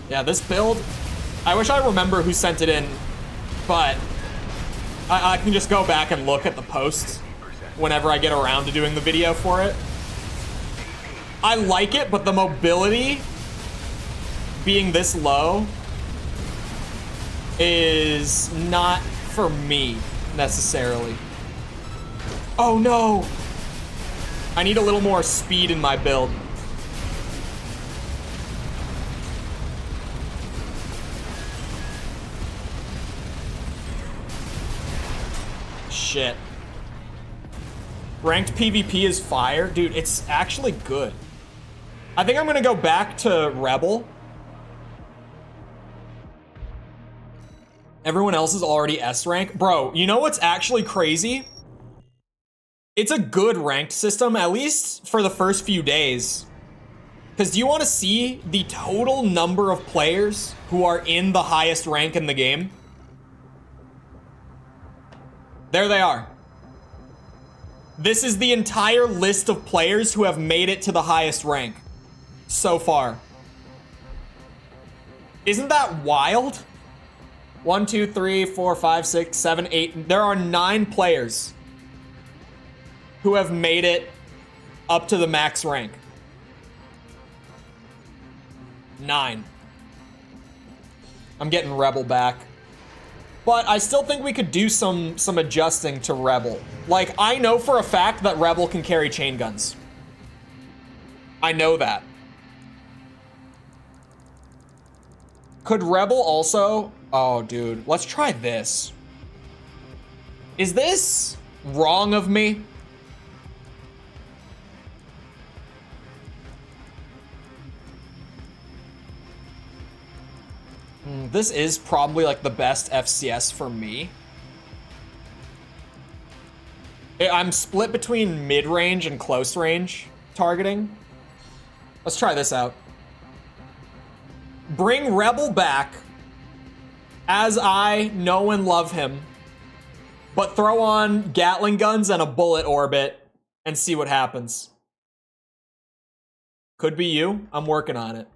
Yeah, this build, I wish I remember who sent it in, but I can just go back and look at the posts whenever I get around to doing the video for it. I like it, but the mobility being this low is not for me necessarily. Oh no! I need a little more speed in my build. Shit. Ranked PvP is fire. Dude, it's actually good. I think I'm gonna go back to Rebel. Everyone else is already S rank. Bro, you know what's actually crazy? It's a good ranked system, at least for the first few days. Because do you want to see the total number of players who are in the highest rank in the game? There they are. This is the entire list of players who have made it to the highest rank so far. Isn't that wild? 1, 2, 3, 4, 5, 6, 7, 8. There are 9 players who have made it up to the max rank. 9. I'm getting Rebel back. But I still think we could do some adjusting to Rebel. Like, I know for a fact that Rebel can carry chain guns. I know that. Could Rebel also... Oh, dude. Let's try this. Is this wrong of me? This is probably like the best FCS for me. I'm split between mid-range and close range targeting. Let's try this out. Bring Rebel back as I know and love him, but throw on Gatling guns and a bullet orbit and see what happens. Could be you. I'm working on it.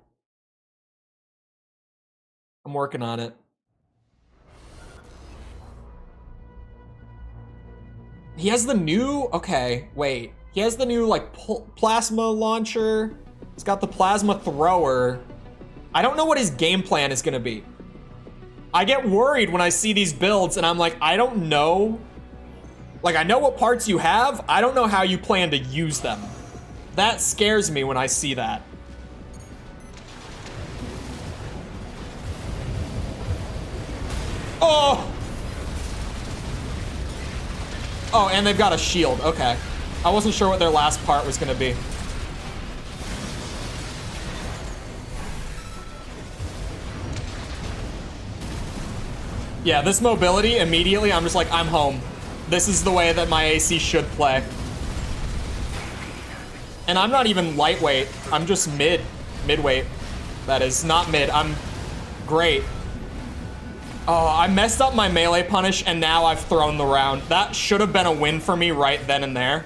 I'm working on it. He has the new... Okay, wait. He has the new, like, plasma launcher. He's got the plasma thrower. I don't know what his game plan is gonna be. I get worried when I see these builds, and I'm like, I don't know. Like, I know what parts you have. I don't know how you plan to use them. That scares me when I see that. Oh! Oh, and they've got a shield. Okay. I wasn't sure what their last part was gonna be. Yeah, this mobility, immediately, I'm just like, I'm home. This is the way that my AC should play. And I'm not even lightweight. I'm just midweight. That is, not mid. I'm great. Oh, I messed up my melee punish, and now I've thrown the round. That should have been a win for me right then and there.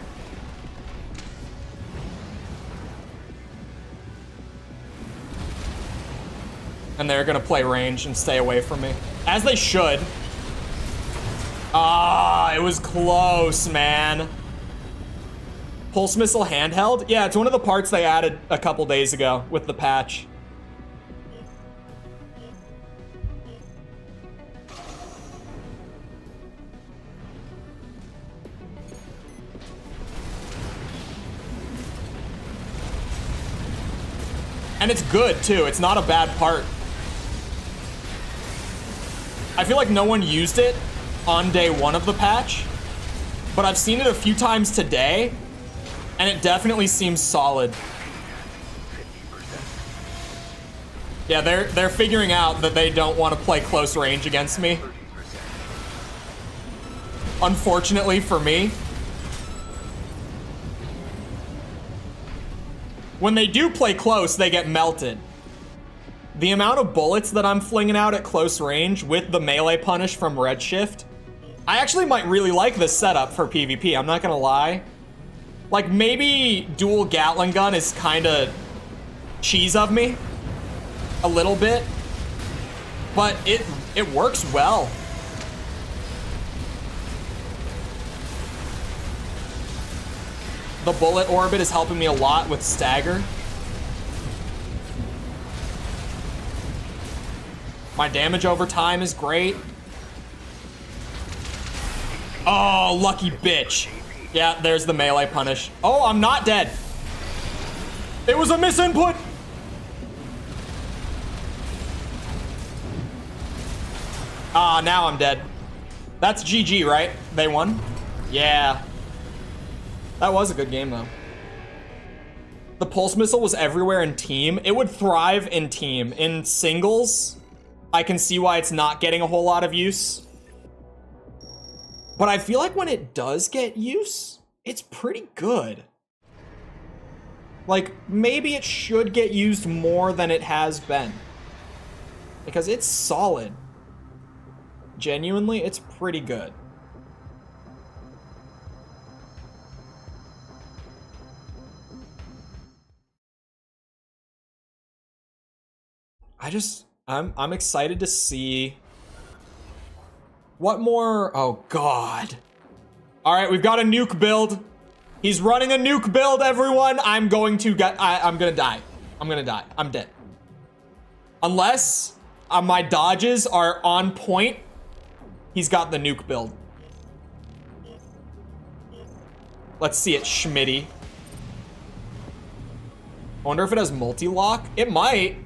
And they're gonna play range and stay away from me. As they should. Ah, it was close, man. Pulse missile handheld? Yeah, it's one of the parts they added a couple days ago with the patch. And it's good, too. It's not a bad part. I feel like no one used it on day one of the patch, but I've seen it a few times today, and it definitely seems solid. Yeah, they're figuring out that they don't want to play close range against me. Unfortunately for me. When they do play close, they get melted. The amount of bullets that I'm flinging out at close range with the melee punish from Redshift, I actually might really like this setup for PvP, I'm not gonna lie. Like, maybe dual Gatling gun is kinda cheese of me. A little bit. But it works well. The bullet orbit is helping me a lot with stagger. My damage over time is great. Oh, lucky bitch. Yeah, there's the melee punish. Oh, I'm not dead. It was a misinput. Ah, now I'm dead. That's GG, right? They won? Yeah. That was a good game, though. The pulse missile was everywhere in team. It would thrive in team. In singles, I can see why it's not getting a whole lot of use. But I feel like when it does get use, it's pretty good. Like, maybe it should get used more than it has been. Because it's solid. Genuinely, it's pretty good. I'm excited to see what more. Oh God. All right, we've got a nuke build. He's running a nuke build, everyone. I'm gonna die. I'm gonna die. I'm dead. Unless my dodges are on point, he's got the nuke build. Let's see it, Schmitty. I wonder if it has multi-lock. It might.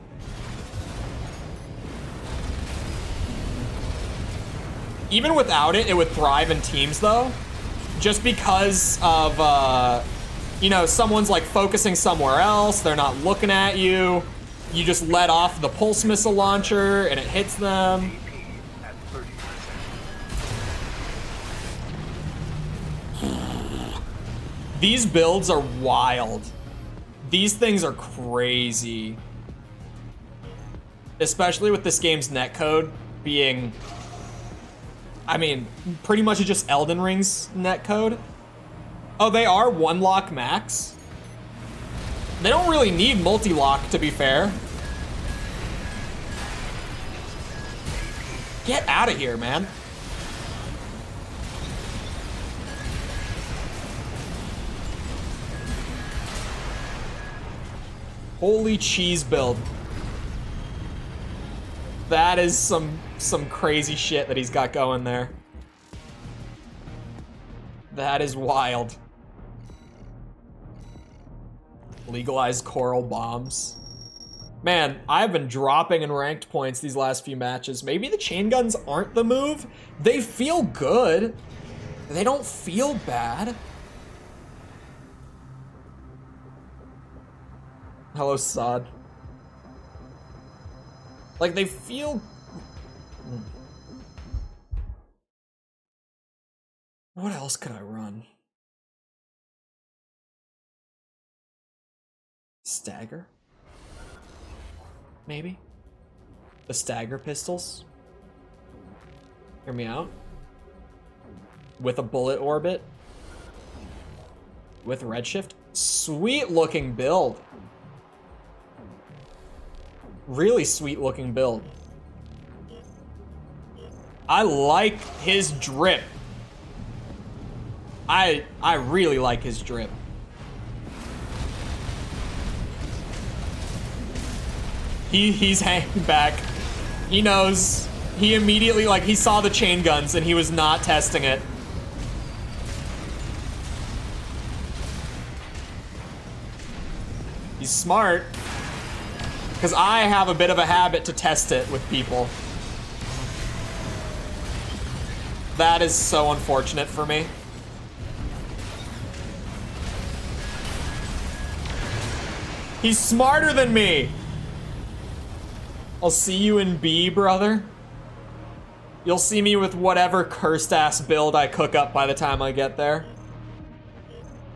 Even without it, it would thrive in teams, though. Just because of, you know, someone's like focusing somewhere else, they're not looking at you. You just let off the pulse missile launcher and it hits them. These builds are wild. These things are crazy. Especially with this game's netcode being, I mean, pretty much just Elden Ring's netcode. Oh, they are one lock max. They don't really need multi-lock, to be fair. Get out of here, man. Holy cheese build. That is some crazy shit that he's got going there. That is wild. Legalized coral bombs. Man, I've been dropping in ranked points these last few matches. Maybe the chain guns aren't the move. They feel good. They don't feel bad. Hello, Sod. Like, they feel... What else could I run? Stagger? Maybe? The stagger pistols? Hear me out? With a bullet orbit? With Redshift? Sweet looking build. Really sweet looking build. I like his drip. I really like his drip. He's hanging back. He knows. He immediately, like, he saw the chain guns and he was not testing it. He's smart. Because I have a bit of a habit to test it with people. That is so unfortunate for me. He's smarter than me. I'll see you in B, brother. You'll see me with whatever cursed ass build I cook up by the time I get there.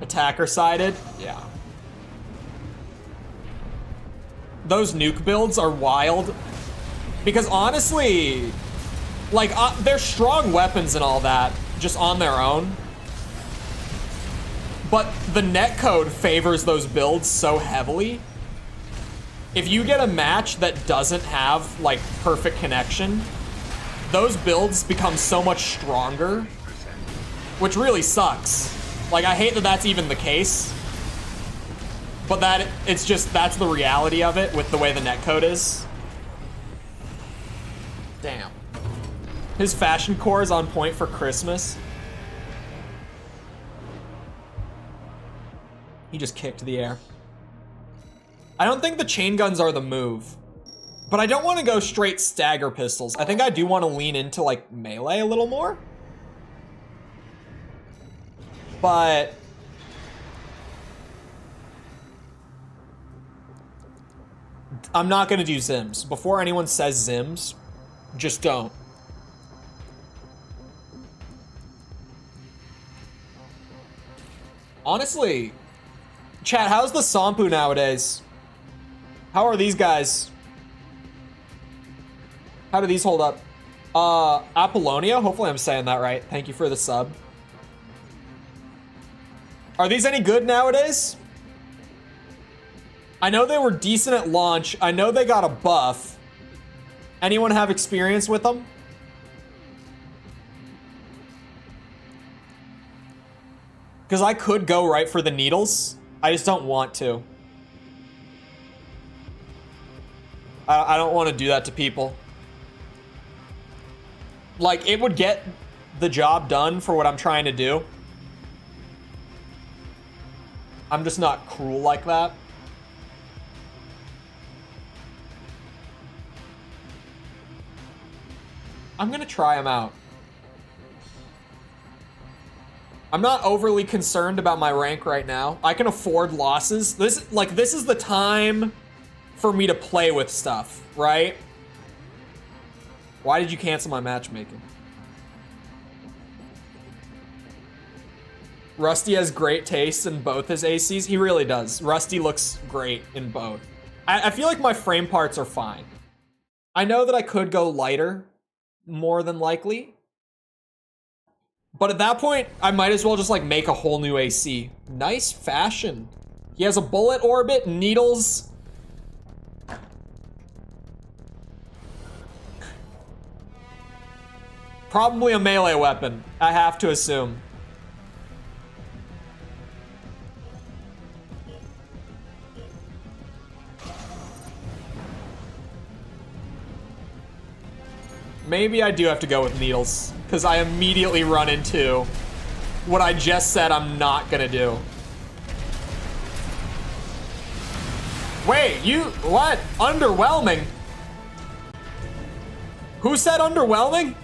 Attacker sided? Yeah. Those nuke builds are wild. Because honestly, like, they're strong weapons and all that, just on their own. But the netcode favors those builds so heavily. If you get a match that doesn't have, like, perfect connection, those builds become so much stronger, which really sucks. Like, I hate that that's even the case. But it's just, that's the reality of it with the way the netcode is. Damn. His fashion core is on point for Christmas. He just kicked the air. I don't think the chain guns are the move. But I don't want to go straight stagger pistols. I think I do want to lean into, like, melee a little more. But I'm not going to do Zims. Before anyone says Zims, just don't. Honestly, chat, how's the Sampu nowadays? How are these guys? How do these hold up? Apollonia? Hopefully I'm saying that right. Thank you for the sub. Are these any good nowadays? I know they were decent at launch. I know they got a buff. Anyone have experience with them? Because I could go right for the needles. I just don't want to. I don't want to do that to people. Like, it would get the job done for what I'm trying to do. I'm just not cruel like that. I'm gonna try them out. I'm not overly concerned about my rank right now. I can afford losses. This is the time for me to play with stuff, right? Why did you cancel my matchmaking? Rusty has great taste in both his ACs. He really does. Rusty looks great in both. I feel like my frame parts are fine. I know that I could go lighter, more than likely. But at that point, I might as well just, like, make a whole new AC. Nice fashion. He has a bullet orbit, needles. Probably a melee weapon, I have to assume. Maybe I do have to go with needles, because I immediately run into what I just said I'm not gonna do. Wait, what? Underwhelming? Who said underwhelming?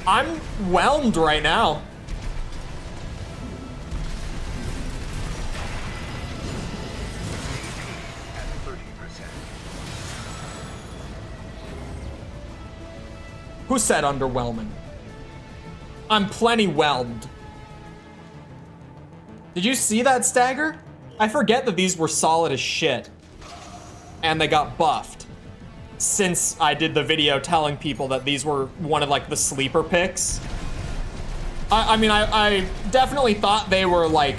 I'm whelmed right now. Who said underwhelming? I'm plenty whelmed. Did you see that stagger? I forget that these were solid as shit. And they got buffed. Since I did the video telling people that these were one of, like, the sleeper picks. I mean, I definitely thought they were, like,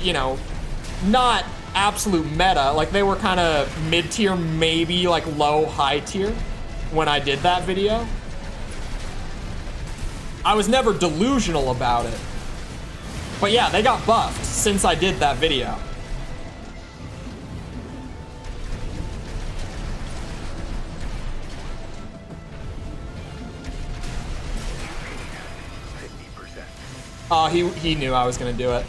you know, not absolute meta. Like, they were kind of mid-tier, maybe, like, low-high tier when I did that video. I was never delusional about it. But yeah, they got buffed since I did that video. Oh, he knew I was gonna do it.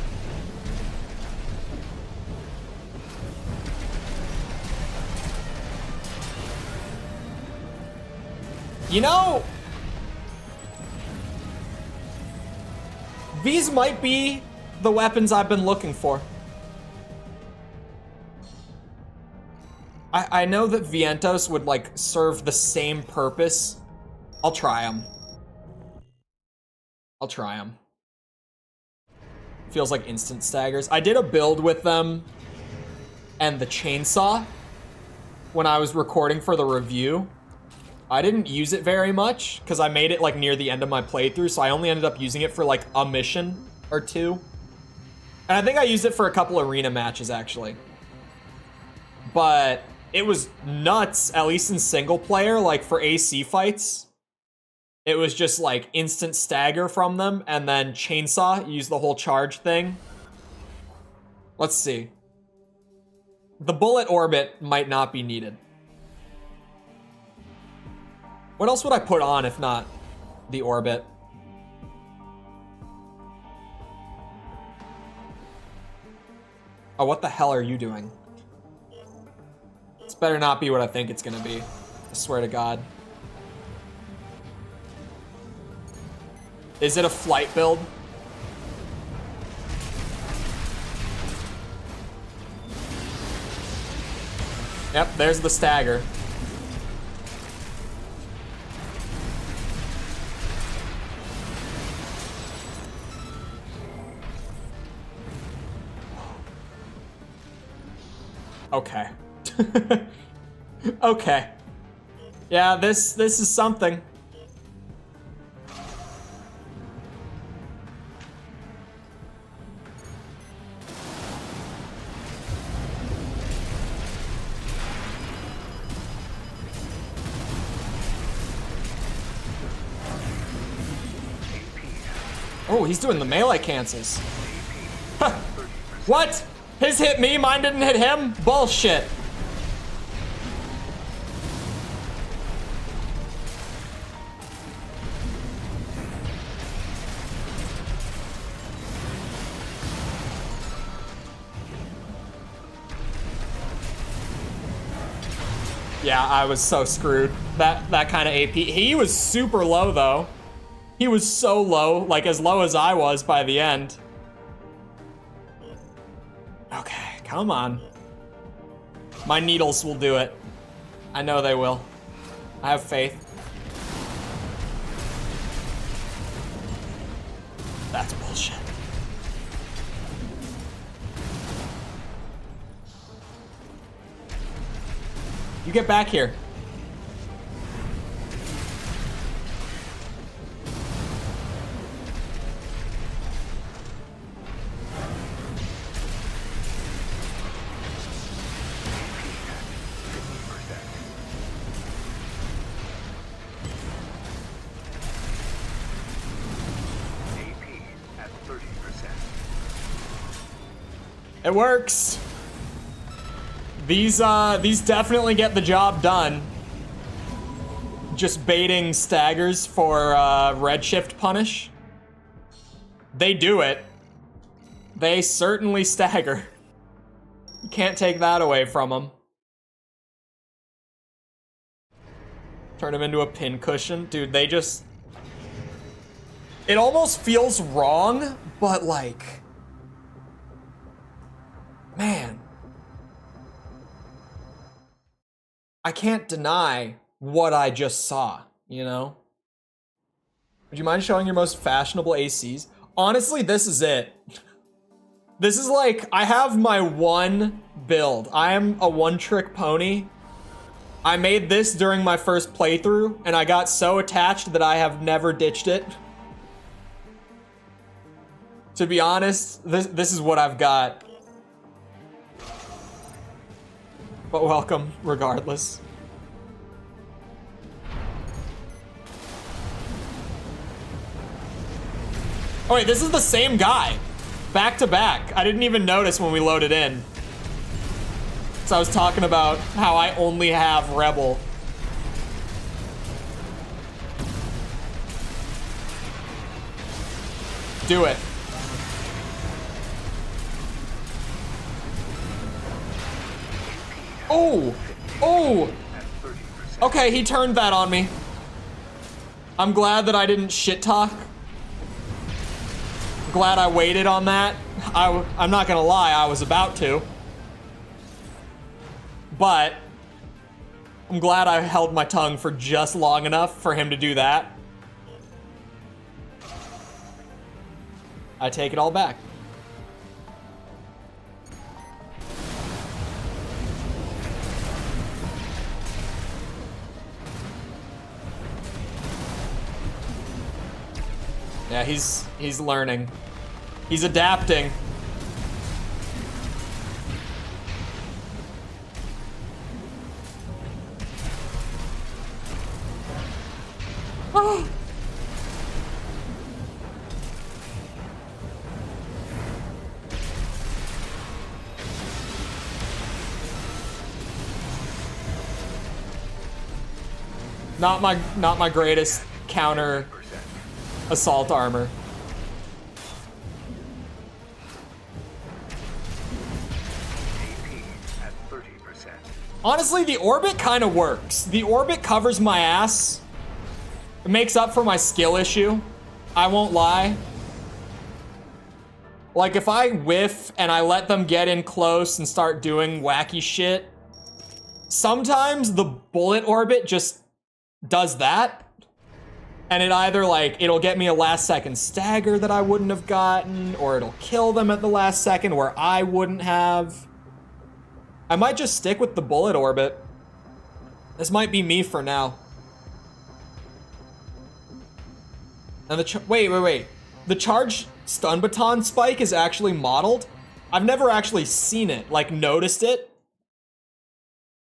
You know, these might be the weapons I've been looking for. I know that Vientos would like serve the same purpose. I'll try them. I'll try them. Feels like instant staggers. I did a build with them and the chainsaw when I was recording for the review. I didn't use it very much because I made it like near the end of my playthrough, so I only ended up using it for like a mission or two. And I think I used it for a couple arena matches actually. But it was nuts, at least in single player, like for AC fights. It was just like instant stagger from them and then chainsaw, use the whole charge thing. Let's see. The bullet orbit might not be needed. What else would I put on if not the orbit? Oh, what the hell are you doing? This better not be what I think it's gonna be. I swear to God. Is it a flight build? Yep, there's the stagger. Okay. Okay. Yeah, this is something. Oh, he's doing the melee cancels. What? His hit me, mine didn't hit him? Bullshit. Yeah, I was so screwed. That kind of AP. He was super low though. He was so low, like as low as I was by the end. Okay, come on. My needles will do it. I know they will. I have faith. That's bullshit. You get back here. It works. These definitely get the job done. Just baiting staggers for redshift punish. They do it. They certainly stagger. You can't take that away from them. Turn them into a pin cushion. Dude, they just... It almost feels wrong, but like... Man. I can't deny what I just saw, you know? Would you mind showing your most fashionable ACs? Honestly, this is it. This is like, I have my one build. I am a one-trick pony. I made this during my first playthrough, and I got so attached that I have never ditched it. To be honest, this is what I've got. But welcome, regardless. Oh wait, this is the same guy. Back to back. I didn't even notice when we loaded in. So I was talking about how I only have Rebel. Do it. Oh! Oh! Okay, he turned that on me. I'm glad that I didn't shit talk. Glad I waited on that. I'm not gonna lie, I was about to. But I'm glad I held my tongue for just long enough for him to do that. I take it all back. Yeah, he's learning. He's adapting. Oh. Not my greatest counter assault armor. Honestly, the orbit kind of works. The orbit covers my ass. It makes up for my skill issue. I won't lie. Like, if I whiff and I let them get in close and start doing wacky shit, sometimes the bullet orbit just does that. And it either, like, it'll get me a last second stagger that I wouldn't have gotten, or it'll kill them at the last second where I wouldn't have. I might just stick with the bullet orbit. This might be me for now. And wait. The charge stun baton spike is actually modeled? I've never actually seen it, like noticed it.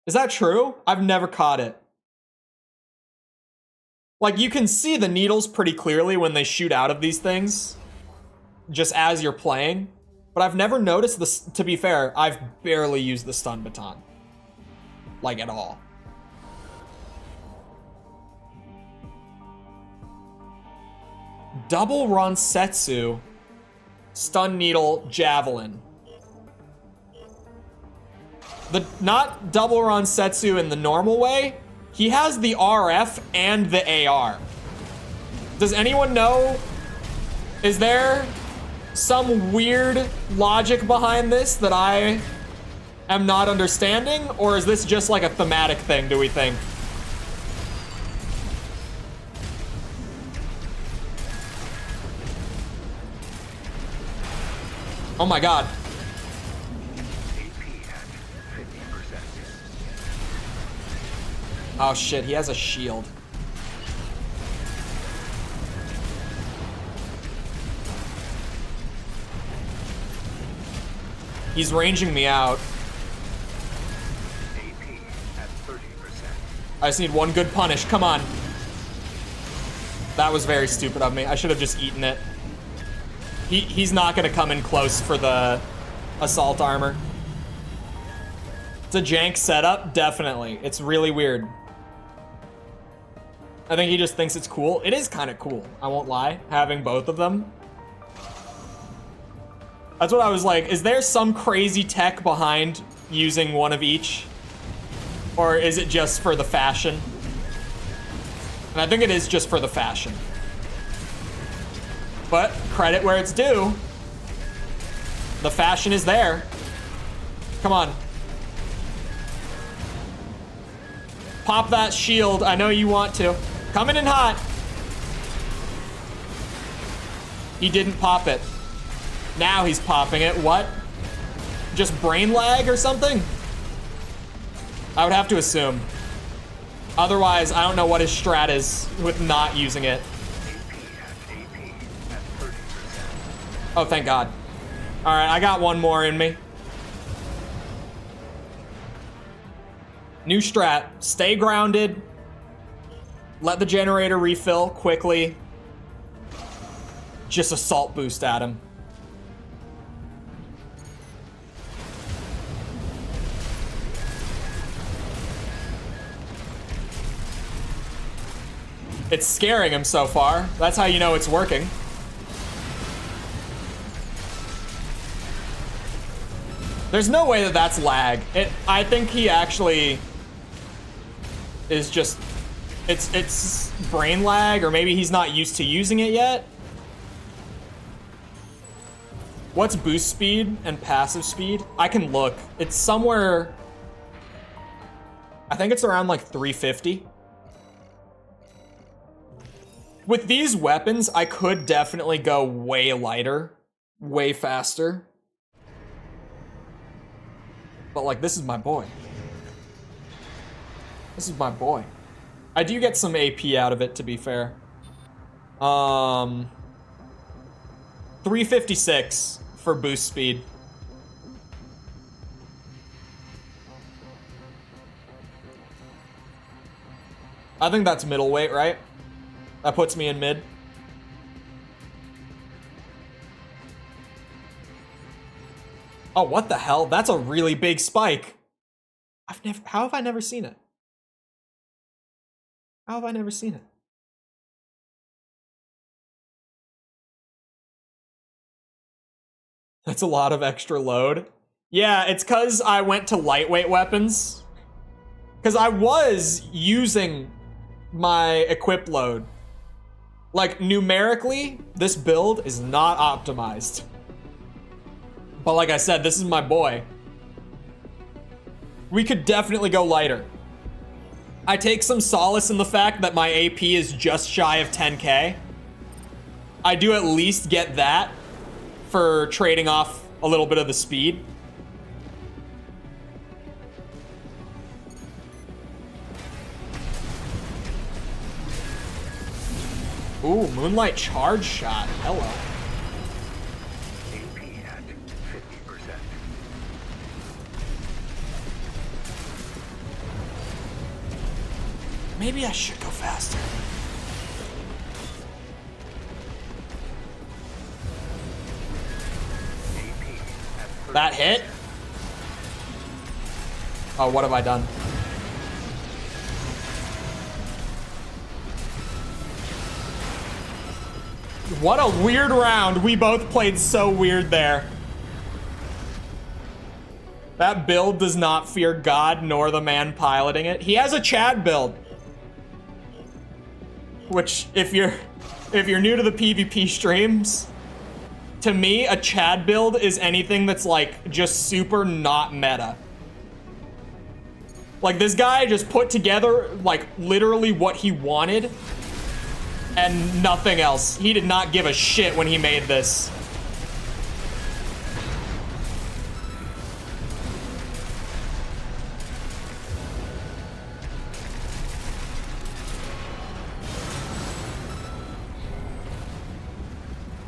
Is that true? I've never caught it. Like, you can see the needles pretty clearly when they shoot out of these things, just as you're playing. But I've never noticed this, to be fair, I've barely used the stun baton. Like, at all. Double Ronsetsu, stun needle, javelin. Not double Ronsetsu in the normal way. He has the RF and the AR. Does anyone know? Is there some weird logic behind this that I am not understanding? Or is this just like a thematic thing, do we think? Oh my god. Oh shit, he has a shield. He's ranging me out. I just need one good punish, come on. That was very stupid of me. I should have just eaten it. He's not gonna come in close for the assault armor. It's a jank setup, definitely. It's really weird. I think he just thinks it's cool. It is kind of cool, I won't lie, having both of them. That's what I was like, is there some crazy tech behind using one of each? Or is it just for the fashion? And I think it is just for the fashion. But credit where it's due. The fashion is there. Come on. Pop that shield, I know you want to. Coming in hot. He didn't pop it. Now he's popping it. What? Just brain lag or something? I would have to assume. Otherwise, I don't know what his strat is with not using it. Oh, thank God. All right, I got one more in me. New strat. Stay grounded. Let the generator refill quickly. Just assault boost at him. It's scaring him so far. That's how you know it's working. There's no way that that's lag. I think he actually is just It's brain lag, or maybe he's not used to using it yet. What's boost speed and passive speed? I can look. It's somewhere... I think it's around like 350. With these weapons, I could definitely go way lighter, way faster. But like, this is my boy. This is my boy. I do get some AP out of it, to be fair. 356 for boost speed. I think that's middleweight, right? That puts me in mid. Oh, what the hell? That's a really big spike. How have I never seen it? How have I never seen it? That's a lot of extra load. Yeah, it's because I went to lightweight weapons. Because I was using my equip load. Like, numerically, this build is not optimized. But like I said, this is my boy. We could definitely go lighter. I take some solace in the fact that my AP is just shy of 10k. I do at least get that for trading off a little bit of the speed. Ooh, Moonlight Charge Shot. Hello. AP at 50%. Maybe I should go faster. That hit? Oh, what have I done? What a weird round. We both played so weird there. That build does not fear God nor the man piloting it. He has a Chad build. Which, if you're new to the PvP streams, to me, a Chad build is anything that's like just super not meta. Like, this guy just put together like literally what he wanted and nothing else. He did not give a shit when he made this.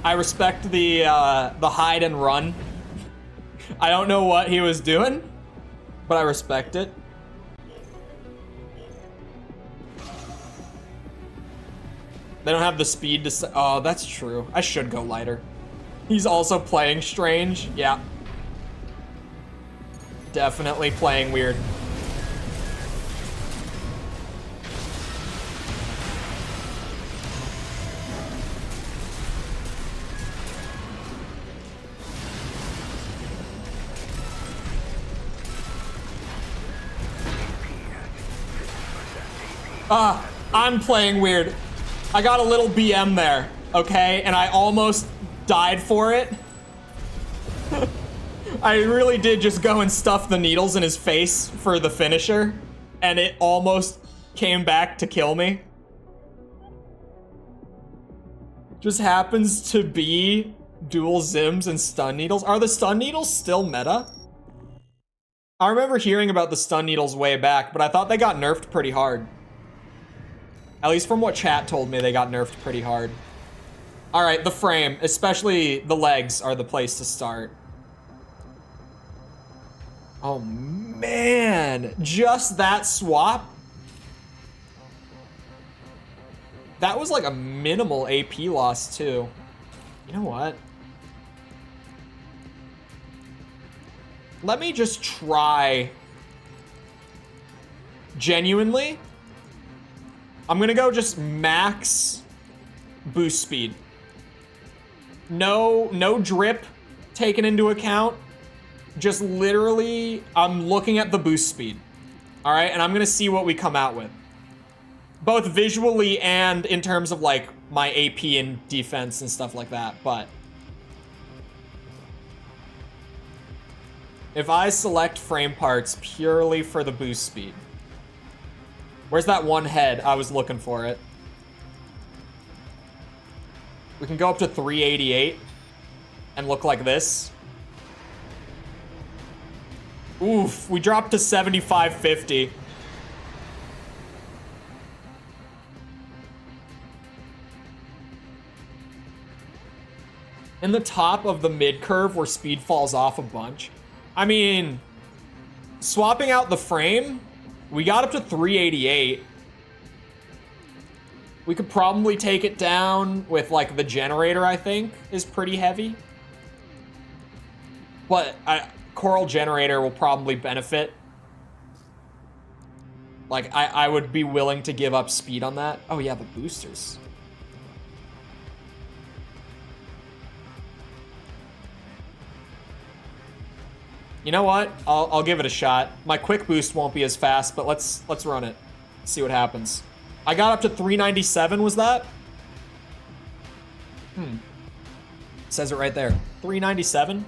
I respect the hide and run. I don't know what he was doing, but I respect it. They don't have the speed to... Oh, that's true. I should go lighter. He's also playing strange. Yeah. Definitely playing weird. I'm playing weird. I got a little BM there, okay? And I almost died for it. I really did just go and stuff the needles in his face for the finisher, and it almost came back to kill me. Just happens to be dual Zims and stun needles. Are the stun needles still meta? I remember hearing about the stun needles way back, but I thought they got nerfed pretty hard. At least from what chat told me, they got nerfed pretty hard. All right, the frame, especially the legs, are the place to start. Oh man, just that swap? That was like a minimal AP loss too. You know what? Let me just try. Genuinely, I'm gonna go just max boost speed. No drip taken into account. Just literally, I'm looking at the boost speed. All right, and I'm gonna see what we come out with. Both visually and in terms of, like, my AP and defense and stuff like that, but... If I select frame parts purely for the boost speed... Where's that one head? I was looking for it. We can go up to 388 and look like this. Oof, we dropped to 7550. In the top of the mid curve where speed falls off a bunch. I mean, swapping out the frame, we got up to 388. We could probably take it down with, like, the generator, I think, is pretty heavy. But Coral Generator will probably benefit. Like, I would be willing to give up speed on that. Oh, yeah, the boosters. You know what? I'll give it a shot. My quick boost won't be as fast, but let's run it. See what happens. I got up to 397, was that? It says it right there. 397?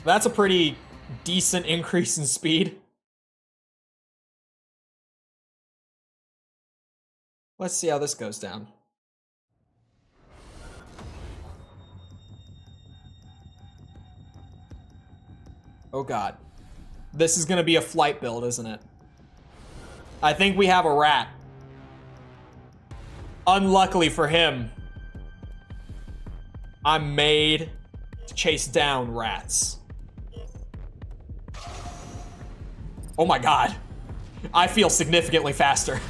That's a pretty decent increase in speed. Let's see how this goes down. Oh god. This is gonna be a flight build, isn't it? I think we have a rat. Unluckily for him, I'm made to chase down rats. Oh my god. I feel significantly faster.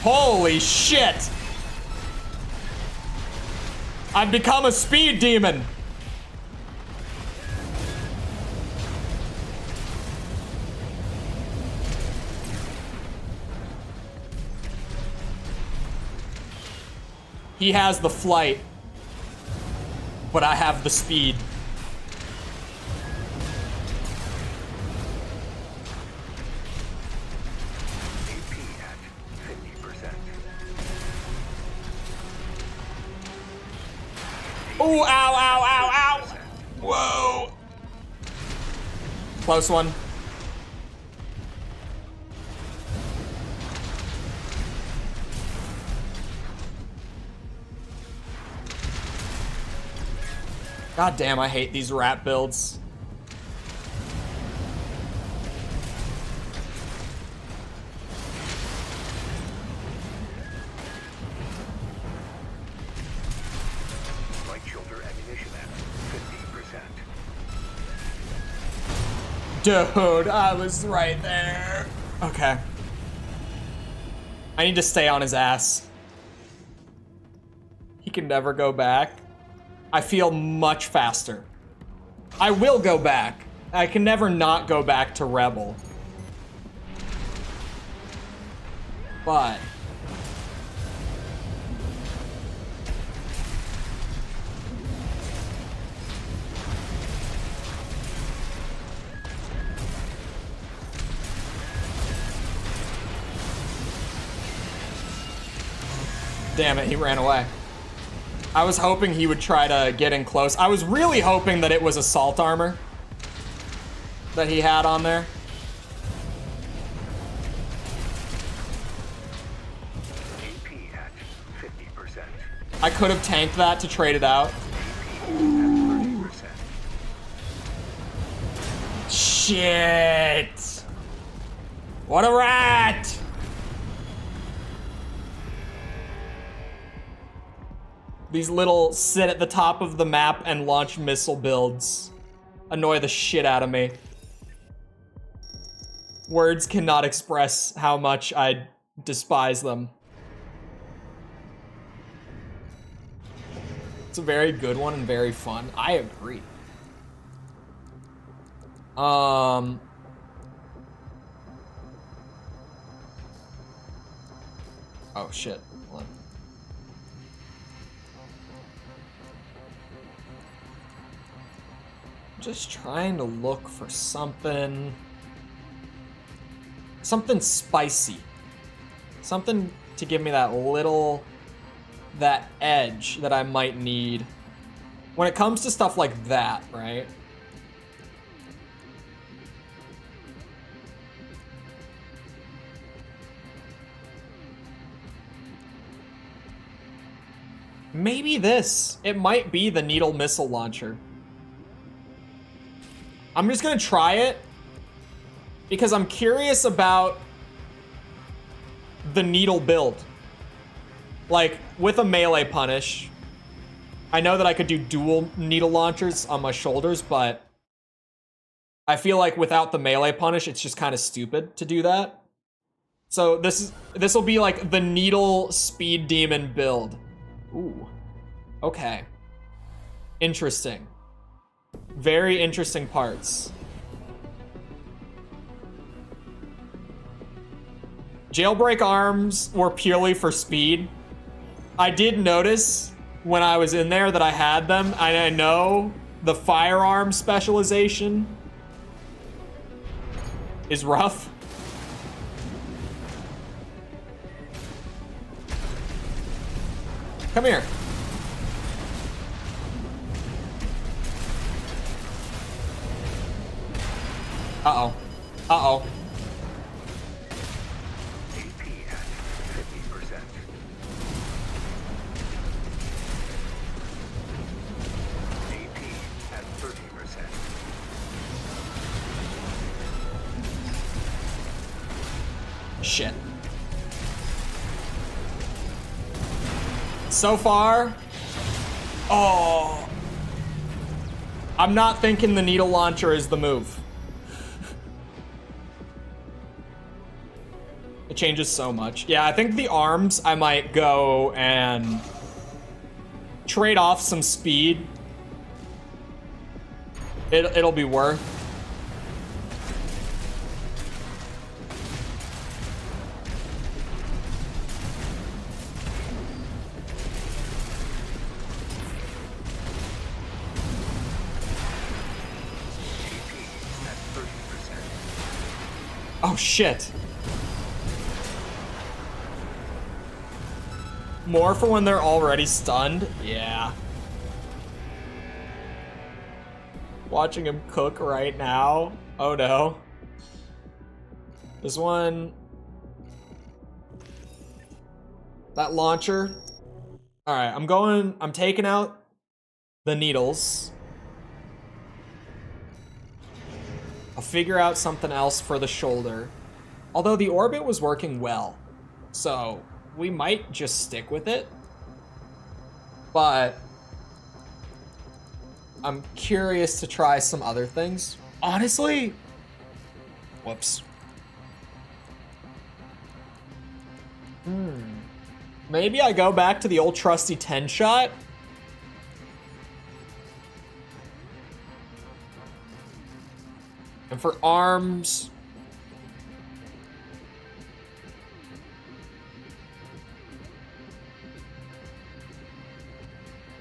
Holy shit! I've become a speed demon. He has the flight, but I have the speed. AP at 50%. Ooh, ow, ow, ow, ow. Whoa. Close one. God damn, I hate these rat builds. Light shoulder ammunition at 50%. Dude, I was right there. Okay. I need to stay on his ass. He can never go back. I feel much faster. I will go back. I can never not go back to Rebel. But... damn it, he ran away. I was hoping he would try to get in close. I was really hoping that it was assault armor that he had on there. AP at 50%. I could have tanked that to trade it out. AP at 30%. Shit! What a rat! These little sit at the top of the map and launch missile builds annoy the shit out of me. Words cannot express how much I despise them. It's a very good one and very fun. I agree. Oh shit. Hold on. Just trying to look for something spicy. Something to give me that edge that I might need when it comes to stuff like that, right? Maybe this. It might be the needle missile launcher. I'm just gonna try it because I'm curious about the needle build. Like, with a melee punish, I know that I could do dual needle launchers on my shoulders, but I feel like without the melee punish, it's just kind of stupid to do that. So this will be like the needle speed demon build. Ooh, okay. Interesting. Very interesting parts. Jailbreak arms were purely for speed. I did notice when I was in there that I had them, and I know the firearm specialization is rough. Come here. Uh-oh. Uh-oh. AP at 50%. AP at 30%. Shit. So far, oh, I'm not thinking the needle launcher is the move. It changes so much. Yeah, I think the arms, I might go and trade off some speed. It'll be worth. Oh shit. More for when they're already stunned? Yeah. Watching him cook right now. Oh no. This one. That launcher. Alright, I'm taking out the needles. I'll figure out something else for the shoulder. Although the orbit was working well. So we might just stick with it. But I'm curious to try some other things. Honestly, whoops. Maybe I go back to the old trusty 10 shot. And for arms,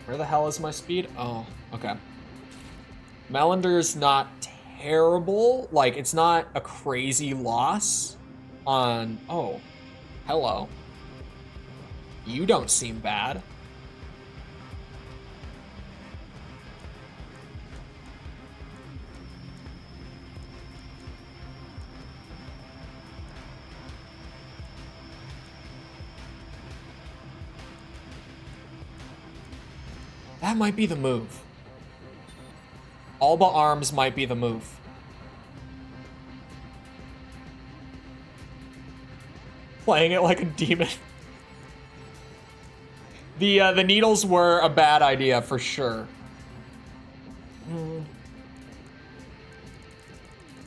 where the hell is my speed? Oh, okay. Melander's not terrible. Like, it's not a crazy loss on... Oh, hello. You don't seem bad. That might be the move. Alba arms might be the move. Playing it like a demon. The needles were a bad idea for sure.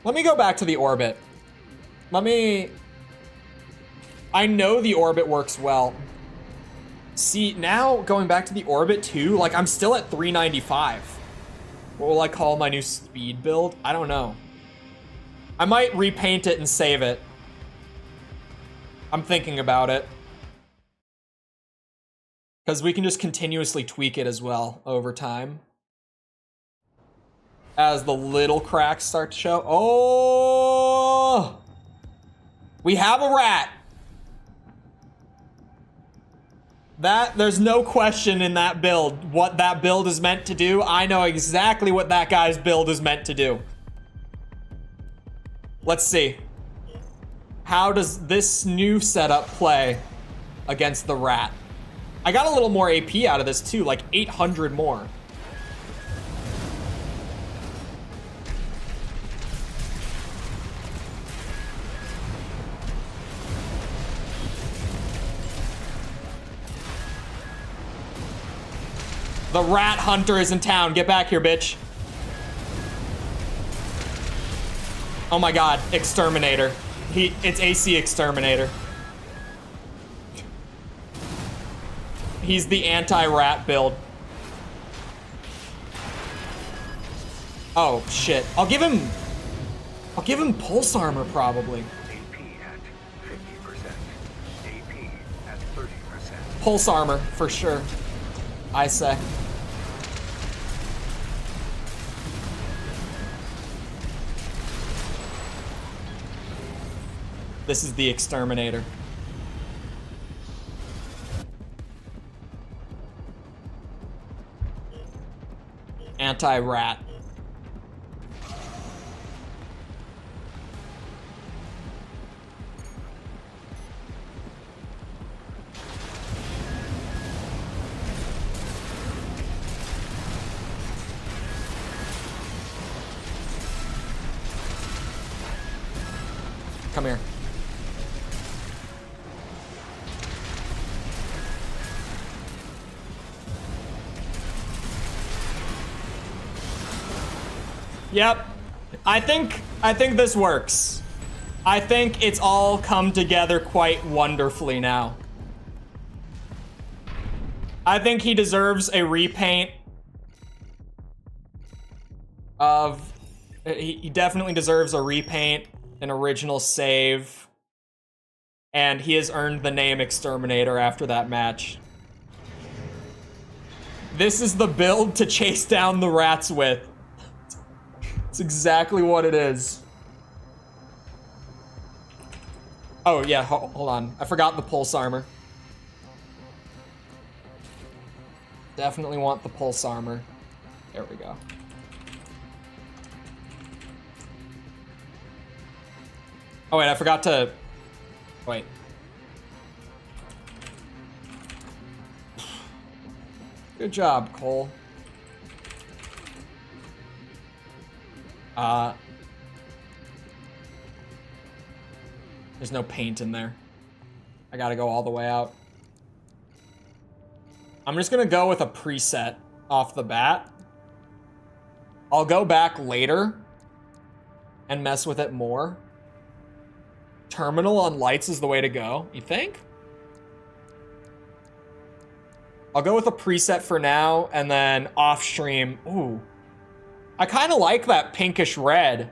Let me go back to the orbit. I know the orbit works well. See, now going back to the orbit too, like I'm still at 395. What will I call my new speed build? I don't know. I might repaint it and save it. I'm thinking about it. Because we can just continuously tweak it as well over time. as the little cracks start to show. Oh! We have a rat. There's no question in that build what that build is meant to do. I know exactly what that guy's build is meant to do. Let's see. How does this new setup play against the rat? I got a little more AP out of this too, like 800 more. The rat hunter is in town. Get back here, bitch. Oh my god, exterminator. It's AC exterminator. He's the anti-rat build. Oh shit. I'll give him pulse armor probably. AP at 50%. AP at 30%. Pulse armor for sure. I say. This is the exterminator. Anti-rat. Come here. Yep. I think this works. I think it's all come together quite wonderfully now. I think he deserves a repaint of... He definitely deserves a repaint, an original save, and he has earned the name Exterminator after that match. This is the build to chase down the rats with. It's exactly what it is. Oh yeah, hold on. I forgot the pulse armor. Definitely want the pulse armor. There we go. Oh wait, I forgot to... Wait. Good job, Cole. There's no paint in there. I gotta go all the way out. I'm just gonna go with a preset off the bat. I'll go back later and mess with it more. Terminal on lights is the way to go, you think? I'll go with a preset for now, and then off stream. Ooh. I kind of like that pinkish red.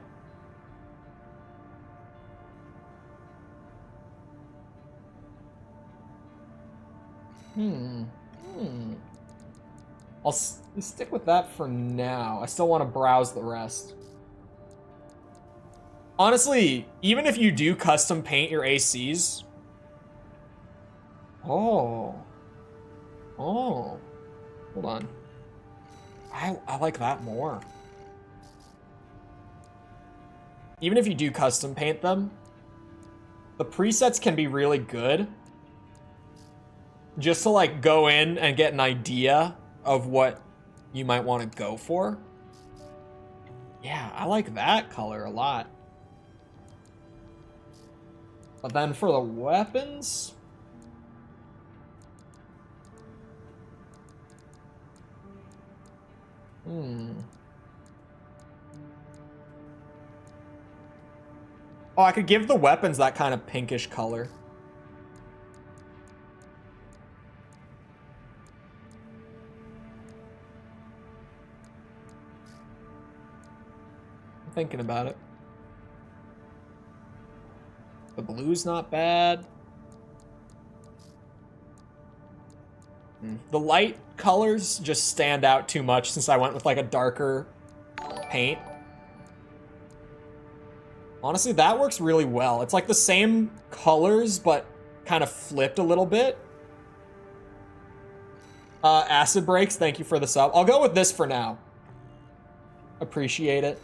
I'll stick with that for now. I still want to browse the rest. Honestly, even if you do custom paint your ACs... Oh. Hold on. I like that more. Even if you do custom paint them, the presets can be really good. Just to like go in and get an idea of what you might want to go for. Yeah, I like that color a lot. But then for the weapons... Oh, I could give the weapons that kind of pinkish color. I'm thinking about it. The blue's not bad. The light colors just stand out too much since I went with like a darker paint. Honestly, that works really well. It's like the same colors, but kind of flipped a little bit. Acid Breaks, thank you for the sub. I'll go with this for now. Appreciate it.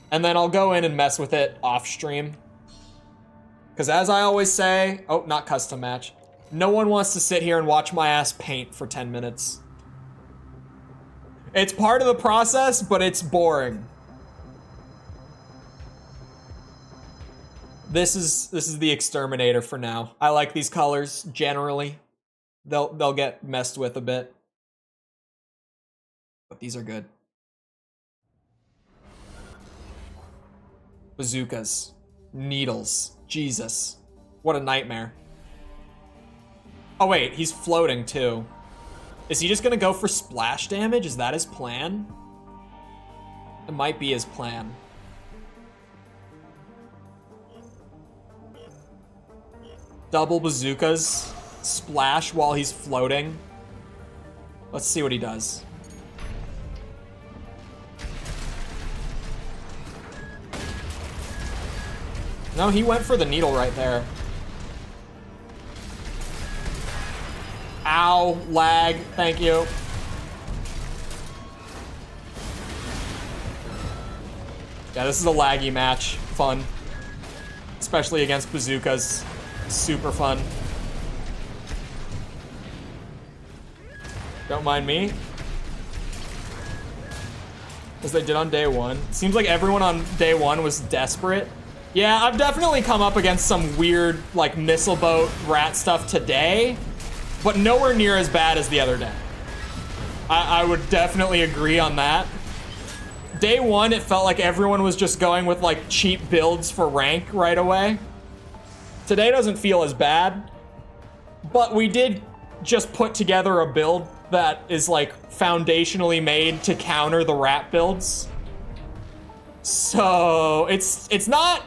And then I'll go in and mess with it off stream. Because as I always say, oh, not custom match. No one wants to sit here and watch my ass paint for 10 minutes. It's part of the process, but it's boring. This is the exterminator for now. I like these colors generally. They'll get messed with a bit. But these are good. Bazookas. Needles. Jesus. What a nightmare. Oh wait, he's floating too. Is he just gonna go for splash damage? Is that his plan? It might be his plan. Double bazookas. Splash while he's floating. Let's see what he does. No, he went for the needle right there. Ow, lag, thank you. Yeah, this is a laggy match. Fun. Especially against bazookas. Super fun. Don't mind me. As they did on day one. Seems like everyone on day one was desperate. Yeah, I've definitely come up against some weird, like, missile boat rat stuff today, but nowhere near as bad as the other day. I would definitely agree on that. Day one, it felt like everyone was just going with, like, cheap builds for rank right away. Today doesn't feel as bad, but we did just put together a build that is, like, foundationally made to counter the rat builds. So, it's not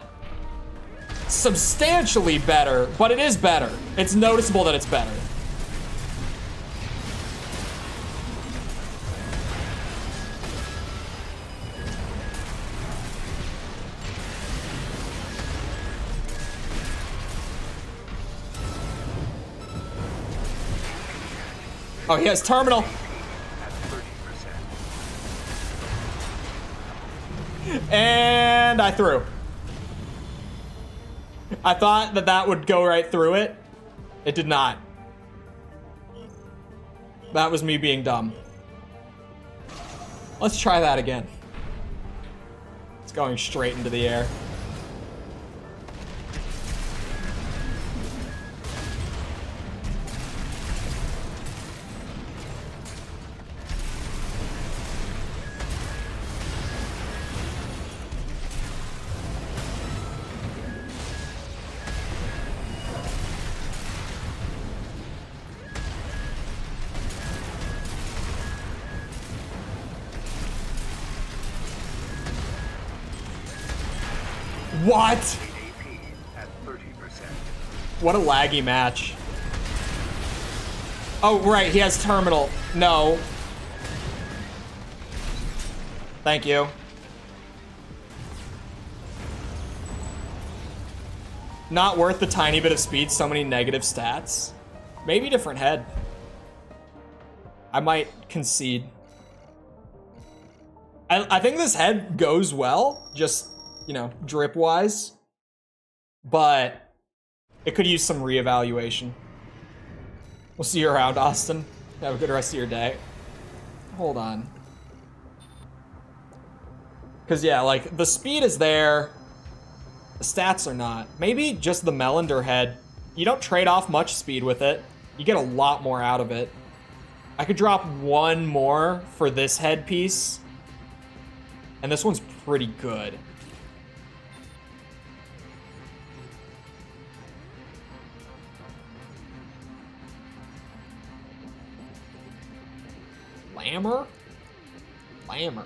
substantially better, but it is better. It's noticeable that it's better. Oh, he has terminal. And I threw. I thought that that would go right through it. It did not. That was me being dumb. Let's try that again. It's going straight into the air. What? What a laggy match. Oh, right, he has terminal. No. Thank you. Not worth the tiny bit of speed, so many negative stats. Maybe different head. I might concede. I think this head goes well, just, you know, drip-wise. But it could use some reevaluation. We'll see you around, Austin. Have a good rest of your day. Hold on. Because, yeah, like, the speed is there. The stats are not. Maybe just the Melander head. You don't trade off much speed with it. You get a lot more out of it. I could drop one more for this headpiece. And this one's pretty good. Lammer? Lammer.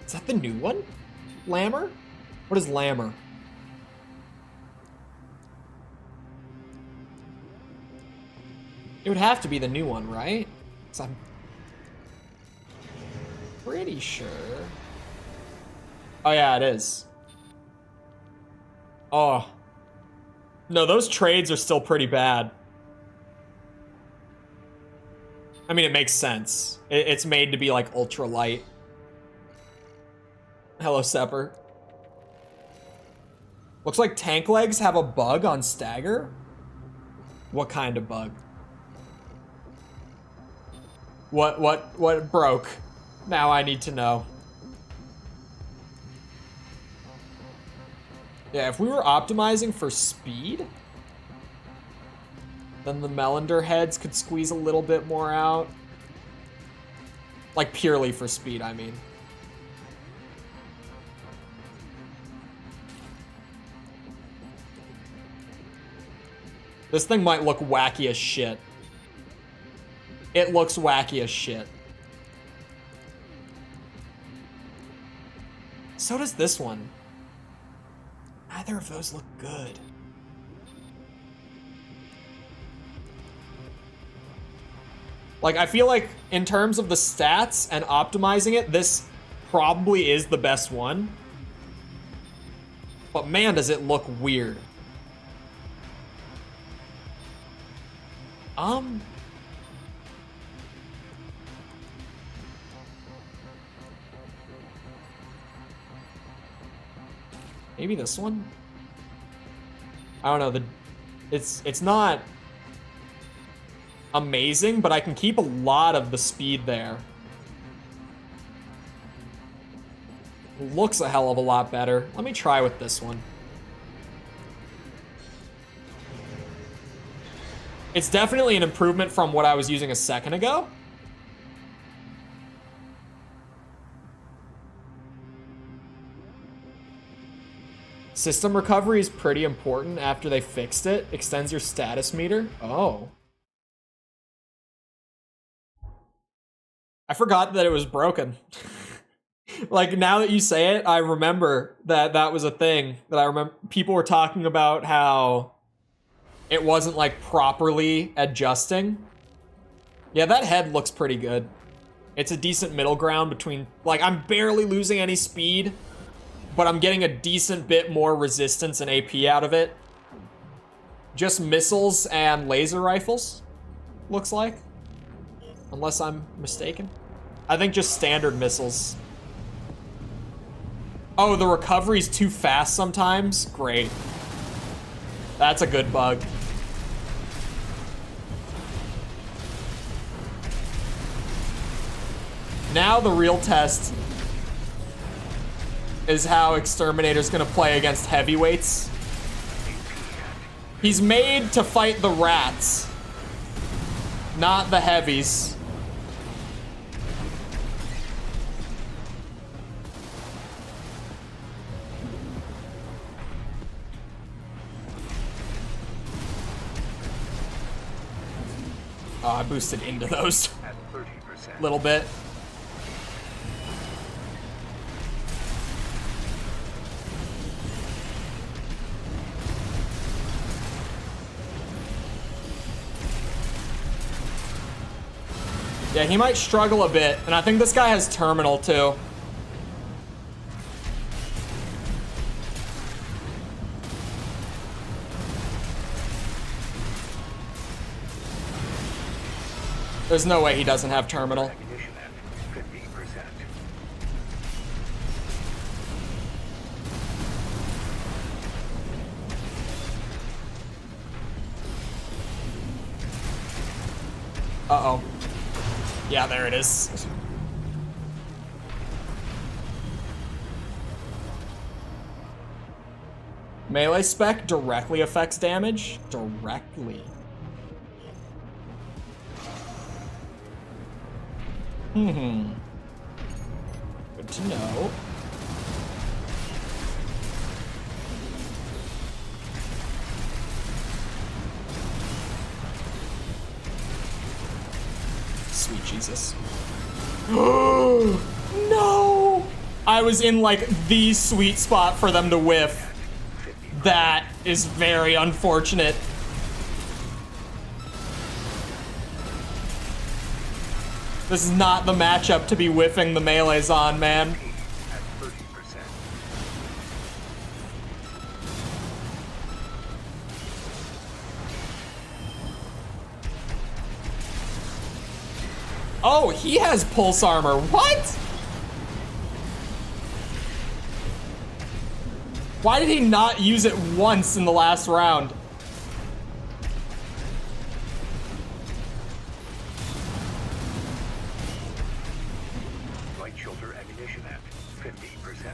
Is that the new one? Lammer? What is Lammer? It would have to be the new one, right? 'Cause I'm pretty sure. Oh yeah, it is. Oh. No, those trades are still pretty bad. I mean, it makes sense. It's made to be like ultra light. Hello, Sepper. Looks like tank legs have a bug on stagger. What kind of bug? What broke? Now I need to know. Yeah, if we were optimizing for speed, then the Melander heads could squeeze a little bit more out. Like purely for speed, I mean. This thing might look wacky as shit. It looks wacky as shit. So does this one. Neither of those look good. Like, I feel like in terms of the stats and optimizing it, this probably is the best one. But man, does it look weird. Maybe this one? I don't know, it's not amazing, but I can keep a lot of the speed there. Looks a hell of a lot better. Let me try with this one. It's definitely an improvement from what I was using a second ago. System recovery is pretty important after they fixed it. Extends your status meter. Oh. I forgot that it was broken. Like, now that you say it, I remember that that was a thing. That I remember people were talking about how it wasn't, like, properly adjusting. Yeah, that head looks pretty good. It's a decent middle ground between... Like, I'm barely losing any speed, but I'm getting a decent bit more resistance and AP out of it. Just missiles and laser rifles, looks like. Unless I'm mistaken. I think just standard missiles. Oh, the recovery's too fast sometimes? Great. That's a good bug. Now the real test is how Exterminator's gonna play against heavyweights. He's made to fight the rats, not the heavies. Oh, I boosted into those a little bit. Yeah, he might struggle a bit, and I think this guy has terminal too. There's no way he doesn't have terminal. Uh-oh. Yeah, there it is. Melee spec directly affects damage? Directly. Good to know. Sweet Jesus. No! I was in, like, the sweet spot for them to whiff. That is very unfortunate. This is not the matchup to be whiffing the melees on, man. AP at 30%. Oh, he has pulse armor. What? Why did he not use it once in the last round? Light shoulder ammunition at 50%.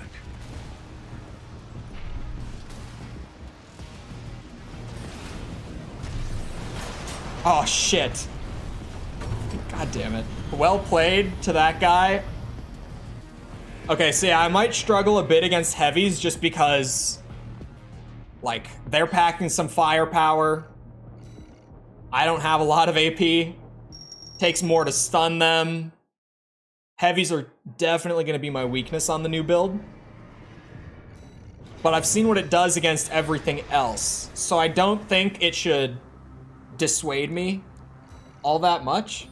Oh, shit. God damn it. Well played to that guy. Okay, so yeah, I might struggle a bit against heavies just because, like, they're packing some firepower. I don't have a lot of AP. Takes more to stun them. Heavies are definitely going to be my weakness on the new build. But I've seen what it does against everything else, so I don't think it should dissuade me all that much.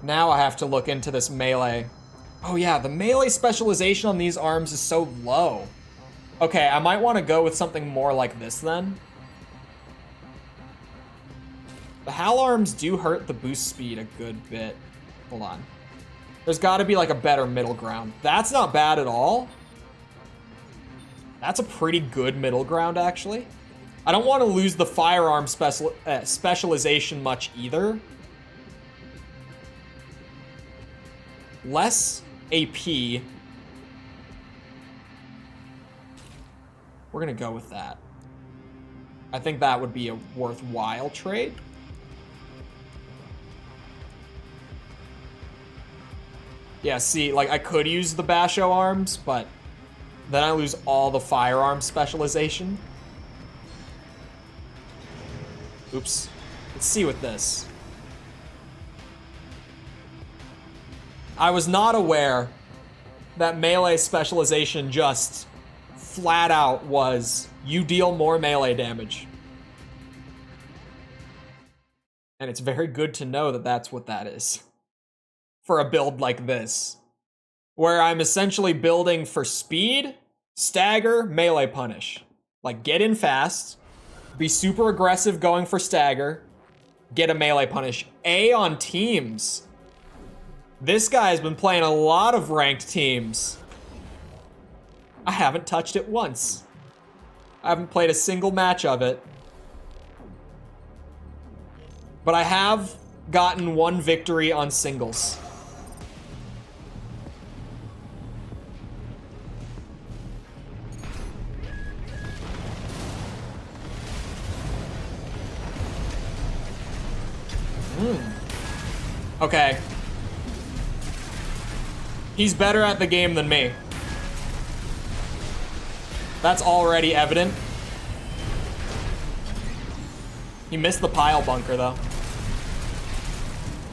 Now I have to look into this melee. Oh yeah, the melee specialization on these arms is so low. Okay, I might want to go with something more like this then. The Hal arms do hurt the boost speed a good bit. Hold on. There's got to be like a better middle ground. That's not bad at all. That's a pretty good middle ground, actually. I don't want to lose the firearm specialization much either. Less AP. We're gonna go with that. I think that would be a worthwhile trade. Yeah, see, like I could use the Basho arms, but then I lose all the firearm specialization. Oops. Let's see with this. I was not aware that melee specialization just flat out was you deal more melee damage. And it's very good to know that that's what that is for a build like this, where I'm essentially building for speed, stagger, melee punish. Like get in fast, be super aggressive going for stagger, get a melee punish. A on teams. This guy's been playing a lot of ranked teams. I haven't touched it once. I haven't played a single match of it. But I have gotten one victory on singles. Okay. He's better at the game than me. That's already evident. He missed the pile bunker, though.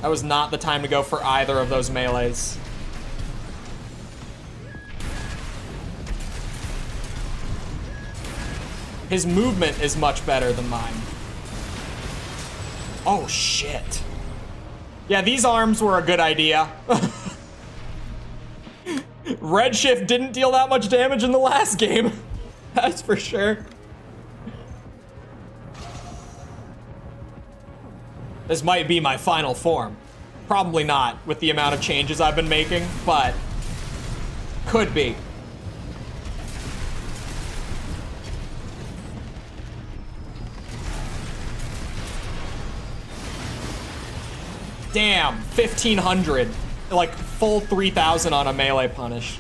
That was not the time to go for either of those melees. His movement is much better than mine. Oh, shit. Yeah, these arms were a good idea. Redshift didn't deal that much damage in the last game. That's for sure. This might be my final form. Probably not with the amount of changes I've been making, but could be. Damn, 1,500. Like full 3,000 on a melee punish.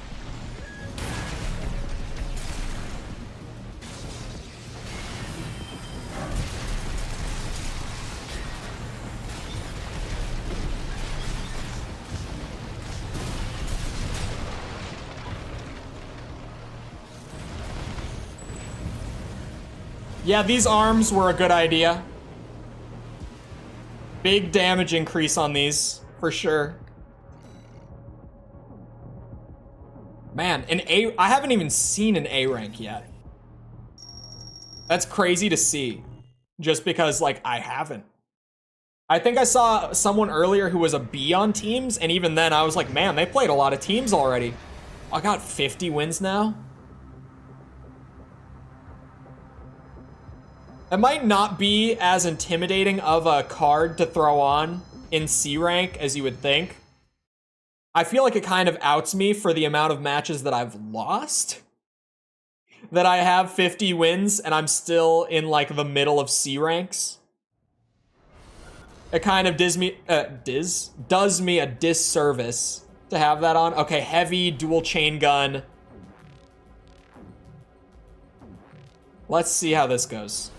Yeah, these arms were a good idea. Big damage increase on these, for sure. Man, I haven't even seen an A rank yet. That's crazy to see. Just because, like, I haven't. I think I saw someone earlier who was a B on teams, and even then I was like, man, they played a lot of teams already. I got 50 wins now. It might not be as intimidating of a card to throw on in C rank as you would think. I feel like it kind of outs me for the amount of matches that I've lost. That I have 50 wins and I'm still in like the middle of C ranks. It kind of does me a disservice to have that on. Okay, heavy dual chain gun. Let's see how this goes.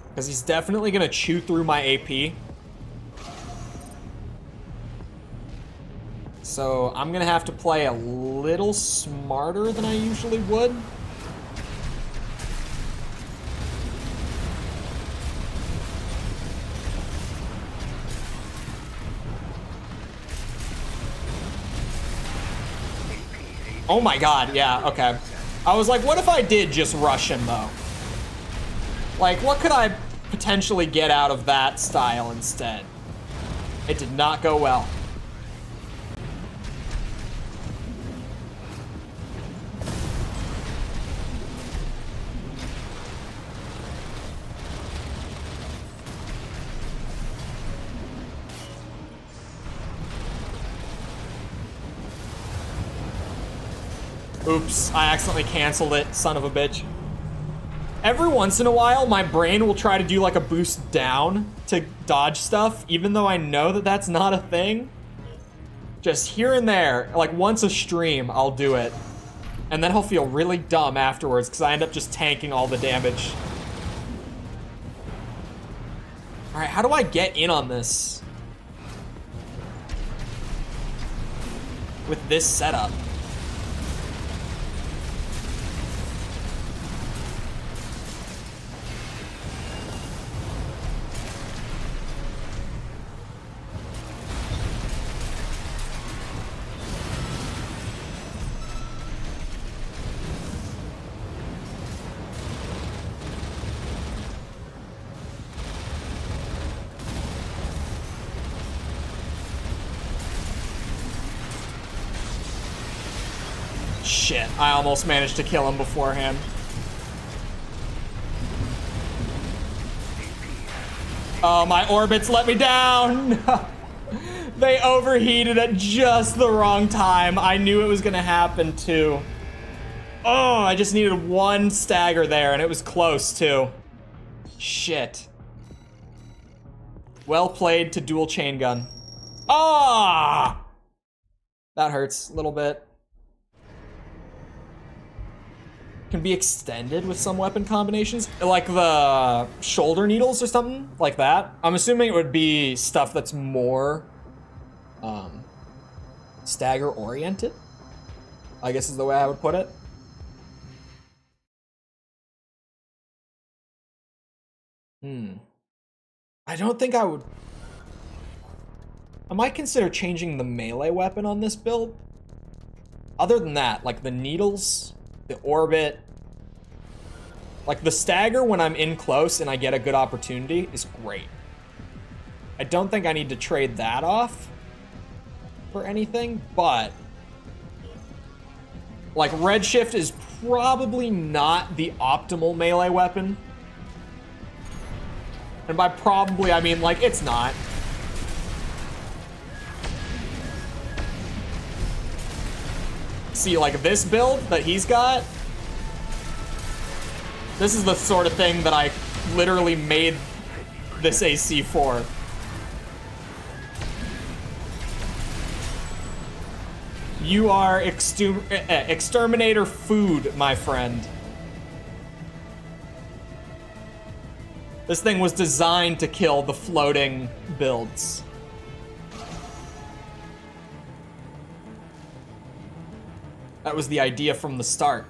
Because he's definitely gonna chew through my AP. So I'm gonna have to play a little smarter than I usually would. Oh my god, yeah, okay. I was like, what if I did just rush him though? Like, what could I potentially get out of that style instead? It did not go well. Oops, I accidentally canceled it, son of a bitch. Every once in a while, my brain will try to do like a boost down to dodge stuff, even though I know that that's not a thing. Just here and there, like once a stream, I'll do it. And then I'll feel really dumb afterwards because I end up just tanking all the damage. All right, how do I get in on this? With this setup. Shit, I almost managed to kill him beforehand. Oh, my orbits let me down! They overheated at just the wrong time. I knew it was gonna happen too. Oh, I just needed one stagger there and it was close too. Shit. Well played to dual chain gun. Ah! That hurts a little bit. Can be extended with some weapon combinations, like the shoulder needles or something like that. I'm assuming it would be stuff that's more stagger oriented, I guess is the way I would put it. I don't think I would. I might consider changing the melee weapon on this build. Other than that, like the needles, the orbit, like the stagger when I'm in close and I get a good opportunity is great. I don't think I need to trade that off for anything, but like redshift is probably not the optimal melee weapon. And by probably, I mean like it's not. See, like this build that he's got, this is the sort of thing that I literally made this AC for. You are exterminator food, my friend. This thing was designed to kill the floating builds. That was the idea from the start.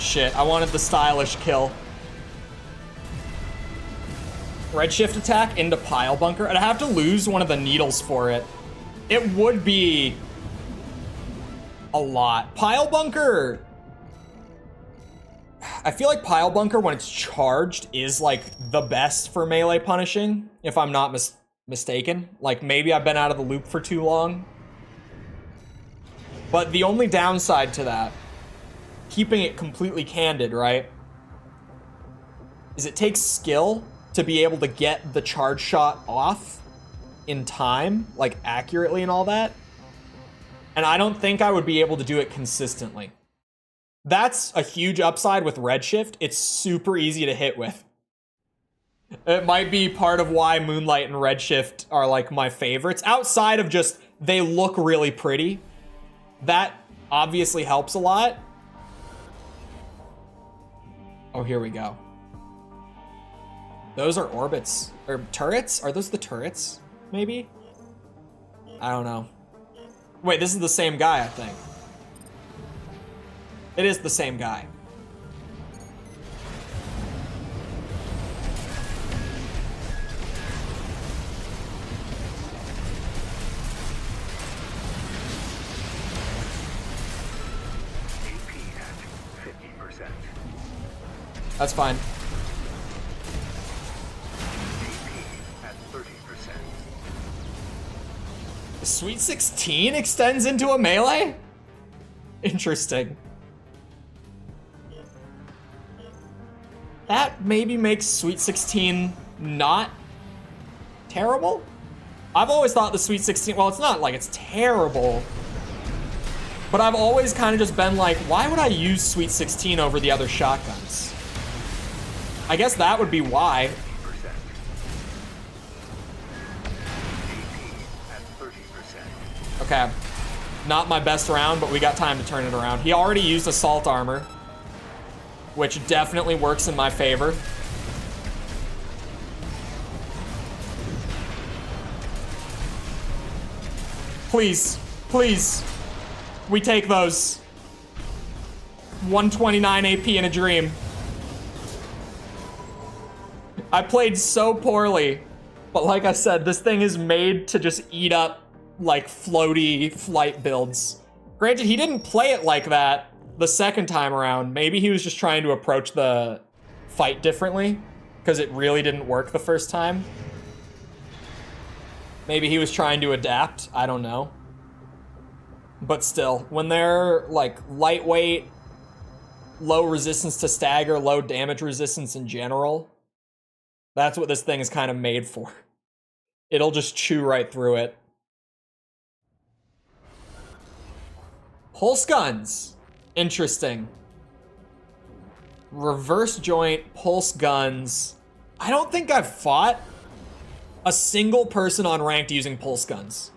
Shit, I wanted the stylish kill. Redshift attack into pile bunker. I'd have to lose one of the needles for it. It would be a lot. Pile bunker. I feel like pile bunker when it's charged is like the best for melee punishing, if I'm not mistaken. Like maybe I've been out of the loop for too long. But the only downside to that, keeping it completely candid, right, is it takes skill to be able to get the charge shot off in time, like accurately and all that. And I don't think I would be able to do it consistently. That's a huge upside with Redshift. It's super easy to hit with. It might be part of why Moonlight and Redshift are like my favorites. Outside of just, they look really pretty. That obviously helps a lot. Oh, here we go. Those are orbits. Or turrets? Are those the turrets? Maybe? I don't know. Wait, this is the same guy, I think. It is the same guy. AP at 50%. That's fine. AP at 30%. The Sweet 16 extends into a melee? Interesting. That maybe makes Sweet 16 not terrible? I've always thought the Sweet 16, well, it's not like it's terrible, but I've always kind of just been like, why would I use Sweet 16 over the other shotguns? I guess that would be why. Okay, not my best round, but we got time to turn it around. He already used assault armor, which definitely works in my favor. Please, please, we take those. 129 AP in a dream. I played so poorly, but like I said, this thing is made to just eat up like floaty flight builds. Granted, he didn't play it like that the second time around. Maybe he was just trying to approach the fight differently because it really didn't work the first time. Maybe he was trying to adapt. I don't know. But still, when they're like lightweight, low resistance to stagger, low damage resistance in general, that's what this thing is kind of made for. It'll just chew right through it. Pulse guns. Interesting. Reverse joint, pulse guns. I don't think I've fought a single person on ranked using pulse guns.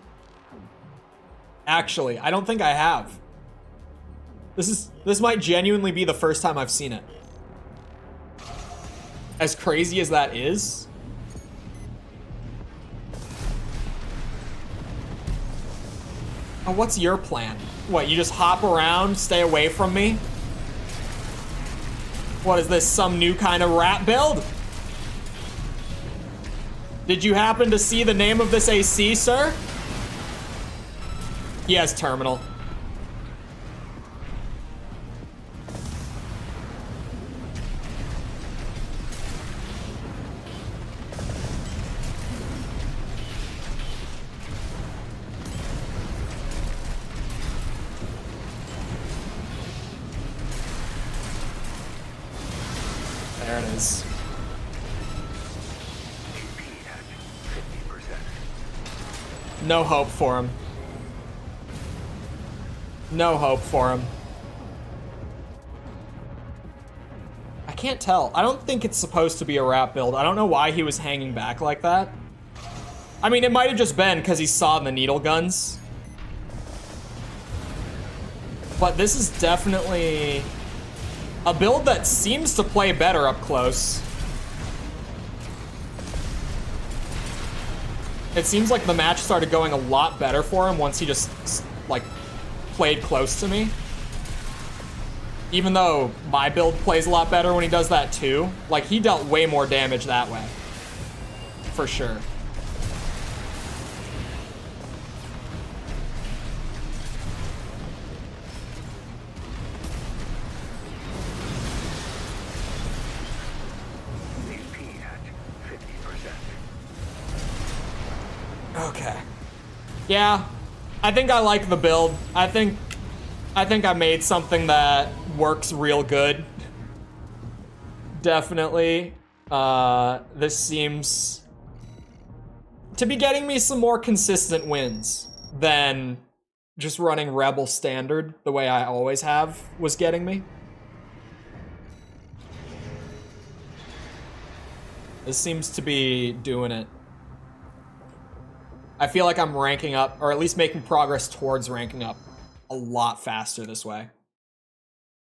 Actually, I don't think I have. This might genuinely be the first time I've seen it. As crazy as that is. Oh, what's your plan? What, you just hop around, stay away from me? What is this, some new kind of rat build? Did you happen to see the name of this AC, sir? He has terminal. There it is. No hope for him. No hope for him. I can't tell. I don't think it's supposed to be a rat build. I don't know why he was hanging back like that. I mean, it might have just been because he saw the needle guns. But this is definitely a build that seems to play better up close. It seems like the match started going a lot better for him once he just, like, played close to me. Even though my build plays a lot better when he does that too. Like, he dealt way more damage that way. For sure. Okay. Yeah, I think I like the build. I think I made something that works real good. Definitely. This seems to be getting me some more consistent wins than just running Rebel Standard the way I always have was getting me. This seems to be doing it. I feel like I'm ranking up, or at least making progress towards ranking up a lot faster this way.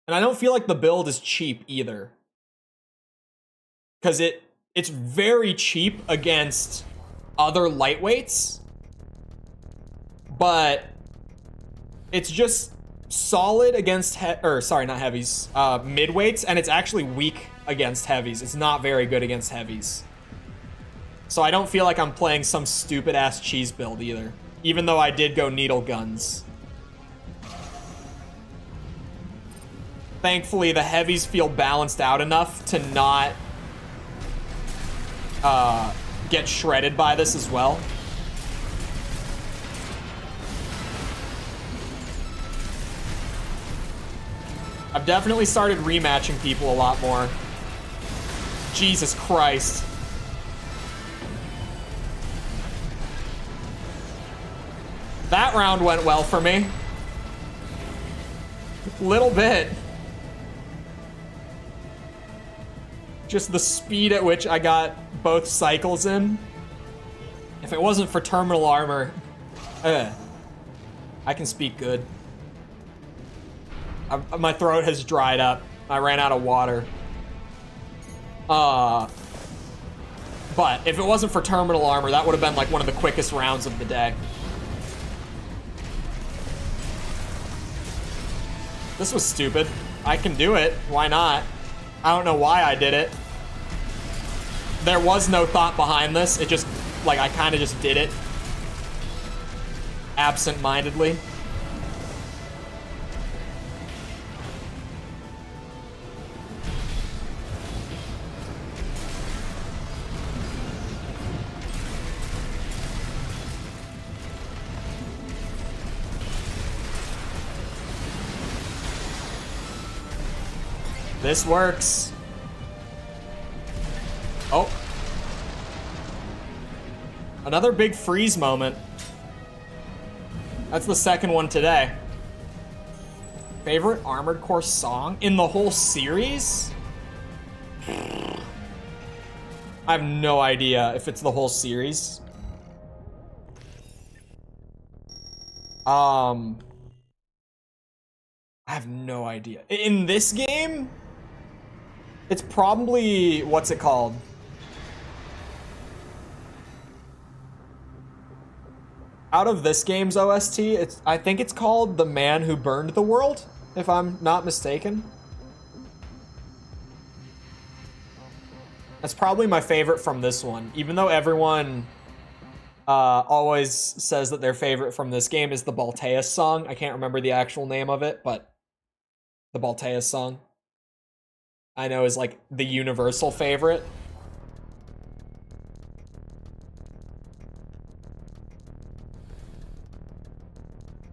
And I don't feel like the build is cheap either. Because it's very cheap against other lightweights. But it's just solid against, sorry, not heavies, midweights, and it's actually weak against heavies. It's not very good against heavies. So I don't feel like I'm playing some stupid-ass cheese build either. Even though I did go needle guns. Thankfully, the heavies feel balanced out enough to not get shredded by this as well. I've definitely started rematching people a lot more. Jesus Christ. That round went well for me. Little bit. Just the speed at which I got both cycles in. If it wasn't for terminal armor, I can speak good. My throat has dried up. I ran out of water. But if it wasn't for terminal armor, that would have been like one of the quickest rounds of the day. This was stupid. I can do it. Why not? I don't know why I did it. There was no thought behind this. It just, like, I kind of just did it. Absent-mindedly. This works. Oh. Another big freeze moment. That's the second one today. Favorite Armored Core song in the whole series? I have no idea if it's the whole series. I have no idea. In this game, it's probably, what's it called? Out of this game's OST, I think it's called The Man Who Burned the World, if I'm not mistaken. That's probably my favorite from this one, even though everyone always says that their favorite from this game is the Balteus song. I can't remember the actual name of it, but the Balteus song I know is like the universal favorite.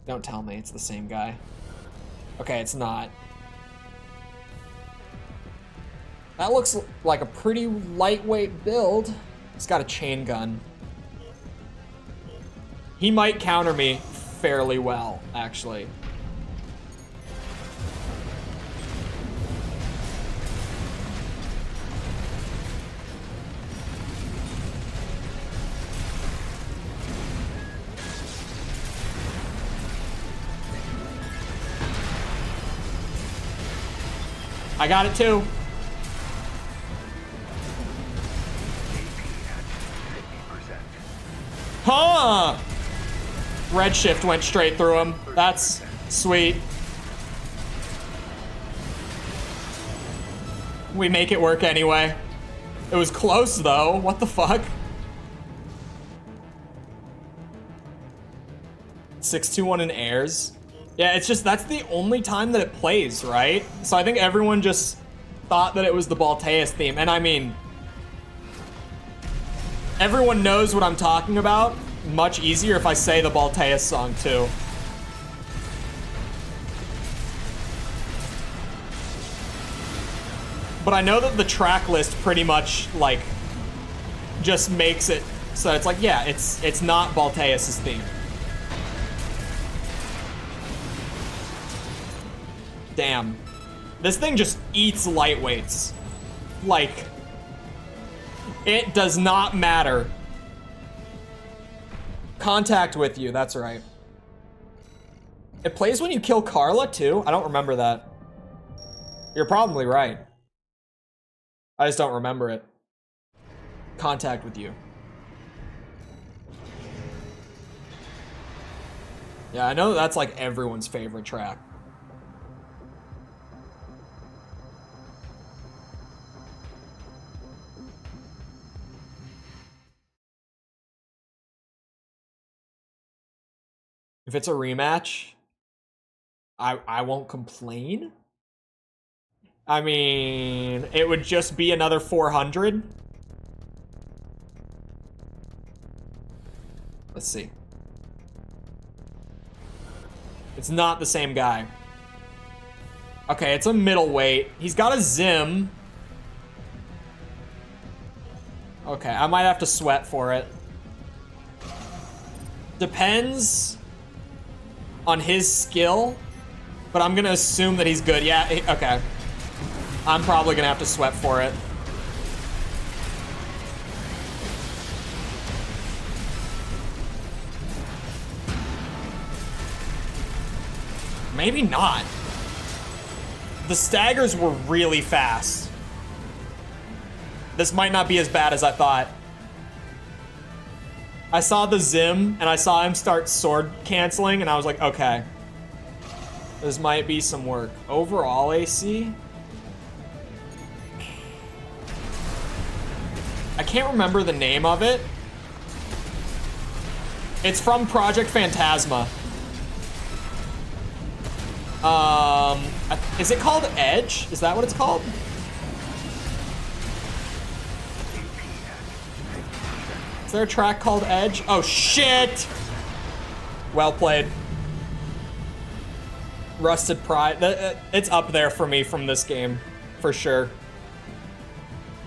Don't tell me it's the same guy. Okay, it's not. That looks like a pretty lightweight build. He's got a chain gun. He might counter me fairly well, actually. I got it too. Huh! Redshift went straight through him. That's sweet. We make it work anyway. It was close though. What the fuck? 621 in airs. Yeah, it's just that's the only time that it plays, right? So I think everyone just thought that it was the Balteus theme. And I mean, everyone knows what I'm talking about. Much easier if I say the Balteus song too. But I know that the track list pretty much like just makes it so it's like, yeah, it's not Balteus's theme. Damn. This thing just eats lightweights. Like, it does not matter. Contact with you, that's right. It plays when you kill Carla too? I don't remember that. You're probably right. I just don't remember it. Contact with you. Yeah, I know that's like everyone's favorite track. If it's a rematch, I won't complain. I mean, it would just be another 400. Let's see. It's not the same guy. Okay, it's a middleweight. He's got a Zim. Okay, I might have to sweat for it. Depends on his skill, but I'm gonna assume that he's good. Yeah, okay. I'm probably gonna have to sweat for it. Maybe not. The staggers were really fast. This might not be as bad as I thought. I saw the Zim, and I saw him start sword canceling, and I was like, okay. This might be some work. Overall AC? I can't remember the name of it. It's from Project Phantasma. Is it called Edge? Is that what it's called? Is there a track called Edge? Oh, shit! Well played. Rusted Pride. It's up there for me from this game, for sure.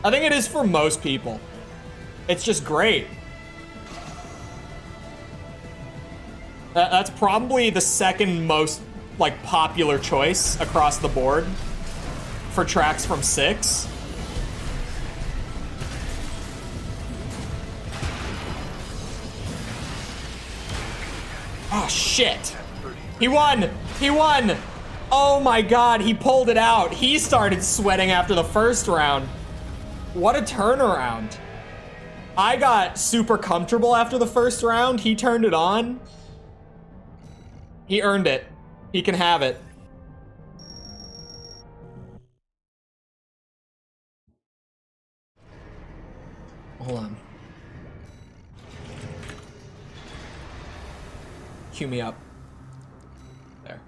I think it is for most people. It's just great. That's probably the second most, like, popular choice across the board for tracks from 6. Oh, shit. He won! He won! Oh my god, he pulled it out. He started sweating after the first round. What a turnaround. I got super comfortable after the first round. He turned it on. He earned it. He can have it. Hold on. Cue me up. There.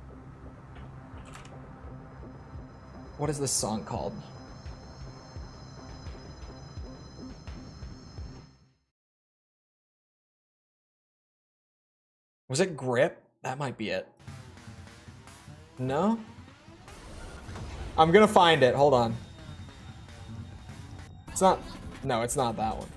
What is this song called? Was it Grip? That might be it. No? I'm gonna find it. Hold on. It's not... No, it's not that one.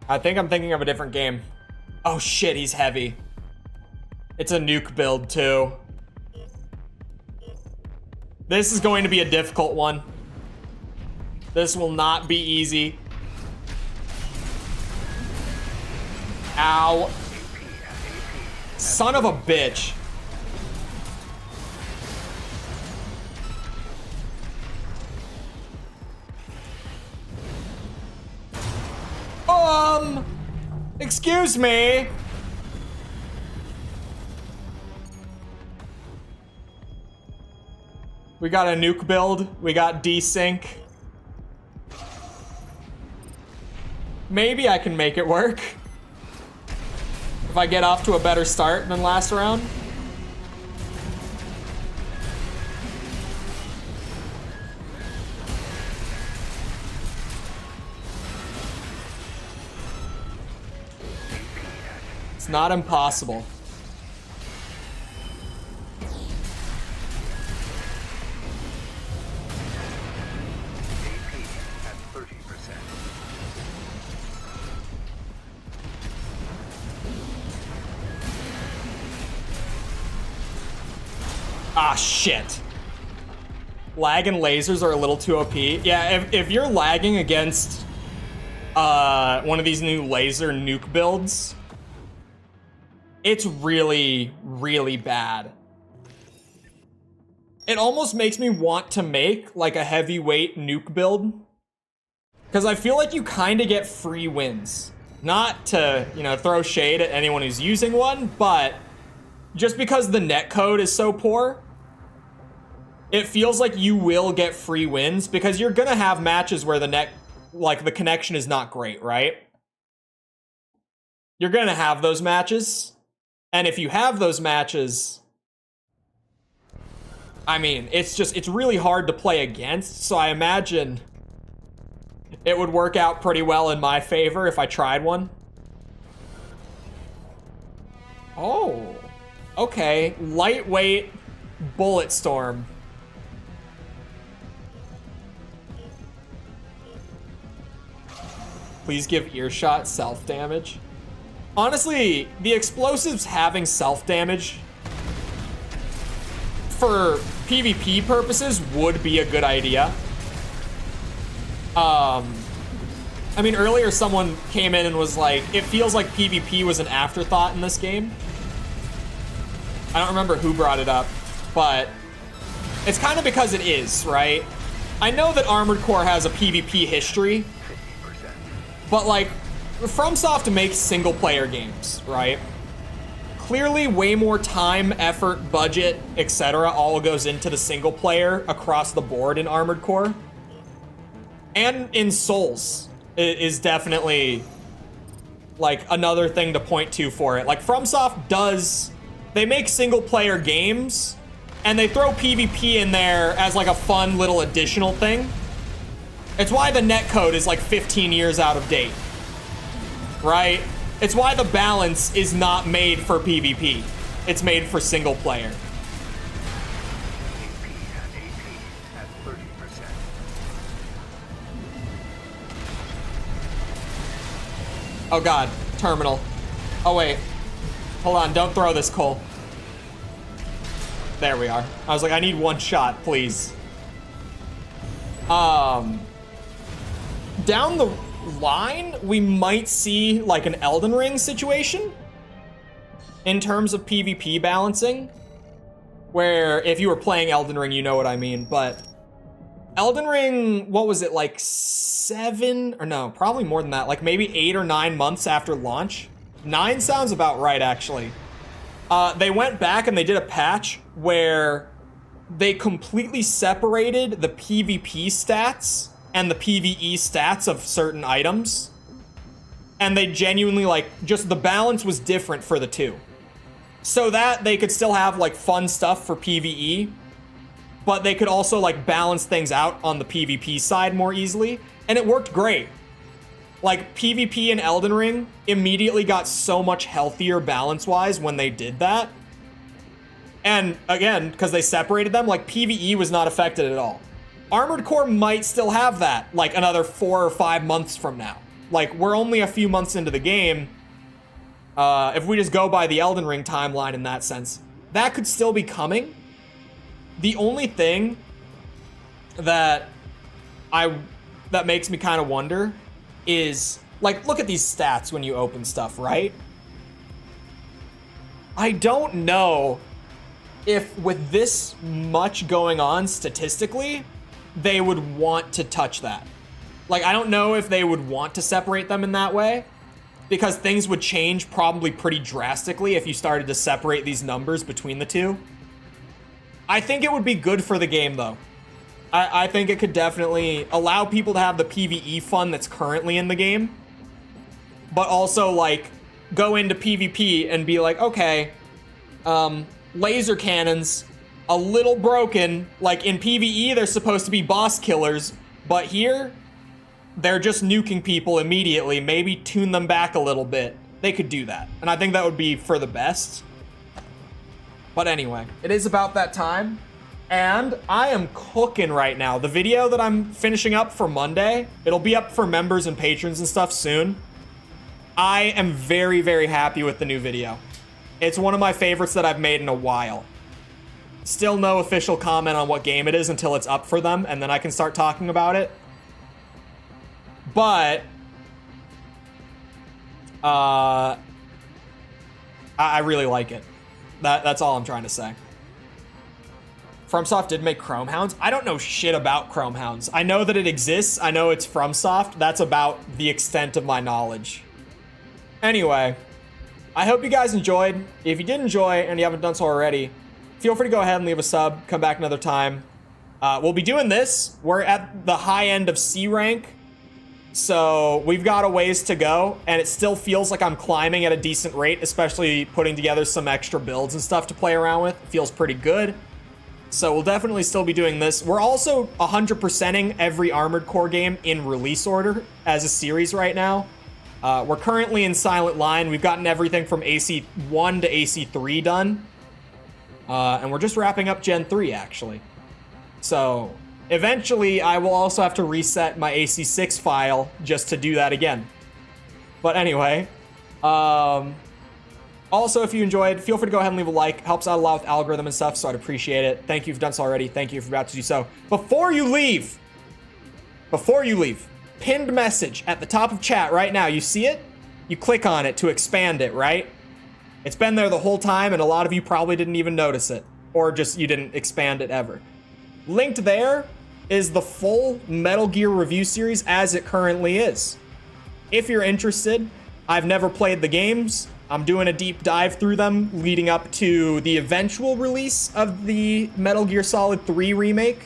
I think I'm thinking of a different game. Oh shit, he's heavy. It's a nuke build too. This is going to be a difficult one. This will not be easy. Ow. Son of a bitch. Excuse me. We got a nuke build. We got desync. Maybe I can make it work. If I get off to a better start than last round. It's not impossible. Ah, shit. Lag and lasers are a little too OP. Yeah, if you're lagging against one of these new laser nuke builds, it's really, really bad. It almost makes me want to make like a heavyweight nuke build, because I feel like you kind of get free wins. Not to, you know, throw shade at anyone who's using one, but just because the netcode is so poor, it feels like you will get free wins, because you're gonna have matches where the connection is not great, right? You're gonna have those matches, and if you have those matches, I mean, it's really hard to play against, so I imagine it would work out pretty well in my favor if I tried one. Oh, okay, lightweight bullet storm. Please give earshot self-damage. Honestly, the explosives having self-damage for PvP purposes would be a good idea. I mean, earlier someone came in and was like, it feels like PvP was an afterthought in this game. I don't remember who brought it up, but it's kind of because it is, right? I know that Armored Core has a PvP history, but like, FromSoft makes single player games, right? Clearly way more time, effort, budget, etc. all goes into the single player across the board in Armored Core. And in Souls is definitely like another thing to point to for it. Like FromSoft they make single player games and they throw PvP in there as like a fun little additional thing. It's why the netcode is like 15 years out of date, right? It's why the balance is not made for PvP. It's made for single player. Oh god, terminal. Oh wait, hold on, don't throw this, Cole. There we are. I was like, I need one shot, please. Down the line, we might see like an Elden Ring situation in terms of PvP balancing, where if you were playing Elden Ring, you know what I mean, but Elden Ring, what was it, like 7, or no, probably more than that, like maybe 8 or 9 months after launch. 9 sounds about right, actually. They went back and they did a patch where they completely separated the PvP stats and the PvE stats of certain items. And they genuinely, like, just the balance was different for the two. So that they could still have, like, fun stuff for PvE, but they could also, like, balance things out on the PvP side more easily. And it worked great. Like, PvP in Elden Ring immediately got so much healthier balance-wise when they did that. And, again, because they separated them, like, PvE was not affected at all. Armored Core might still have that, like, another 4 or 5 months from now. Like, we're only a few months into the game. If we just go by the Elden Ring timeline in that sense, that could still be coming. The only thing that makes me kind of wonder is, like, look at these stats when you open stuff, right? I don't know if with this much going on statistically, they would want to touch that. Like, I don't know if they would want to separate them in that way, because things would change probably pretty drastically if you started to separate these numbers between the two. I think it would be good for the game, though. I think it could definitely allow people to have the PvE fun that's currently in the game, but also, like, go into PvP and be like, okay, laser cannons, a little broken. Like, in PvE, they're supposed to be boss killers, but here, they're just nuking people immediately. Maybe tune them back a little bit. They could do that, and I think that would be for the best. But anyway, it is about that time. And I am cooking right now. The video that I'm finishing up for Monday, it'll be up for members and patrons and stuff soon. I am very, very happy with the new video. It's one of my favorites that I've made in a while. Still no official comment on what game it is until it's up for them, and then I can start talking about it. But I really like it. That's all I'm trying to say. FromSoft did make Chrome Hounds. I don't know shit about Chrome Hounds. I know that it exists. I know it's FromSoft. That's about the extent of my knowledge. Anyway, I hope you guys enjoyed. If you did enjoy and you haven't done so already, feel free to go ahead and leave a sub. Come back another time. We'll be doing this. We're at the high end of C rank, so we've got a ways to go, and it still feels like I'm climbing at a decent rate, especially putting together some extra builds and stuff to play around with. It feels pretty good. So we'll definitely still be doing this. We're also 100%ing every Armored Core game in release order as a series right now. We're currently in Silent Line. We've gotten everything from AC1 to AC3 done. And we're just wrapping up Gen 3, actually. So eventually, I will also have to reset my AC6 file just to do that again. But anyway, also, if you enjoyed, feel free to go ahead and leave a like. Helps out a lot with algorithm and stuff, so I'd appreciate it. Thank you if you've done so already. Thank you if you're about to do so. Before you leave, pinned message at the top of chat right now. You see it? You click on it to expand it, right? It's been there the whole time, and a lot of you probably didn't even notice it. Or just you didn't expand it ever. Linked there is the full Metal Gear review series as it currently is. If you're interested, I've never played the games. I'm doing a deep dive through them leading up to the eventual release of the Metal Gear Solid 3 remake.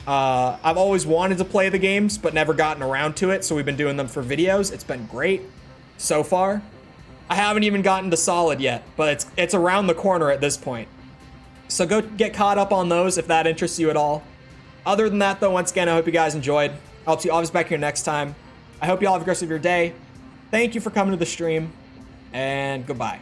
I've always wanted to play the games, but never gotten around to it, so we've been doing them for videos. It's been great so far. I haven't even gotten to Solid yet, but it's around the corner at this point. So go get caught up on those if that interests you at all. Other than that, though, once again, I hope you guys enjoyed. I'll see you always back here next time. I hope you all have a great rest of your day. Thank you for coming to the stream. And goodbye.